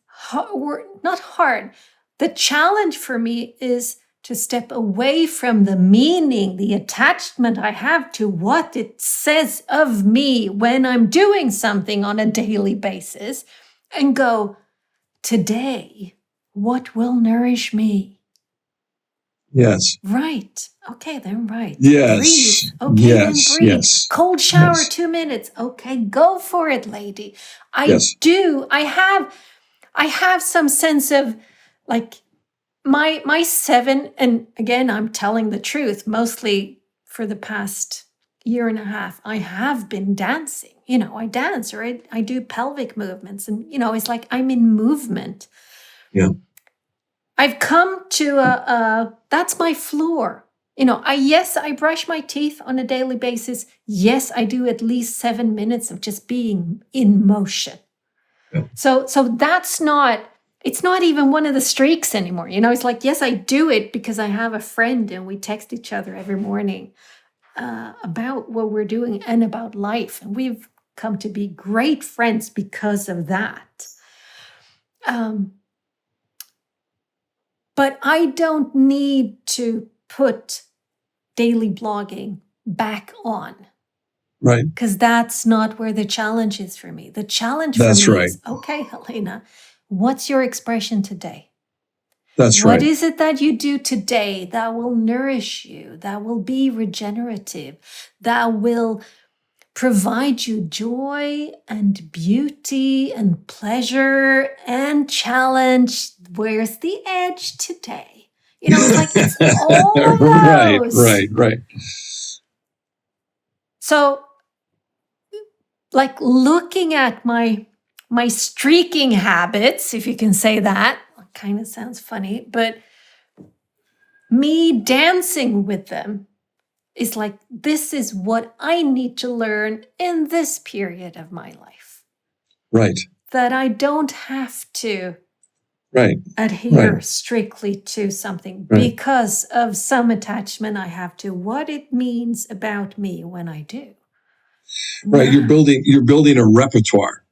not hard. The challenge for me is to step away from the meaning, the attachment I have to what it says of me when I'm doing something on a daily basis, and go, today, what will nourish me? Yes. Right. Okay, then right. Yes. Breathe. Okay, yes. then breathe. Yes. Cold shower, yes. 2 minutes. Okay, go for it, lady. I have some sense of like my 7, and again, I'm telling the truth, mostly for the past year and a half, I have been dancing. I dance, or I do pelvic movements, and it's like I'm in movement. Yeah. I've come to that's my floor. I brush my teeth on a daily basis. Yes, I do at least 7 minutes of just being in motion. Yeah. So that's not, it's not even one of the streaks anymore. It's like, yes, I do it because I have a friend and we text each other every morning about what we're doing and about life. And we've come to be great friends because of that. But I don't need to put daily blogging back on. Right. Because that's not where the challenge is for me. The challenge for me is, okay, Helena, what's your expression today? That's right. What is it that you do today that will nourish you, that will be regenerative, that will provide you joy and beauty and pleasure and challenge? Where's the edge today? It's like it's all of those. Right. So, like looking at my streaking habits, if you can say that, kind of sounds funny, but me dancing with them is like, this is what I need to learn in this period of my life. Right. That I don't have to adhere strictly to something because of some attachment I have to what it means about me when I do. Right. You're building a repertoire.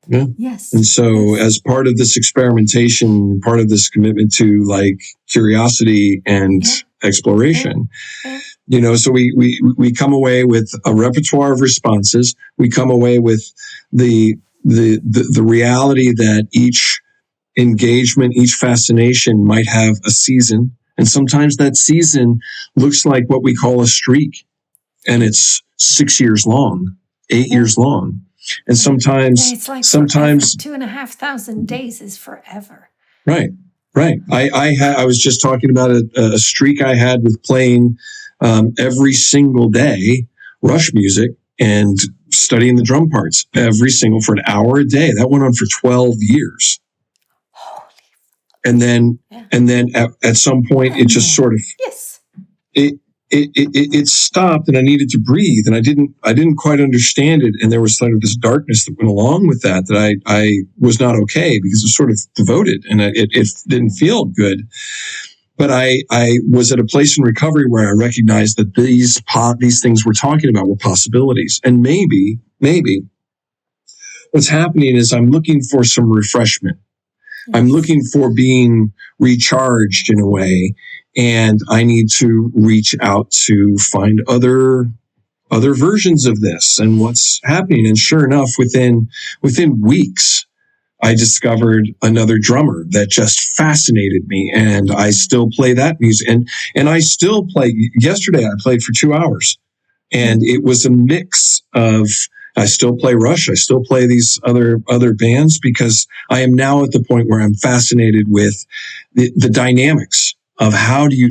Yeah. Yes. And so as part of this experimentation, part of this commitment to like curiosity and exploration, so we come away with a repertoire of responses. We come away with the reality that each engagement, each fascination might have a season. And sometimes that season looks like what we call a streak. And it's 6 years long, 8 years long. And sometimes, it's like 2,500 days is forever. Right. I was just talking about a streak I had with playing every single day Rush music and studying the drum parts for an hour a day. That went on for 12 years. And then at some point it just sort of it stopped, and I needed to breathe, and I didn't quite understand it, and there was sort of this darkness that went along with that I was not okay, because it was sort of devoted, and it didn't feel good. But I was at a place in recovery where I recognized that these things we're talking about were possibilities, and maybe what's happening is I'm looking for some refreshment. I'm looking for being recharged in a way. And I need to reach out to find other versions of this and what's happening. And sure enough, within weeks, I discovered another drummer that just fascinated me. And I still play that music. And I still play. Yesterday, I played for 2 hours. And it was a mix of, I still play Rush. I still play these other bands, because I am now at the point where I'm fascinated with the dynamics of how do you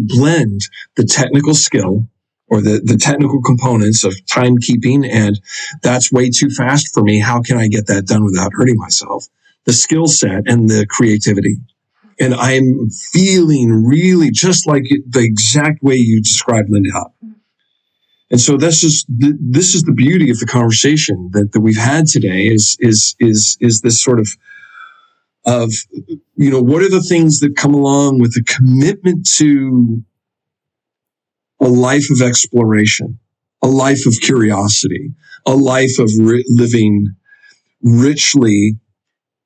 blend the technical skill or the technical components of timekeeping, and that's way too fast for me. How can I get that done without hurting myself? The skill set and the creativity. And I'm feeling really just like the exact way you described, Linda Hop. And so this is the beauty of the conversation that we've had today is this sort of what are the things that come along with the commitment to a life of exploration, a life of curiosity, a life of living richly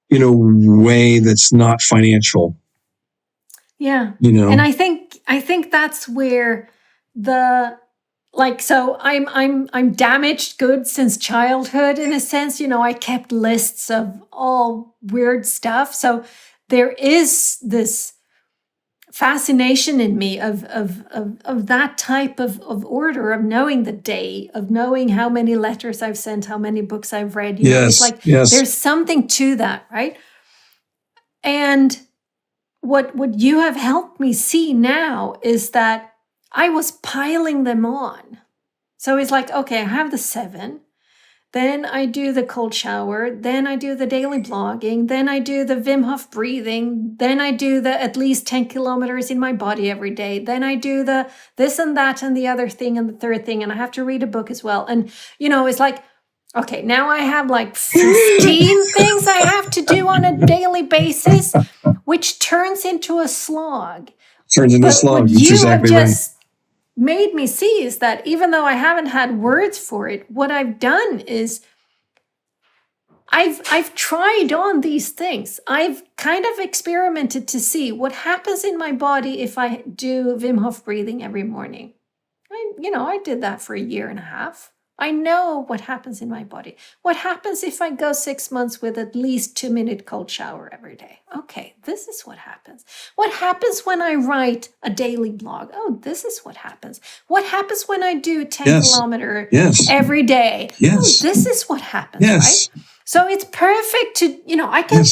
in a way that's not financial. Yeah. And I think that's where so I'm damaged goods since childhood, in a sense. I kept lists of all weird stuff. So there is this fascination in me of that type of order, of knowing the day, of knowing how many letters I've sent, how many books I've read. It's like there's something to that, right? And what you have helped me see now is that I was piling them on. So it's like, okay, I have the 7. Then I do the cold shower. Then I do the daily blogging. Then I do the Wim Hof breathing. Then I do the at least 10 kilometers in my body every day. Then I do the this and that and the other thing and the third thing. And I have to read a book as well. And, it's like, okay, now I have like 15 things I have to do on a daily basis, which turns into a slog. What you exactly have just made me see is that even though I haven't had words for it, what I've done is I've tried on these things. I've kind of experimented to see what happens in my body if I do Wim Hof breathing every morning. I did that for 1.5 years. I know what happens in my body. What happens if I go 6 months with at least 2-minute cold shower every day? Okay, this is what happens. What happens when I write a daily blog? Oh, this is what happens. What happens when I do 10 kilometer every day? Yes. Oh, this is what happens, right? So it's perfect to, I can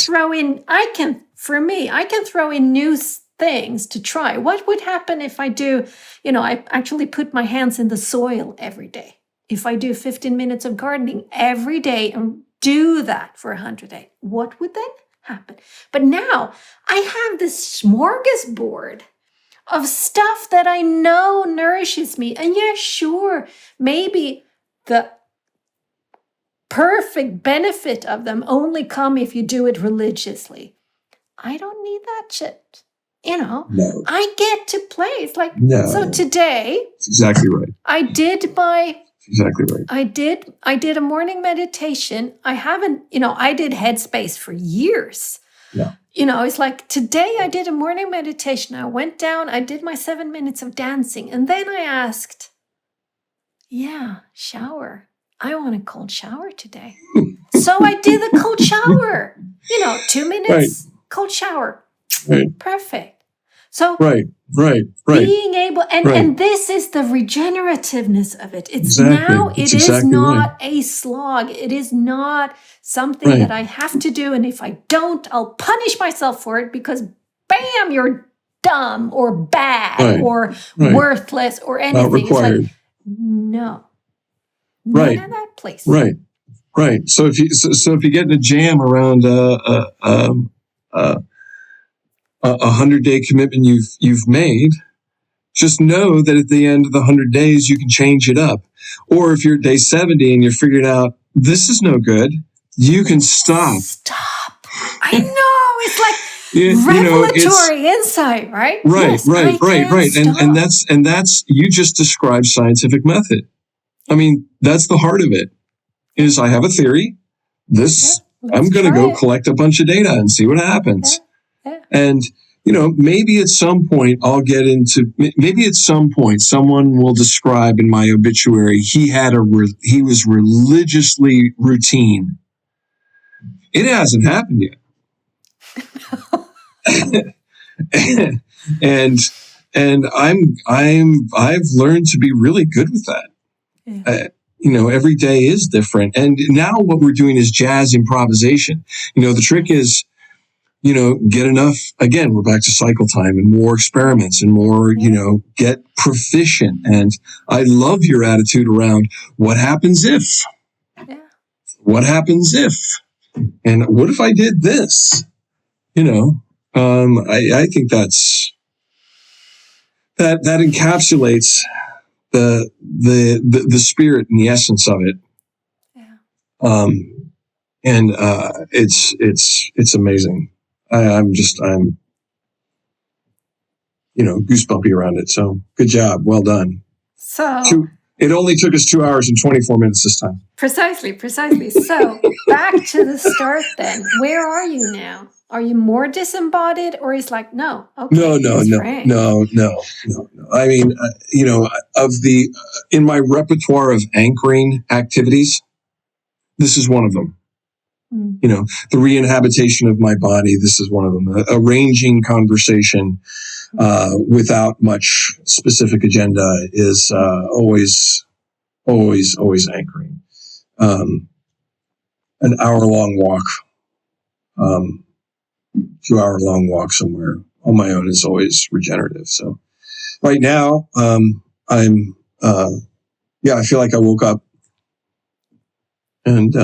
throw in new things to try. What would happen if I do, I actually put my hands in the soil every day? If I do 15 minutes of gardening every day and do that for 100 days, what would then happen? But now I have this smorgasbord of stuff that I know nourishes me. And yeah, sure, maybe the perfect benefit of them only come if you do it religiously. I don't need that shit. No. I get to play. It's like, so today. That's exactly right. I did my exactly right. I did a morning meditation. I haven't, I did Headspace for years. Yeah. It's like today I did a morning meditation. I went down, I did my 7 minutes of dancing, and then I asked, shower. I want a cold shower today. So I did the cold shower. 2 minutes, cold shower. Right. Perfect. So right. being able, and this is the regenerativeness of it. It's now, it is not a slog. It is not something that I have to do. And if I don't, I'll punish myself for it because bam, you're dumb or bad or worthless or anything. Not required. It's like, no. Right. None of that, please. Right. So if you get in a jam around a 100-day commitment you've made, just know that at the end of the 100 days you can change it up. Or if you're at day 70 and you're figuring out this is no good, you can stop. I know, it's like revelatory insight, right? Right. And that's you just described scientific method. I mean, that's the heart of it. Is I have a theory. I'm going to go collect a bunch of data and see what happens. Yeah. And, maybe at some point maybe at some point someone will describe in my obituary, he was religiously routine. It hasn't happened yet. and I've learned to be really good with that. Yeah. Every day is different. And now what we're doing is jazz improvisation. The trick is, get enough, again, we're back to cycle time and more experiments and more, get proficient. And I love your attitude around what happens if, what happens if, and what if I did this, I think that encapsulates the spirit and the essence of it. And it's amazing. I'm goosebumpy around it. So good job. Well done. So it only took us 2 hours and 24 minutes this time. Precisely. So back to the start then. Where are you now? Are you more disembodied, or is like, no? Okay, no. I mean, in my repertoire of anchoring activities, this is one of them. The re-inhabitation of my body, this is one of them. Arranging conversation without much specific agenda is always anchoring. An hour-long walk, 2-hour-long walk somewhere on my own is always regenerative. So right now, I feel like I woke up and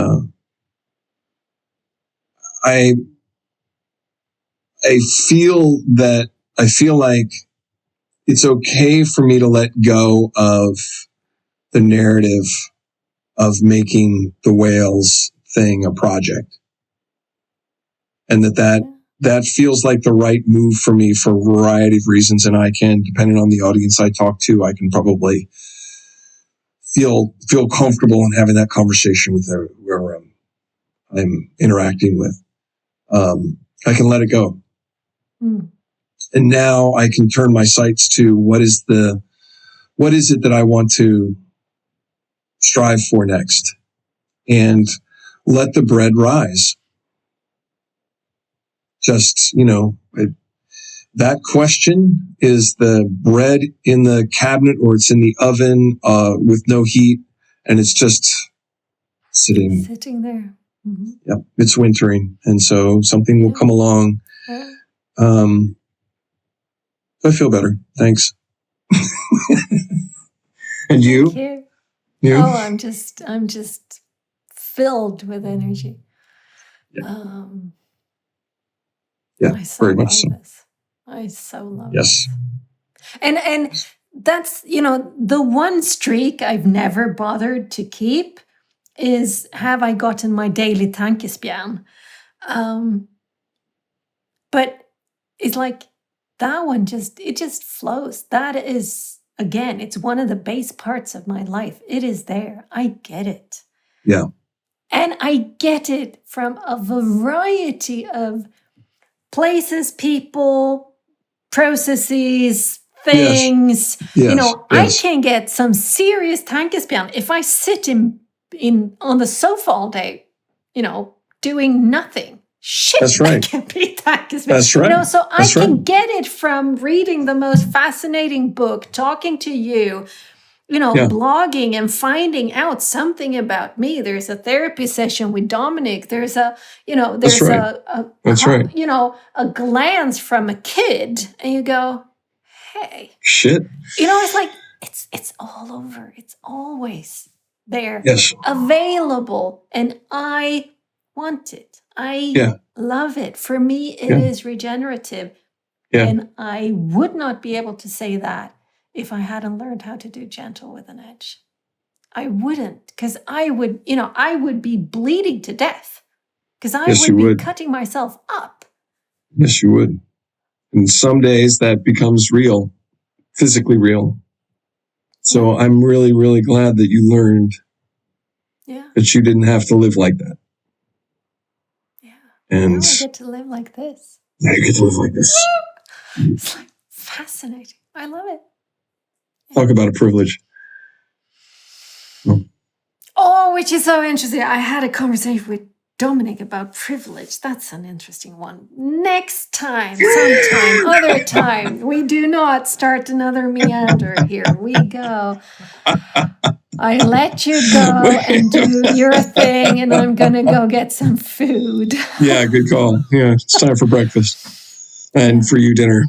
I feel like it's okay for me to let go of the narrative of making the whales thing a project. And that feels like the right move for me for a variety of reasons. And I can, depending on the audience I talk to, I can probably feel comfortable in having that conversation with where I'm interacting with. I can let it go. And now I can turn my sights to what is it that I want to strive for next, and let the bread rise. Just, that question, is the bread in the cabinet or it's in the oven with no heat, and it's just sitting there. Mm-hmm. Yep, it's wintering, and so something will come along. I feel better. Thanks. And you? Thank you? Oh, I'm just filled with energy. I so very love much so. this. I so love this. And that's, the one streak I've never bothered to keep is, have I gotten my daily tankespjärn? But it's like that one it just flows. That is again, it's one of the base parts of my life. It is there. I get it. Yeah. And I get it from a variety of places, people, processes, things. I can get some serious tankespan if I sit in on the sofa all day, doing nothing. Shit, that's right. I can be tankespan. That's right. So I can get it from reading the most fascinating book, talking to you, blogging and finding out something about me. There's a therapy session with Dominic. There's a glance from a kid, and you go, hey, shit. It's like it's all over. It's always there, available, and I want it. I love it. For me, it is regenerative, and I would not be able to say that if I hadn't learned how to do gentle with an edge. I wouldn't, because I would be bleeding to death, because I would be cutting myself up. Yes, you would. And some days that becomes real, physically real. So I'm really, really glad that you learned that you didn't have to live like that. Yeah. And now I get to live like this. Now you get to live like this. It's like fascinating. I love it. Talk about a privilege. Oh, which is so interesting. I had a conversation with Dominic about privilege. That's an interesting one. Next time, sometime, other time. We do not start another meander here. We go. I let you go and do your thing, and I'm going to go get some food. Yeah, good call. Yeah, it's time for breakfast. And for you, dinner.